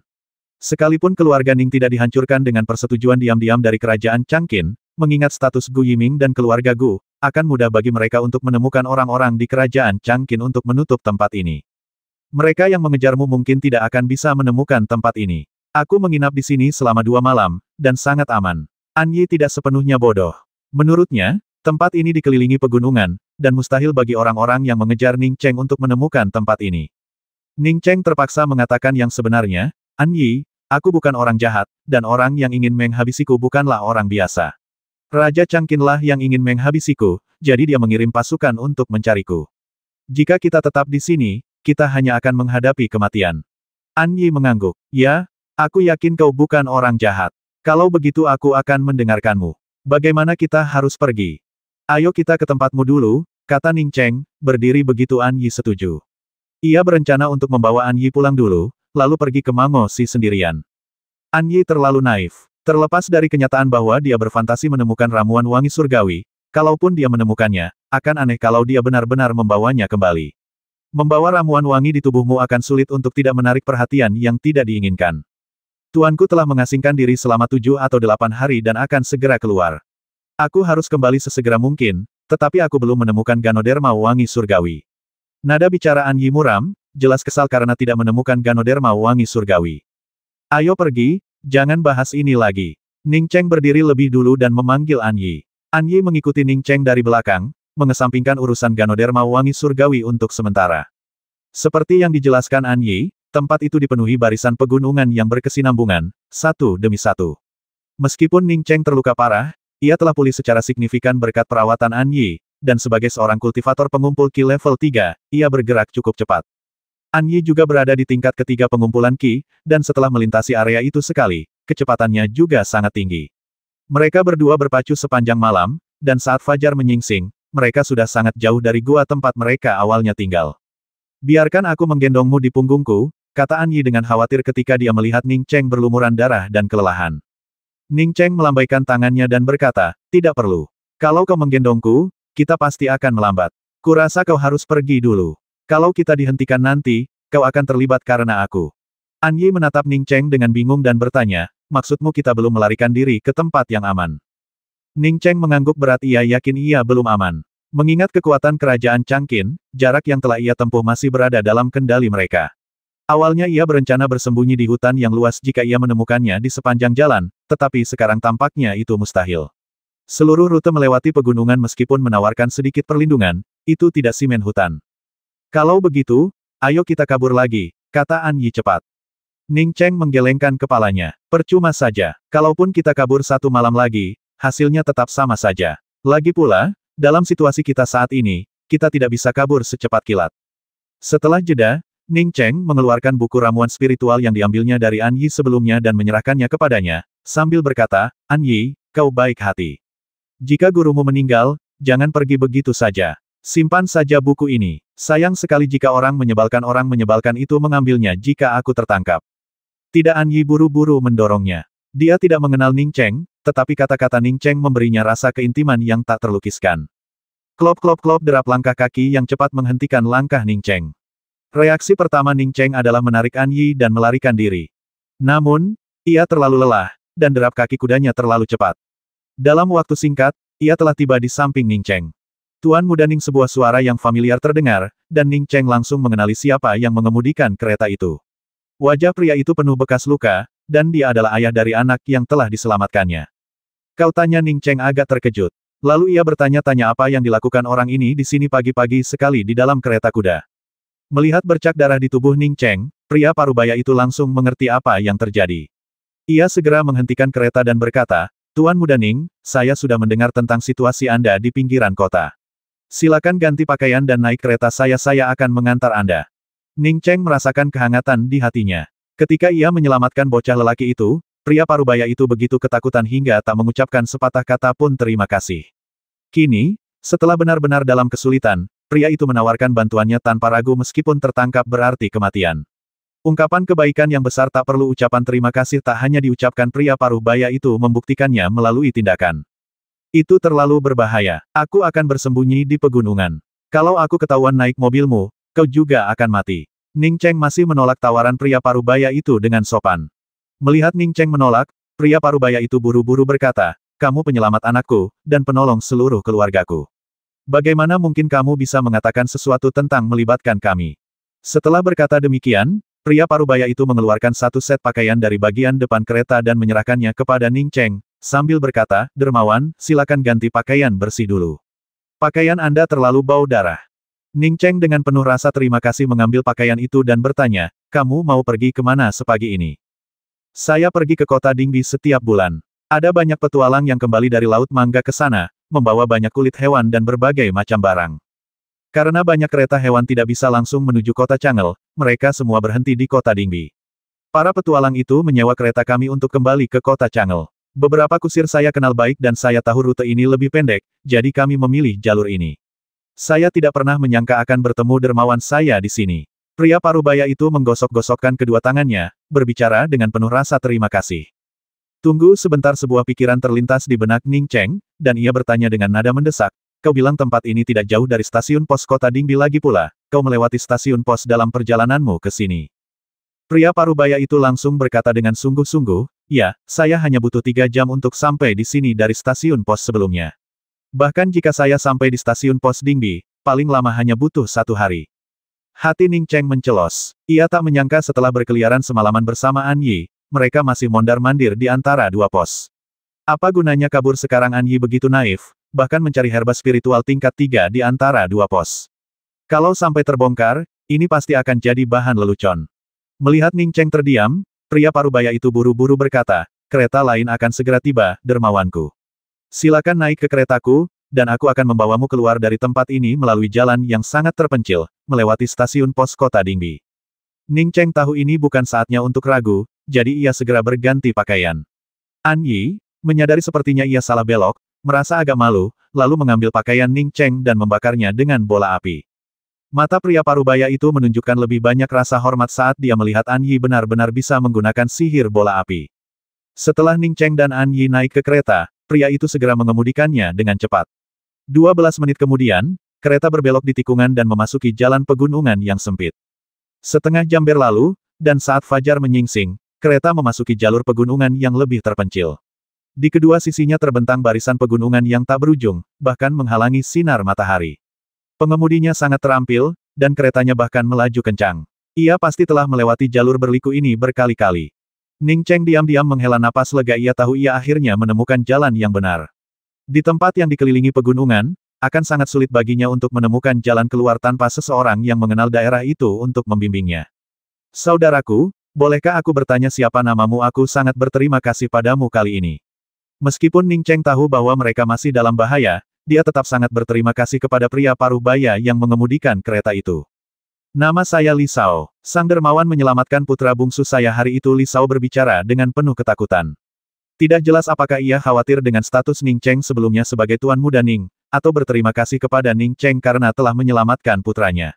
Sekalipun keluarga Ning tidak dihancurkan dengan persetujuan diam-diam dari kerajaan Changqin, mengingat status Gu Yiming dan keluarga Gu, akan mudah bagi mereka untuk menemukan orang-orang di kerajaan Changqin untuk menutup tempat ini. Mereka yang mengejarmu mungkin tidak akan bisa menemukan tempat ini. Aku menginap di sini selama 2 malam, dan sangat aman. An Yi tidak sepenuhnya bodoh. Menurutnya, tempat ini dikelilingi pegunungan, dan mustahil bagi orang-orang yang mengejar Ning Cheng untuk menemukan tempat ini. Ning Cheng terpaksa mengatakan yang sebenarnya, An Yi, aku bukan orang jahat, dan orang yang ingin menghabisiku bukanlah orang biasa. Raja Changqinlah yang ingin menghabisiku, jadi dia mengirim pasukan untuk mencariku. Jika kita tetap di sini, kita hanya akan menghadapi kematian. An Yi mengangguk. Ya, aku yakin kau bukan orang jahat. Kalau begitu aku akan mendengarkanmu. Bagaimana kita harus pergi? Ayo kita ke tempatmu dulu, kata Ning Cheng, berdiri begitu An Yi setuju. Ia berencana untuk membawa An Yi pulang dulu, lalu pergi ke Mango Si sendirian. An Yi terlalu naif. Terlepas dari kenyataan bahwa dia berfantasi menemukan ramuan wangi surgawi, kalaupun dia menemukannya, akan aneh kalau dia benar-benar membawanya kembali. Membawa ramuan wangi di tubuhmu akan sulit untuk tidak menarik perhatian yang tidak diinginkan. Tuanku telah mengasingkan diri selama 7 atau 8 hari dan akan segera keluar. Aku harus kembali sesegera mungkin, tetapi aku belum menemukan Ganoderma wangi surgawi. Nada bicara An Yi muram, jelas kesal karena tidak menemukan Ganoderma wangi surgawi. Ayo pergi, jangan bahas ini lagi. Ning Cheng berdiri lebih dulu dan memanggil An Yi. An Yi mengikuti Ning Cheng dari belakang, mengesampingkan urusan Ganoderma wangi surgawi untuk sementara. Seperti yang dijelaskan An Yi, tempat itu dipenuhi barisan pegunungan yang berkesinambungan, satu demi satu. Meskipun Ning Cheng terluka parah, ia telah pulih secara signifikan berkat perawatan An Yi, dan sebagai seorang kultivator pengumpul Qi level 3, ia bergerak cukup cepat. An Yi juga berada di tingkat ketiga pengumpulan Qi, dan setelah melintasi area itu sekali, kecepatannya juga sangat tinggi. Mereka berdua berpacu sepanjang malam, dan saat fajar menyingsing, mereka sudah sangat jauh dari gua tempat mereka awalnya tinggal. Biarkan aku menggendongmu di punggungku, kata An Yi dengan khawatir ketika dia melihat Ning Cheng berlumuran darah dan kelelahan. Ning Cheng melambaikan tangannya dan berkata, tidak perlu. Kalau kau menggendongku, kita pasti akan melambat. Kurasa kau harus pergi dulu. Kalau kita dihentikan nanti, kau akan terlibat karena aku. An Yi menatap Ning Cheng dengan bingung dan bertanya, maksudmu kita belum melarikan diri ke tempat yang aman? Ning Cheng mengangguk berat, ia yakin ia belum aman. Mengingat kekuatan kerajaan Changqin, jarak yang telah ia tempuh masih berada dalam kendali mereka. Awalnya ia berencana bersembunyi di hutan yang luas jika ia menemukannya di sepanjang jalan, tetapi sekarang tampaknya itu mustahil. Seluruh rute melewati pegunungan meskipun menawarkan sedikit perlindungan, itu tidak simen hutan. Kalau begitu, ayo kita kabur lagi, kata An Yi cepat. Ning Cheng menggelengkan kepalanya. Percuma saja, kalaupun kita kabur satu malam lagi, hasilnya tetap sama saja. Lagi pula, dalam situasi kita saat ini, kita tidak bisa kabur secepat kilat. Setelah jeda, Ning Cheng mengeluarkan buku ramuan spiritual yang diambilnya dari An Yi sebelumnya dan menyerahkannya kepadanya, sambil berkata, An Yi, kau baik hati. Jika gurumu meninggal, jangan pergi begitu saja. Simpan saja buku ini. Sayang sekali jika orang menyebalkan itu mengambilnya jika aku tertangkap. Tidak, An Yi buru-buru mendorongnya. Dia tidak mengenal Ning Cheng, tetapi kata-kata Ning Cheng memberinya rasa keintiman yang tak terlukiskan. Klop-klop-klop derap langkah kaki yang cepat menghentikan langkah Ning Cheng. Reaksi pertama Ning Cheng adalah menarik An Yi dan melarikan diri. Namun, ia terlalu lelah, dan derap kaki kudanya terlalu cepat. Dalam waktu singkat, ia telah tiba di samping Ning Cheng. Tuan Muda Ning, sebuah suara yang familiar terdengar, dan Ning Cheng langsung mengenali siapa yang mengemudikan kereta itu. Wajah pria itu penuh bekas luka, dan dia adalah ayah dari anak yang telah diselamatkannya. Kau, tanya Ning Cheng agak terkejut. Lalu ia bertanya-tanya apa yang dilakukan orang ini di sini pagi-pagi sekali di dalam kereta kuda. Melihat bercak darah di tubuh Ning Cheng, pria parubaya itu langsung mengerti apa yang terjadi. Ia segera menghentikan kereta dan berkata, Tuan Muda Ning, saya sudah mendengar tentang situasi Anda di pinggiran kota. Silakan ganti pakaian dan naik kereta saya akan mengantar Anda. Ning Cheng merasakan kehangatan di hatinya. Ketika ia menyelamatkan bocah lelaki itu, pria parubaya itu begitu ketakutan hingga tak mengucapkan sepatah kata pun terima kasih. Kini, setelah benar-benar dalam kesulitan, pria itu menawarkan bantuannya tanpa ragu meskipun tertangkap berarti kematian. Ungkapan kebaikan yang besar tak perlu ucapan terima kasih tak hanya diucapkan, pria parubaya itu membuktikannya melalui tindakan. Itu terlalu berbahaya. Aku akan bersembunyi di pegunungan. Kalau aku ketahuan naik mobilmu, kau juga akan mati. Ning Cheng masih menolak tawaran pria parubaya itu dengan sopan. Melihat Ning Cheng menolak, pria parubaya itu buru-buru berkata, kamu penyelamat anakku, dan penolong seluruh keluargaku. Bagaimana mungkin kamu bisa mengatakan sesuatu tentang melibatkan kami? Setelah berkata demikian, pria parubaya itu mengeluarkan satu set pakaian dari bagian depan kereta dan menyerahkannya kepada Ning Cheng, sambil berkata, dermawan, silakan ganti pakaian bersih dulu. Pakaian Anda terlalu bau darah. Ning Cheng dengan penuh rasa terima kasih mengambil pakaian itu dan bertanya, kamu mau pergi kemana sepagi ini? Saya pergi ke kota Dingbi setiap bulan. Ada banyak petualang yang kembali dari Laut Mangga ke sana, membawa banyak kulit hewan dan berbagai macam barang. Karena banyak kereta hewan tidak bisa langsung menuju kota Chang'e, mereka semua berhenti di kota Dingbi. Para petualang itu menyewa kereta kami untuk kembali ke kota Chang'e. Beberapa kusir saya kenal baik dan saya tahu rute ini lebih pendek, jadi kami memilih jalur ini. Saya tidak pernah menyangka akan bertemu dermawan saya di sini. Pria parubaya itu menggosok-gosokkan kedua tangannya, berbicara dengan penuh rasa terima kasih. Tunggu sebentar, sebuah pikiran terlintas di benak Ning Cheng, dan ia bertanya dengan nada mendesak, kau bilang tempat ini tidak jauh dari stasiun pos kota Dingbi, lagi pula, kau melewati stasiun pos dalam perjalananmu ke sini. Pria parubaya itu langsung berkata dengan sungguh-sungguh, ya, saya hanya butuh 3 jam untuk sampai di sini dari stasiun pos sebelumnya. Bahkan jika saya sampai di stasiun pos Dingbi, paling lama hanya butuh 1 hari. Hati Ning Cheng mencelos. Ia tak menyangka setelah berkeliaran semalaman bersama An Yi, mereka masih mondar-mandir di antara 2 pos. Apa gunanya kabur sekarang? An Yi begitu naif, bahkan mencari herba spiritual tingkat 3 di antara 2 pos. Kalau sampai terbongkar, ini pasti akan jadi bahan lelucon. Melihat Ning Cheng terdiam, pria parubaya itu buru-buru berkata, kereta lain akan segera tiba, dermawanku. Silakan naik ke keretaku, dan aku akan membawamu keluar dari tempat ini melalui jalan yang sangat terpencil, melewati stasiun pos kota Dingbi. Ning Cheng tahu ini bukan saatnya untuk ragu, jadi ia segera berganti pakaian. An Yi, Menyadari sepertinya ia salah belok, merasa agak malu, lalu mengambil pakaian Ning Cheng dan membakarnya dengan bola api. Mata pria parubaya itu menunjukkan lebih banyak rasa hormat saat dia melihat An Yi benar-benar bisa menggunakan sihir bola api. Setelah Ning Cheng dan An Yi naik ke kereta, pria itu segera mengemudikannya dengan cepat. 12 menit kemudian, kereta berbelok di tikungan dan memasuki jalan pegunungan yang sempit. Setengah jam berlalu, dan saat fajar menyingsing, kereta memasuki jalur pegunungan yang lebih terpencil. Di kedua sisinya terbentang barisan pegunungan yang tak berujung, bahkan menghalangi sinar matahari. Pengemudinya sangat terampil, dan keretanya bahkan melaju kencang. Ia pasti telah melewati jalur berliku ini berkali-kali. Ning Cheng diam-diam menghela napas lega, ia tahu ia akhirnya menemukan jalan yang benar. Di tempat yang dikelilingi pegunungan, akan sangat sulit baginya untuk menemukan jalan keluar tanpa seseorang yang mengenal daerah itu untuk membimbingnya. Saudaraku, bolehkah aku bertanya siapa namamu? Aku sangat berterima kasih padamu kali ini. Meskipun Ning Cheng tahu bahwa mereka masih dalam bahaya, dia tetap sangat berterima kasih kepada pria parubaya yang mengemudikan kereta itu. Nama saya Li Shao. Sang dermawan menyelamatkan putra bungsu saya hari itu. Li Shao berbicara dengan penuh ketakutan. Tidak jelas apakah ia khawatir dengan status Ning Cheng sebelumnya sebagai Tuan Muda Ning, atau berterima kasih kepada Ning Cheng karena telah menyelamatkan putranya.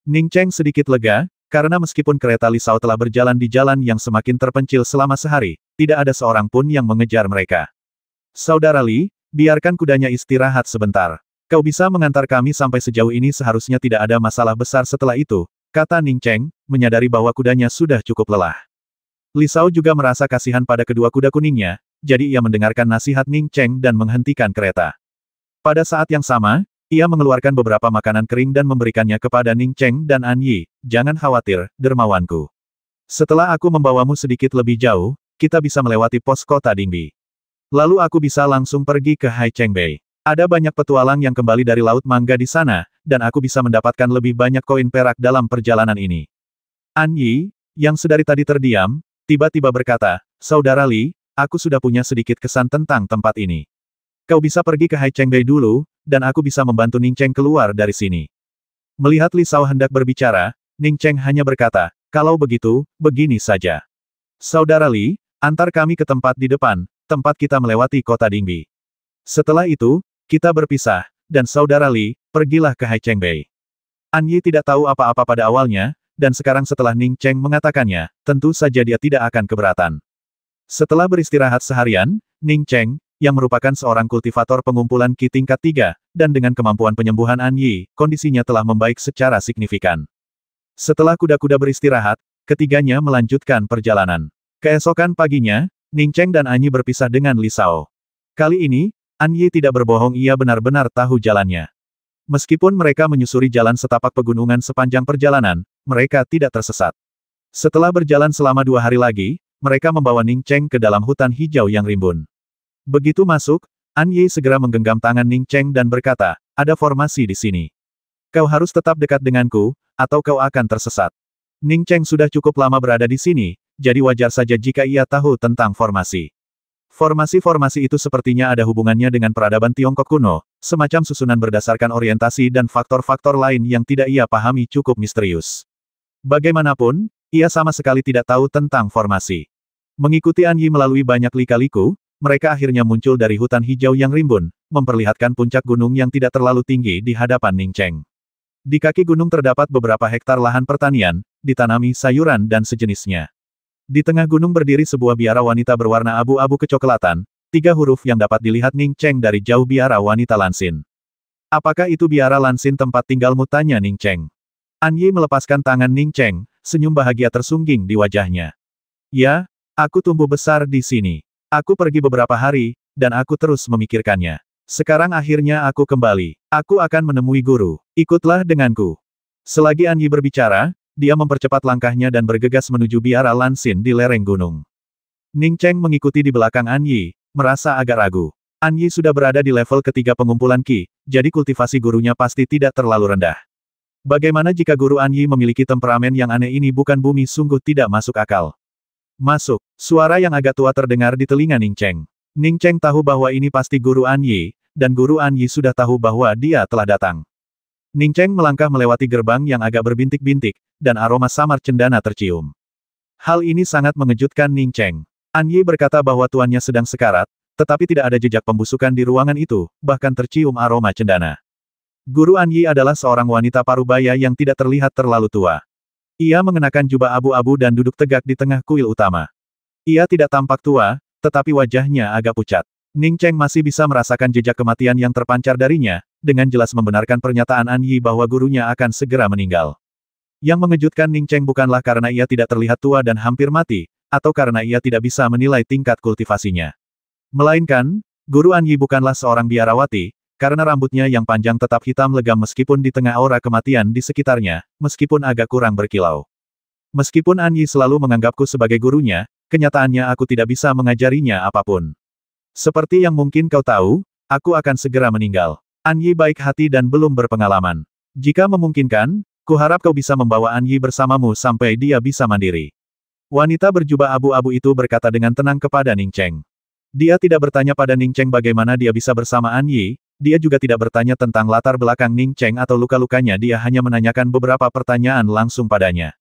Ning Cheng sedikit lega, karena meskipun kereta Li Shao telah berjalan di jalan yang semakin terpencil selama sehari, tidak ada seorang pun yang mengejar mereka. Saudara Li, biarkan kudanya istirahat sebentar. Kau bisa mengantar kami sampai sejauh ini, seharusnya tidak ada masalah besar setelah itu, kata Ning Cheng, menyadari bahwa kudanya sudah cukup lelah. Li Shao juga merasa kasihan pada kedua kuda kuningnya, jadi ia mendengarkan nasihat Ning Cheng dan menghentikan kereta. Pada saat yang sama, ia mengeluarkan beberapa makanan kering dan memberikannya kepada Ning Cheng dan An Yi. Jangan khawatir, dermawanku. Setelah aku membawamu sedikit lebih jauh, kita bisa melewati pos kota Dingbi. Lalu aku bisa langsung pergi ke Haicheng Bay. Ada banyak petualang yang kembali dari Laut Mangga di sana, dan aku bisa mendapatkan lebih banyak koin perak dalam perjalanan ini. An Yi, yang sedari tadi terdiam, tiba-tiba berkata, Saudara Li, aku sudah punya sedikit kesan tentang tempat ini. Kau bisa pergi ke Haicheng Bay dulu, dan aku bisa membantu Ning Cheng keluar dari sini. Melihat Li Shao hendak berbicara, Ning Cheng hanya berkata, kalau begitu, begini saja. Saudara Li, antar kami ke tempat di depan, tempat kita melewati kota Dingbi. Setelah itu, kita berpisah, dan Saudara Li, pergilah ke Haicheng Bay. An Yi tidak tahu apa-apa pada awalnya, dan sekarang setelah Ning Cheng mengatakannya, tentu saja dia tidak akan keberatan. Setelah beristirahat seharian, Ning Cheng, yang merupakan seorang kultivator pengumpulan Qi tingkat 3, dan dengan kemampuan penyembuhan An Yi, kondisinya telah membaik secara signifikan. Setelah kuda-kuda beristirahat, ketiganya melanjutkan perjalanan. Keesokan paginya, Ning Cheng dan An Yi berpisah dengan Li Shao. Kali ini, An Yi tidak berbohong, ia benar-benar tahu jalannya. Meskipun mereka menyusuri jalan setapak pegunungan sepanjang perjalanan, mereka tidak tersesat. Setelah berjalan selama 2 hari lagi, mereka membawa Ning Cheng ke dalam hutan hijau yang rimbun. Begitu masuk, An Yi segera menggenggam tangan Ning Cheng dan berkata, ada formasi di sini. Kau harus tetap dekat denganku, atau kau akan tersesat. Ning Cheng sudah cukup lama berada di sini, jadi wajar saja jika ia tahu tentang formasi. Formasi-formasi itu sepertinya ada hubungannya dengan peradaban Tiongkok kuno, semacam susunan berdasarkan orientasi dan faktor-faktor lain yang tidak ia pahami cukup misterius. Bagaimanapun, ia sama sekali tidak tahu tentang formasi. Mengikuti An Yi melalui banyak lika-liku, mereka akhirnya muncul dari hutan hijau yang rimbun, memperlihatkan puncak gunung yang tidak terlalu tinggi di hadapan Ning Cheng. Di kaki gunung terdapat beberapa hektar lahan pertanian, ditanami sayuran dan sejenisnya. Di tengah gunung berdiri sebuah biara wanita berwarna abu-abu kecoklatan, 3 huruf yang dapat dilihat Ning Cheng dari jauh, biara wanita Lansin. Apakah itu biara Lansin tempat tinggalmu? Tanya Ning Cheng. An Yi melepaskan tangan Ning Cheng, senyum bahagia tersungging di wajahnya. Ya, aku tumbuh besar di sini. Aku pergi beberapa hari, dan aku terus memikirkannya. Sekarang akhirnya aku kembali. Aku akan menemui guru. Ikutlah denganku. Selagi An Yi berbicara, dia mempercepat langkahnya dan bergegas menuju biara Lansin di lereng gunung. Ning Cheng mengikuti di belakang An Yi, merasa agak ragu. An Yi sudah berada di level ketiga pengumpulan Qi, jadi kultivasi gurunya pasti tidak terlalu rendah. Bagaimana jika guru An Yi memiliki temperamen yang aneh ini? Bukan bumi, sungguh tidak masuk akal. Masuk. Suara yang agak tua terdengar di telinga Ning Cheng. Ning Cheng tahu bahwa ini pasti guru An Yi, dan guru An Yi sudah tahu bahwa dia telah datang. Ning Cheng melangkah melewati gerbang yang agak berbintik-bintik, dan aroma samar cendana tercium. Hal ini sangat mengejutkan Ning Cheng. An Yi berkata bahwa tuannya sedang sekarat, Tetapi tidak ada jejak pembusukan di ruangan itu, bahkan tercium aroma cendana. Guru An Yi adalah seorang wanita parubaya yang tidak terlihat terlalu tua. Ia mengenakan jubah abu-abu dan duduk tegak di tengah kuil utama. Ia tidak tampak tua, tetapi wajahnya agak pucat. Ning Cheng masih bisa merasakan jejak kematian yang terpancar darinya, dengan jelas membenarkan pernyataan An Yi bahwa gurunya akan segera meninggal. Yang mengejutkan Ning Cheng bukanlah karena ia tidak terlihat tua dan hampir mati, atau karena ia tidak bisa menilai tingkat kultivasinya. Melainkan, Guru An Yi bukanlah seorang biarawati, karena rambutnya yang panjang tetap hitam legam meskipun di tengah aura kematian di sekitarnya, meskipun agak kurang berkilau. Meskipun An Yi selalu menganggapku sebagai gurunya, kenyataannya aku tidak bisa mengajarinya apapun. Seperti yang mungkin kau tahu, aku akan segera meninggal. An Yi baik hati dan belum berpengalaman. Jika memungkinkan, kuharap kau bisa membawa An Yi bersamamu sampai dia bisa mandiri. Wanita berjubah abu-abu itu berkata dengan tenang kepada Ning Cheng. Dia tidak bertanya pada Ning Cheng bagaimana dia bisa bersama An Yi, dia juga tidak bertanya tentang latar belakang Ning Cheng atau luka-lukanya, dia hanya menanyakan beberapa pertanyaan langsung padanya.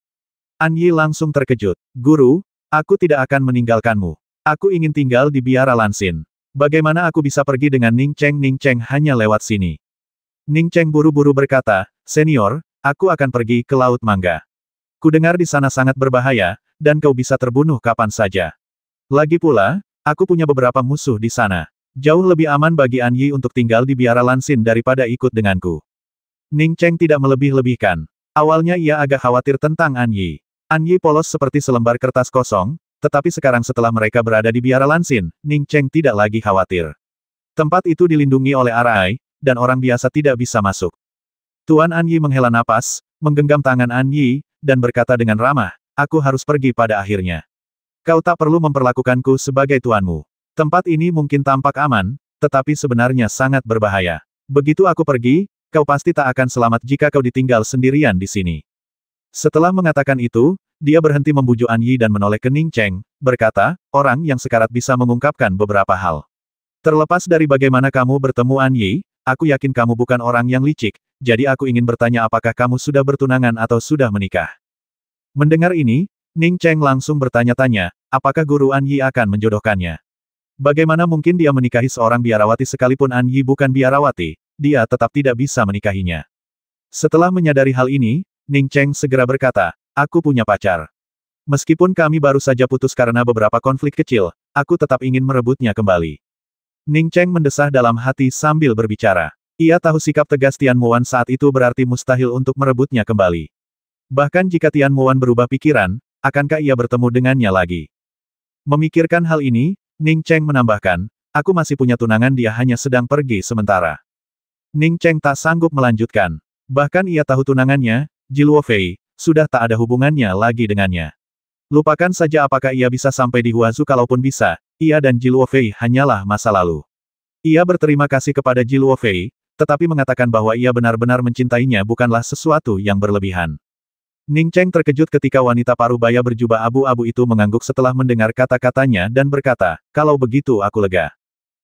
An Yi langsung terkejut. Guru, aku tidak akan meninggalkanmu. Aku ingin tinggal di biara Lansin. Bagaimana aku bisa pergi dengan Ning Cheng? Ning Cheng hanya lewat sini. Ning Cheng buru-buru berkata, Senior, aku akan pergi ke Laut Mangga. Kudengar di sana sangat berbahaya, dan kau bisa terbunuh kapan saja. Lagi pula, aku punya beberapa musuh di sana. Jauh lebih aman bagi An Yi untuk tinggal di biara Lansin daripada ikut denganku. Ning Cheng tidak melebih-lebihkan. Awalnya ia agak khawatir tentang An Yi. An Yi polos seperti selembar kertas kosong, tetapi sekarang setelah mereka berada di biara Lansin, Ning Cheng tidak lagi khawatir. Tempat itu dilindungi oleh Arai, dan orang biasa tidak bisa masuk. Tuan An Yi menghela napas, menggenggam tangan An Yi, dan berkata dengan ramah, aku harus pergi pada akhirnya. Kau tak perlu memperlakukanku sebagai tuanmu. Tempat ini mungkin tampak aman, tetapi sebenarnya sangat berbahaya. Begitu aku pergi, kau pasti tak akan selamat jika kau ditinggal sendirian di sini. Setelah mengatakan itu, dia berhenti membujuk An Yi dan menoleh ke Ning Cheng, berkata, orang yang sekarat bisa mengungkapkan beberapa hal. Terlepas dari bagaimana kamu bertemu An Yi, aku yakin kamu bukan orang yang licik, jadi aku ingin bertanya apakah kamu sudah bertunangan atau sudah menikah. Mendengar ini, Ning Cheng langsung bertanya-tanya, apakah Guru An Yi akan menjodohkannya? Bagaimana mungkin dia menikahi seorang biarawati sekalipun An Yi bukan biarawati, dia tetap tidak bisa menikahinya. Setelah menyadari hal ini, Ning Cheng segera berkata, aku punya pacar. Meskipun kami baru saja putus karena beberapa konflik kecil, aku tetap ingin merebutnya kembali. Ning Cheng mendesah dalam hati sambil berbicara. Ia tahu sikap tegas Tian Muan saat itu berarti mustahil untuk merebutnya kembali. Bahkan jika Tian Muan berubah pikiran, akankah ia bertemu dengannya lagi? Memikirkan hal ini, Ning Cheng menambahkan, aku masih punya tunangan, dia hanya sedang pergi sementara. Ning Cheng tak sanggup melanjutkan. Bahkan ia tahu tunangannya, Jiluo Fei, sudah tak ada hubungannya lagi dengannya. Lupakan saja apakah ia bisa sampai di Huazu, kalaupun bisa, ia dan Jiluo Fei hanyalah masa lalu. Ia berterima kasih kepada Jiluo Fei, tetapi mengatakan bahwa ia benar-benar mencintainya bukanlah sesuatu yang berlebihan. Ning Cheng terkejut ketika wanita parubaya berjubah abu-abu itu mengangguk setelah mendengar kata-katanya dan berkata, kalau begitu aku lega.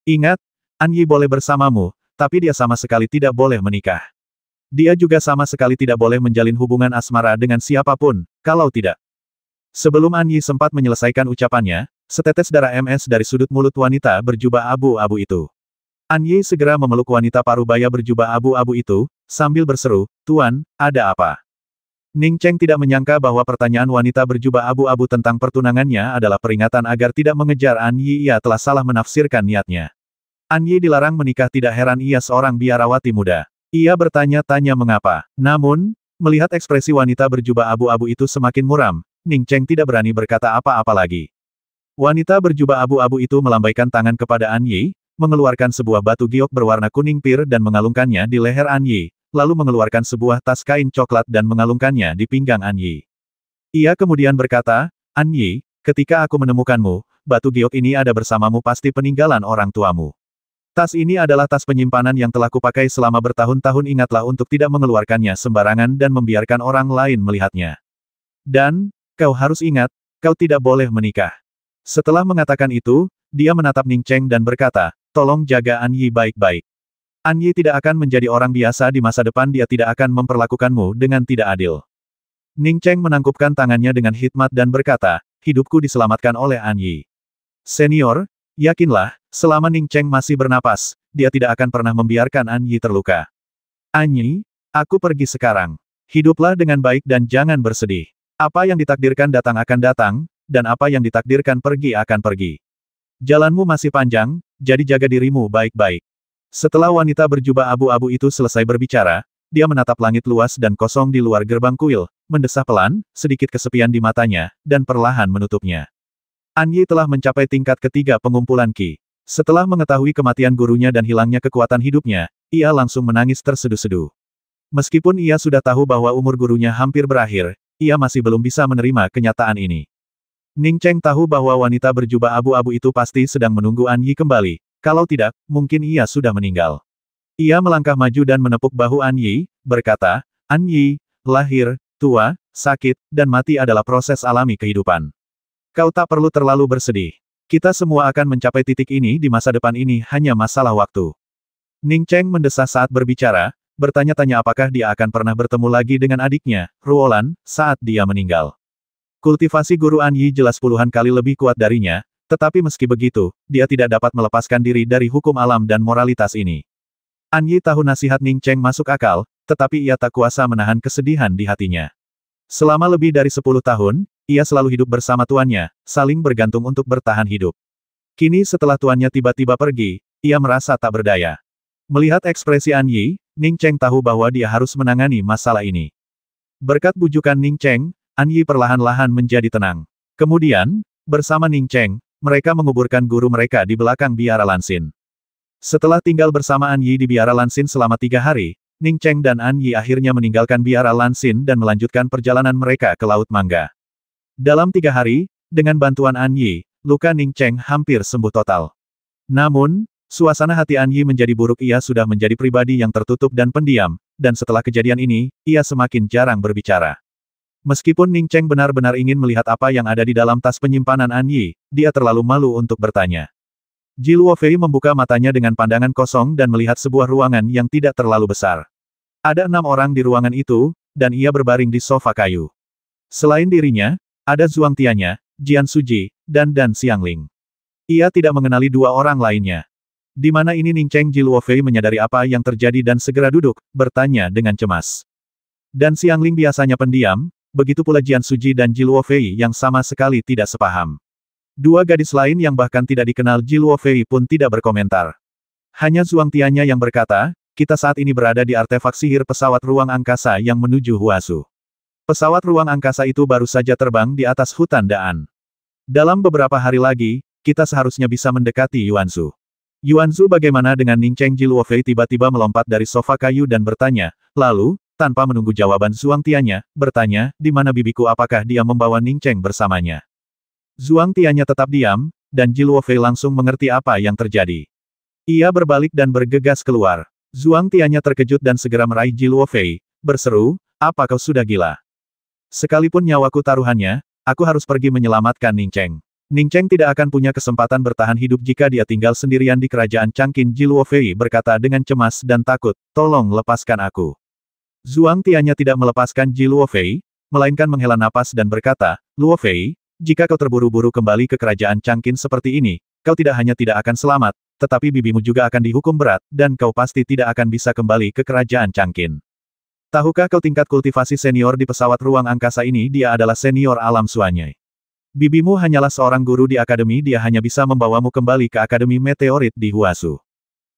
Ingat, An Yi boleh bersamamu, tapi dia sama sekali tidak boleh menikah. Dia juga sama sekali tidak boleh menjalin hubungan asmara dengan siapapun, kalau tidak. Sebelum An Yi sempat menyelesaikan ucapannya, setetes darah MS dari sudut mulut wanita berjubah abu-abu itu. An Yi segera memeluk wanita parubaya berjubah abu-abu itu, sambil berseru, Tuan, ada apa? Ning Cheng tidak menyangka bahwa pertanyaan wanita berjubah abu-abu tentang pertunangannya adalah peringatan agar tidak mengejar An Yi. Ia telah salah menafsirkan niatnya. An Yi dilarang menikah, tidak heran ia seorang biarawati muda. Ia bertanya-tanya mengapa. Namun, melihat ekspresi wanita berjubah abu-abu itu semakin muram, Ning Cheng tidak berani berkata apa-apa lagi. Wanita berjubah abu-abu itu melambaikan tangan kepada An Yi, mengeluarkan sebuah batu giok berwarna kuning pir dan mengalungkannya di leher An Yi, lalu mengeluarkan sebuah tas kain coklat dan mengalungkannya di pinggang An Yi. Ia kemudian berkata, An Yi, ketika aku menemukanmu, batu giok ini ada bersamamu pasti peninggalan orang tuamu. Tas ini adalah tas penyimpanan yang telah kupakai selama bertahun-tahun, ingatlah untuk tidak mengeluarkannya sembarangan dan membiarkan orang lain melihatnya. Dan, kau harus ingat, kau tidak boleh menikah. Setelah mengatakan itu, dia menatap Ning Cheng dan berkata, tolong jaga An Yi baik-baik. An Yi tidak akan menjadi orang biasa di masa depan, dia tidak akan memperlakukanmu dengan tidak adil. Ning Cheng menangkupkan tangannya dengan hikmat dan berkata, hidupku diselamatkan oleh An Yi. Senior, yakinlah, Selama Ning Cheng masih bernapas, dia tidak akan pernah membiarkan An Yi terluka. An Yi, aku pergi sekarang. Hiduplah dengan baik dan jangan bersedih. Apa yang ditakdirkan datang akan datang, dan apa yang ditakdirkan pergi akan pergi. Jalanmu masih panjang, jadi jaga dirimu baik-baik. Setelah wanita berjubah abu-abu itu selesai berbicara, dia menatap langit luas dan kosong di luar gerbang kuil, mendesah pelan, sedikit kesepian di matanya, dan perlahan menutupnya. An Yi telah mencapai tingkat ketiga pengumpulan Qi. Setelah mengetahui kematian gurunya dan hilangnya kekuatan hidupnya, ia langsung menangis terseduh-seduh. Meskipun ia sudah tahu bahwa umur gurunya hampir berakhir, ia masih belum bisa menerima kenyataan ini. Ning Cheng tahu bahwa wanita berjubah abu-abu itu pasti sedang menunggu An Yi kembali, kalau tidak, mungkin ia sudah meninggal. Ia melangkah maju dan menepuk bahu An Yi, berkata, An Yi, lahir, tua, sakit, dan mati adalah proses alami kehidupan. Kau tak perlu terlalu bersedih. Kita semua akan mencapai titik ini di masa depan ini hanya masalah waktu. Ning Cheng mendesah saat berbicara, bertanya-tanya apakah dia akan pernah bertemu lagi dengan adiknya, Ruolan, saat dia meninggal. Kultivasi guru An Yi jelas puluhan kali lebih kuat darinya, tetapi meski begitu, dia tidak dapat melepaskan diri dari hukum alam dan moralitas ini. An Yi tahu nasihat Ning Cheng masuk akal, tetapi ia tak kuasa menahan kesedihan di hatinya. Selama lebih dari 10 tahun, ia selalu hidup bersama tuannya, saling bergantung untuk bertahan hidup. Kini setelah tuannya tiba-tiba pergi, ia merasa tak berdaya. Melihat ekspresi An Yi, Ning Cheng tahu bahwa dia harus menangani masalah ini. Berkat bujukan Ning Cheng, An Yi perlahan-lahan menjadi tenang. Kemudian, bersama Ning Cheng, mereka menguburkan guru mereka di belakang biara Lansin. Setelah tinggal bersama An Yi di biara Lansin selama 3 hari, Ning Cheng dan An Yi akhirnya meninggalkan biara Lansin dan melanjutkan perjalanan mereka ke Laut Mangga. Dalam 3 hari, dengan bantuan An Yi, luka Ning Cheng hampir sembuh total. Namun, suasana hati An Yi menjadi buruk. Ia sudah menjadi pribadi yang tertutup dan pendiam, dan setelah kejadian ini, ia semakin jarang berbicara. Meskipun Ning Cheng benar-benar ingin melihat apa yang ada di dalam tas penyimpanan An Yi, dia terlalu malu untuk bertanya. Ji Luofei membuka matanya dengan pandangan kosong dan melihat sebuah ruangan yang tidak terlalu besar. Ada 6 orang di ruangan itu, dan ia berbaring di sofa kayu. Selain dirinya, ada Zhuang Tianya, Jian Suji, dan Dan Xiangling. Ia tidak mengenali 2 orang lainnya. Di mana ini Ning Cheng? Ji Luofei menyadari apa yang terjadi dan segera duduk, bertanya dengan cemas. Dan Xiangling biasanya pendiam, begitu pula Jian Suji dan Ji Luofei yang sama sekali tidak sepaham. 2 gadis lain yang bahkan tidak dikenal Ji Luofei pun tidak berkomentar. Hanya Zhuang Tianya yang berkata, kita saat ini berada di artefak sihir pesawat ruang angkasa yang menuju Huasu. Pesawat ruang angkasa itu baru saja terbang di atas hutan Daan. Dalam beberapa hari lagi, kita seharusnya bisa mendekati Yuanzhu. Yuanzhu bagaimana dengan Ning Cheng? Ji Luofei tiba-tiba melompat dari sofa kayu dan bertanya, lalu, tanpa menunggu jawaban Zhuang Tianya, bertanya, di mana bibiku? Apakah dia membawa Ning Cheng bersamanya? Zhuang Tianya tetap diam, dan Ji Luofei langsung mengerti apa yang terjadi. Ia berbalik dan bergegas keluar. Zhuang Tianya terkejut dan segera meraih Ji Luofei, berseru, apa kau sudah gila? Sekalipun nyawaku taruhannya, aku harus pergi menyelamatkan Ning Cheng. Ning Cheng tidak akan punya kesempatan bertahan hidup jika dia tinggal sendirian di kerajaan Changqin. Ji Luofei berkata dengan cemas dan takut, tolong lepaskan aku. Zhuang Tianya tidak melepaskan Ji Luofei, melainkan menghela napas dan berkata, Luofei, jika kau terburu-buru kembali ke kerajaan Changqin seperti ini, kau tidak hanya tidak akan selamat, tetapi bibimu juga akan dihukum berat, dan kau pasti tidak akan bisa kembali ke kerajaan Changqin. Tahukah kau tingkat kultivasi senior di pesawat ruang angkasa ini? Dia adalah senior alam Suanyai. Bibimu hanyalah seorang guru di akademi. Dia hanya bisa membawamu kembali ke akademi meteorit di Huasu.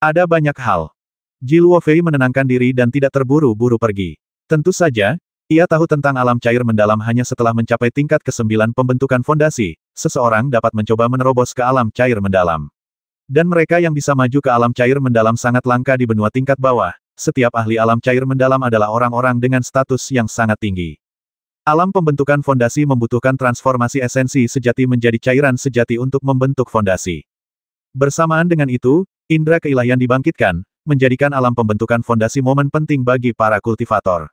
Ada banyak hal. Ji Luofei menenangkan diri dan tidak terburu-buru pergi. Tentu saja, ia tahu tentang alam cair mendalam. Hanya setelah mencapai tingkat ke-9 pembentukan fondasi, seseorang dapat mencoba menerobos ke alam cair mendalam. Dan mereka yang bisa maju ke alam cair mendalam sangat langka di benua tingkat bawah. Setiap ahli alam cair mendalam adalah orang-orang dengan status yang sangat tinggi. Alam pembentukan fondasi membutuhkan transformasi esensi sejati menjadi cairan sejati untuk membentuk fondasi. Bersamaan dengan itu, indera keilahian dibangkitkan, menjadikan alam pembentukan fondasi momen penting bagi para kultivator.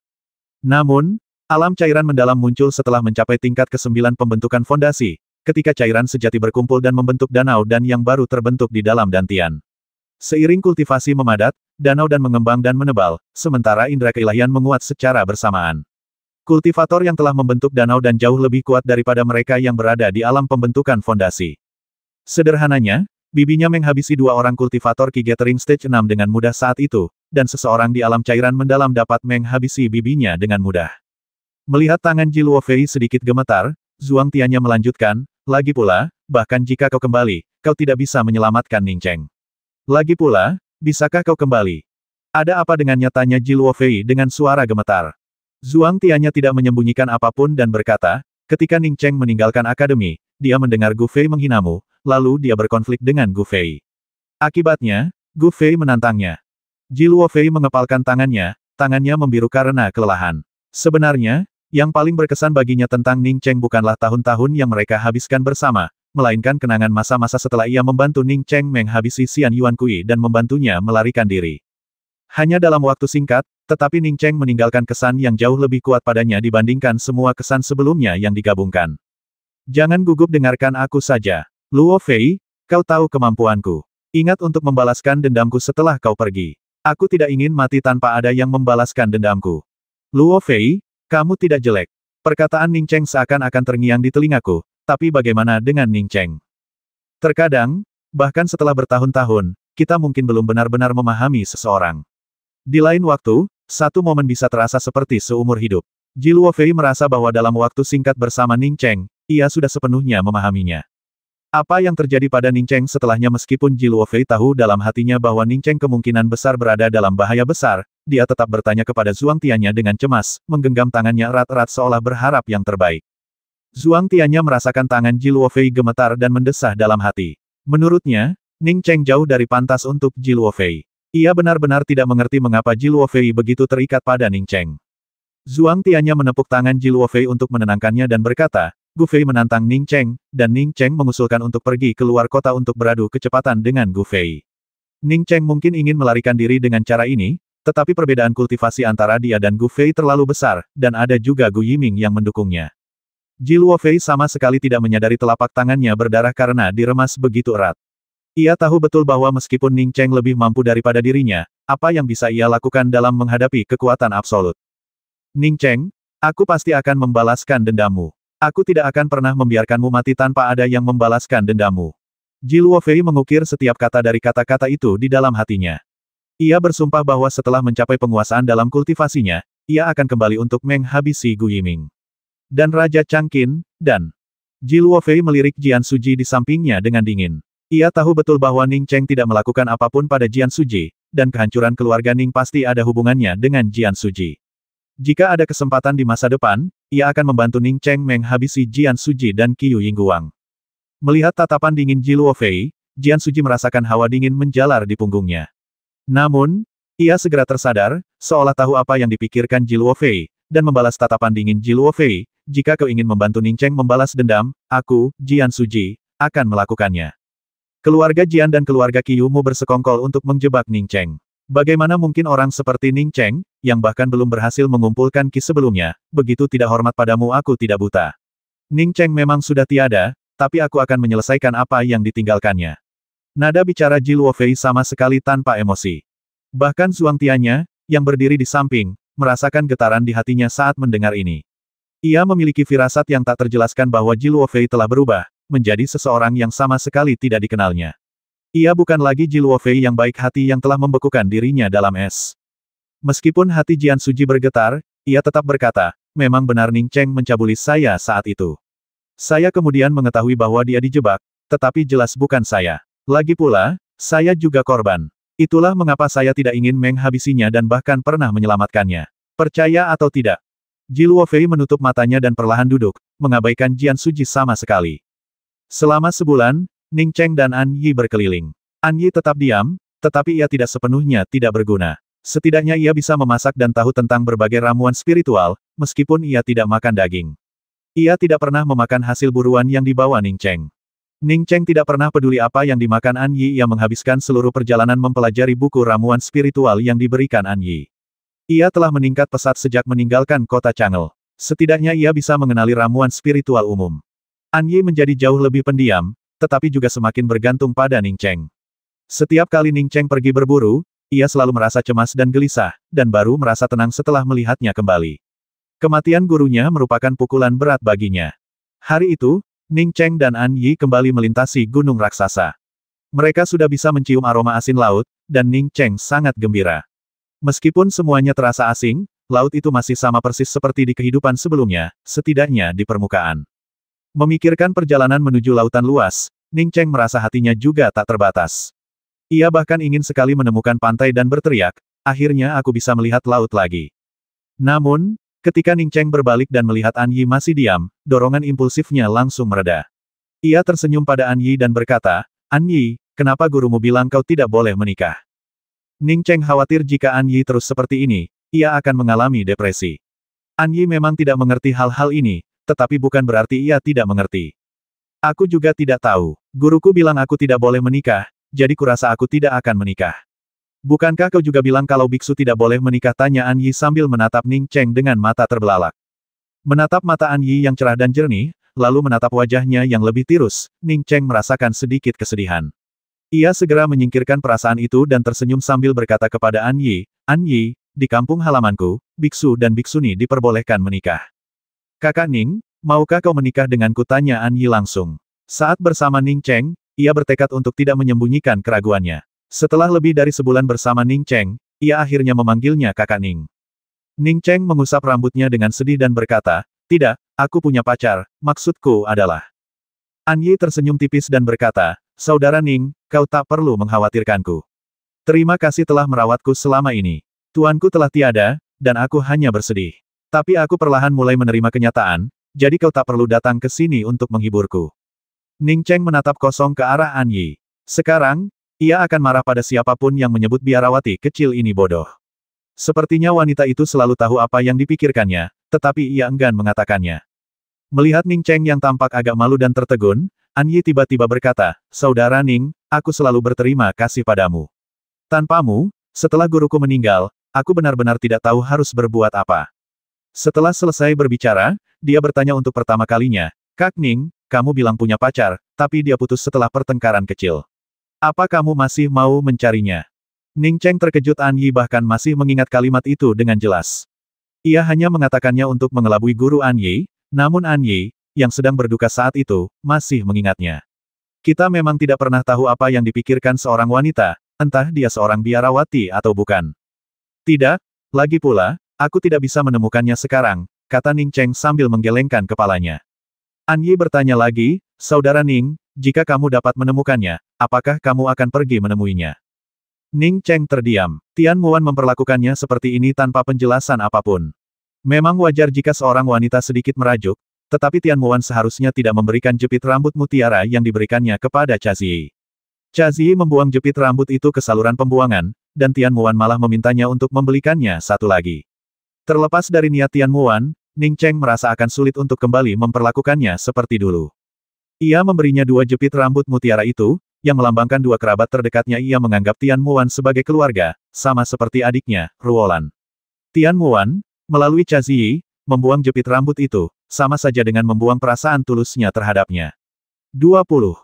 Namun, alam cairan mendalam muncul setelah mencapai tingkat ke-9 pembentukan fondasi, ketika cairan sejati berkumpul dan membentuk danau dan yang baru terbentuk di dalam dantian. Seiring kultivasi memadat, danau dan mengembang dan menebal, sementara indera keilahian menguat secara bersamaan. Kultivator yang telah membentuk danau dan jauh lebih kuat daripada mereka yang berada di alam pembentukan fondasi. Sederhananya, Bibinya menghabisi dua orang kultivator Ki Gathering Stage 6 dengan mudah saat itu, dan seseorang di alam cairan mendalam dapat menghabisi bibinya dengan mudah. Melihat tangan Ji Luofei sedikit gemetar, Zhuang Tianya melanjutkan, lagi pula, bahkan jika kau kembali, kau tidak bisa menyelamatkan Ning Cheng. Lagi pula, bisakah kau kembali? Ada apa dengannya, tanya Ji Luofei dengan suara gemetar. Zhuang Tianya tidak menyembunyikan apapun dan berkata, ketika Ning Cheng meninggalkan akademi, dia mendengar Gu Fei menghinamu, lalu dia berkonflik dengan Gu Fei. Akibatnya, Gu Fei menantangnya. Ji Luofei mengepalkan tangannya membiru karena kelelahan. Sebenarnya, yang paling berkesan baginya tentang Ning Cheng bukanlah tahun-tahun yang mereka habiskan bersama, melainkan kenangan masa-masa setelah ia membantu Ning Cheng menghabisi Xian Yuan Kui dan membantunya melarikan diri. Hanya dalam waktu singkat, tetapi Ning Cheng meninggalkan kesan yang jauh lebih kuat padanya dibandingkan semua kesan sebelumnya yang digabungkan. Jangan gugup, dengarkan aku saja. Luo Fei, kau tahu kemampuanku. Ingat untuk membalaskan dendamku setelah kau pergi. Aku tidak ingin mati tanpa ada yang membalaskan dendamku. Luo Fei, kamu tidak jelek. Perkataan Ning Cheng seakan-akan terngiang di telingaku, tapi bagaimana dengan Ning Cheng? Terkadang, bahkan setelah bertahun-tahun, kita mungkin belum benar-benar memahami seseorang. Di lain waktu, satu momen bisa terasa seperti seumur hidup. Ji Luofei merasa bahwa dalam waktu singkat bersama Ning Cheng, ia sudah sepenuhnya memahaminya. Apa yang terjadi pada Ning Cheng setelahnya? Meskipun Ji Luofei tahu dalam hatinya bahwa Ning Cheng kemungkinan besar berada dalam bahaya besar, dia tetap bertanya kepada Zhuang Tianya dengan cemas, menggenggam tangannya erat-erat seolah berharap yang terbaik. Zhuang Tianya merasakan tangan Ji Luofei gemetar dan mendesah dalam hati. Menurutnya, Ning Cheng jauh dari pantas untuk Ji Luofei. Ia benar-benar tidak mengerti mengapa Ji Luofei begitu terikat pada Ning Cheng. Zhuang Tianya menepuk tangan Ji Luofei untuk menenangkannya dan berkata, Gu Fei menantang Ning Cheng, dan Ning Cheng mengusulkan untuk pergi keluar kota untuk beradu kecepatan dengan Gu Fei. Ning Cheng mungkin ingin melarikan diri dengan cara ini, tetapi perbedaan kultivasi antara dia dan Gu Fei terlalu besar, dan ada juga Gu Yiming yang mendukungnya. Ji Luofei sama sekali tidak menyadari telapak tangannya berdarah karena diremas begitu erat. Ia tahu betul bahwa meskipun Ning Cheng lebih mampu daripada dirinya, apa yang bisa ia lakukan dalam menghadapi kekuatan absolut. Ning Cheng, aku pasti akan membalaskan dendammu. Aku tidak akan pernah membiarkanmu mati tanpa ada yang membalaskan dendammu. Ji Luofei mengukir setiap kata dari kata-kata itu di dalam hatinya. Ia bersumpah bahwa setelah mencapai penguasaan dalam kultivasinya, ia akan kembali untuk menghabisi Gu Yiming. Dan Raja Changqin, dan Ji Luofei melirik Jian Suji di sampingnya dengan dingin. Ia tahu betul bahwa Ning Cheng tidak melakukan apapun pada Jian Suji, dan kehancuran keluarga Ning pasti ada hubungannya dengan Jian Suji. Jika ada kesempatan di masa depan, ia akan membantu Ning Cheng menghabisi Jian Suji dan Qiu Yingguang. Melihat tatapan dingin Ji Luofei, Jian Suji merasakan hawa dingin menjalar di punggungnya. Namun, ia segera tersadar, seolah tahu apa yang dipikirkan Ji Luofei, dan membalas tatapan dingin Ji Luofei, jika kau ingin membantu Ning Cheng membalas dendam, aku, Jian Suji, akan melakukannya. Keluarga Jian dan keluarga Qiu Mu bersekongkol untuk menjebak Ning Cheng. Bagaimana mungkin orang seperti Ning Cheng, yang bahkan belum berhasil mengumpulkan Qi sebelumnya, begitu tidak hormat padamu? Aku tidak buta. Ning Cheng memang sudah tiada, tapi aku akan menyelesaikan apa yang ditinggalkannya. Nada bicara Ji Luofei sama sekali tanpa emosi. Bahkan Zhuang Tianya, yang berdiri di samping, merasakan getaran di hatinya saat mendengar ini. Ia memiliki firasat yang tak terjelaskan bahwa Ji Luofei telah berubah, menjadi seseorang yang sama sekali tidak dikenalnya. Ia bukan lagi Ji Luofei yang baik hati yang telah membekukan dirinya dalam es. Meskipun hati Jian Suji bergetar, ia tetap berkata, memang benar Ning Cheng mencabuli saya saat itu. Saya kemudian mengetahui bahwa dia dijebak, tetapi jelas bukan saya. Lagi pula, saya juga korban. Itulah mengapa saya tidak ingin menghabisinya dan bahkan pernah menyelamatkannya. Percaya atau tidak? Ji Luofei menutup matanya dan perlahan duduk, mengabaikan Jian Suji sama sekali. Selama sebulan, Ning Cheng dan An Yi berkeliling. An Yi tetap diam, tetapi ia tidak sepenuhnya tidak berguna. Setidaknya ia bisa memasak dan tahu tentang berbagai ramuan spiritual, meskipun ia tidak makan daging. Ia tidak pernah memakan hasil buruan yang dibawa Ning Cheng. Ning Cheng tidak pernah peduli apa yang dimakan An Yi. Ia menghabiskan seluruh perjalanan mempelajari buku ramuan spiritual yang diberikan An Yi. Ia telah meningkat pesat sejak meninggalkan kota Chang'e. Setidaknya ia bisa mengenali ramuan spiritual umum. An Yi menjadi jauh lebih pendiam, tetapi juga semakin bergantung pada Ning Cheng. Setiap kali Ning Cheng pergi berburu, ia selalu merasa cemas dan gelisah, dan baru merasa tenang setelah melihatnya kembali. Kematian gurunya merupakan pukulan berat baginya. Hari itu, Ning Cheng dan An Yi kembali melintasi gunung raksasa. Mereka sudah bisa mencium aroma asin laut, dan Ning Cheng sangat gembira. Meskipun semuanya terasa asing, laut itu masih sama persis seperti di kehidupan sebelumnya, setidaknya di permukaan. Memikirkan perjalanan menuju lautan luas, Ning Cheng merasa hatinya juga tak terbatas. Ia bahkan ingin sekali menemukan pantai dan berteriak, akhirnya aku bisa melihat laut lagi. Namun, ketika Ning Cheng berbalik dan melihat An Yi masih diam, dorongan impulsifnya langsung mereda. Ia tersenyum pada An Yi dan berkata, An Yi, kenapa gurumu bilang kau tidak boleh menikah? Ning Cheng khawatir jika An Yi terus seperti ini, ia akan mengalami depresi. An Yi memang tidak mengerti hal-hal ini, tetapi bukan berarti ia tidak mengerti. Aku juga tidak tahu. Guruku bilang aku tidak boleh menikah, jadi kurasa aku tidak akan menikah. Bukankah kau juga bilang kalau biksu tidak boleh menikah? Tanya An Yi sambil menatap Ning Cheng dengan mata terbelalak. Menatap mata An Yi yang cerah dan jernih, lalu menatap wajahnya yang lebih tirus, Ning Cheng merasakan sedikit kesedihan. Ia segera menyingkirkan perasaan itu dan tersenyum sambil berkata kepada An Yi, di kampung halamanku, biksu dan biksuni diperbolehkan menikah. Kakak Ning, maukah kau menikah denganku? Tanya An Yi langsung. Saat bersama Ning Cheng, ia bertekad untuk tidak menyembunyikan keraguannya. Setelah lebih dari sebulan bersama Ning Cheng, ia akhirnya memanggilnya kakak Ning. Ning Cheng mengusap rambutnya dengan sedih dan berkata, tidak, aku punya pacar, maksudku adalah. An Yi tersenyum tipis dan berkata, Saudara Ning, kau tak perlu mengkhawatirkanku. Terima kasih telah merawatku selama ini. Tuanku telah tiada, dan aku hanya bersedih. Tapi aku perlahan mulai menerima kenyataan, jadi kau tak perlu datang ke sini untuk menghiburku. Ning Cheng menatap kosong ke arah An Yi. Sekarang, ia akan marah pada siapapun yang menyebut biarawati kecil ini bodoh. Sepertinya wanita itu selalu tahu apa yang dipikirkannya, tetapi ia enggan mengatakannya. Melihat Ning Cheng yang tampak agak malu dan tertegun, An Yi tiba-tiba berkata, Saudara Ning, aku selalu berterima kasih padamu. Tanpamu, setelah guruku meninggal, aku benar-benar tidak tahu harus berbuat apa. Setelah selesai berbicara, dia bertanya untuk pertama kalinya, Kak Ning, kamu bilang punya pacar, tapi dia putus setelah pertengkaran kecil. Apa kamu masih mau mencarinya? Ning Cheng terkejut. An Yi bahkan masih mengingat kalimat itu dengan jelas. Ia hanya mengatakannya untuk mengelabui guru An Yi, namun An Yi, yang sedang berduka saat itu, masih mengingatnya. Kita memang tidak pernah tahu apa yang dipikirkan seorang wanita, entah dia seorang biarawati atau bukan. Tidak, lagi pula, aku tidak bisa menemukannya sekarang, kata Ning Cheng sambil menggelengkan kepalanya. An Yi bertanya lagi, Saudara Ning, jika kamu dapat menemukannya, apakah kamu akan pergi menemuinya? Ning Cheng terdiam. Tian Muan memperlakukannya seperti ini tanpa penjelasan apapun. Memang wajar jika seorang wanita sedikit merajuk, tetapi Tian Muan seharusnya tidak memberikan jepit rambut mutiara yang diberikannya kepada Cha Ziyi. Cha Ziyi membuang jepit rambut itu ke saluran pembuangan, dan Tian Muan malah memintanya untuk membelikannya satu lagi. Terlepas dari niat Tian Muan, Ning Cheng merasa akan sulit untuk kembali memperlakukannya seperti dulu. Ia memberinya 2 jepit rambut mutiara itu, yang melambangkan 2 kerabat terdekatnya. Ia menganggap Tian Muan sebagai keluarga, sama seperti adiknya, Ruolan. Tian Muan, melalui Cha Ziyi, membuang jepit rambut itu, sama saja dengan membuang perasaan tulusnya terhadapnya. 20.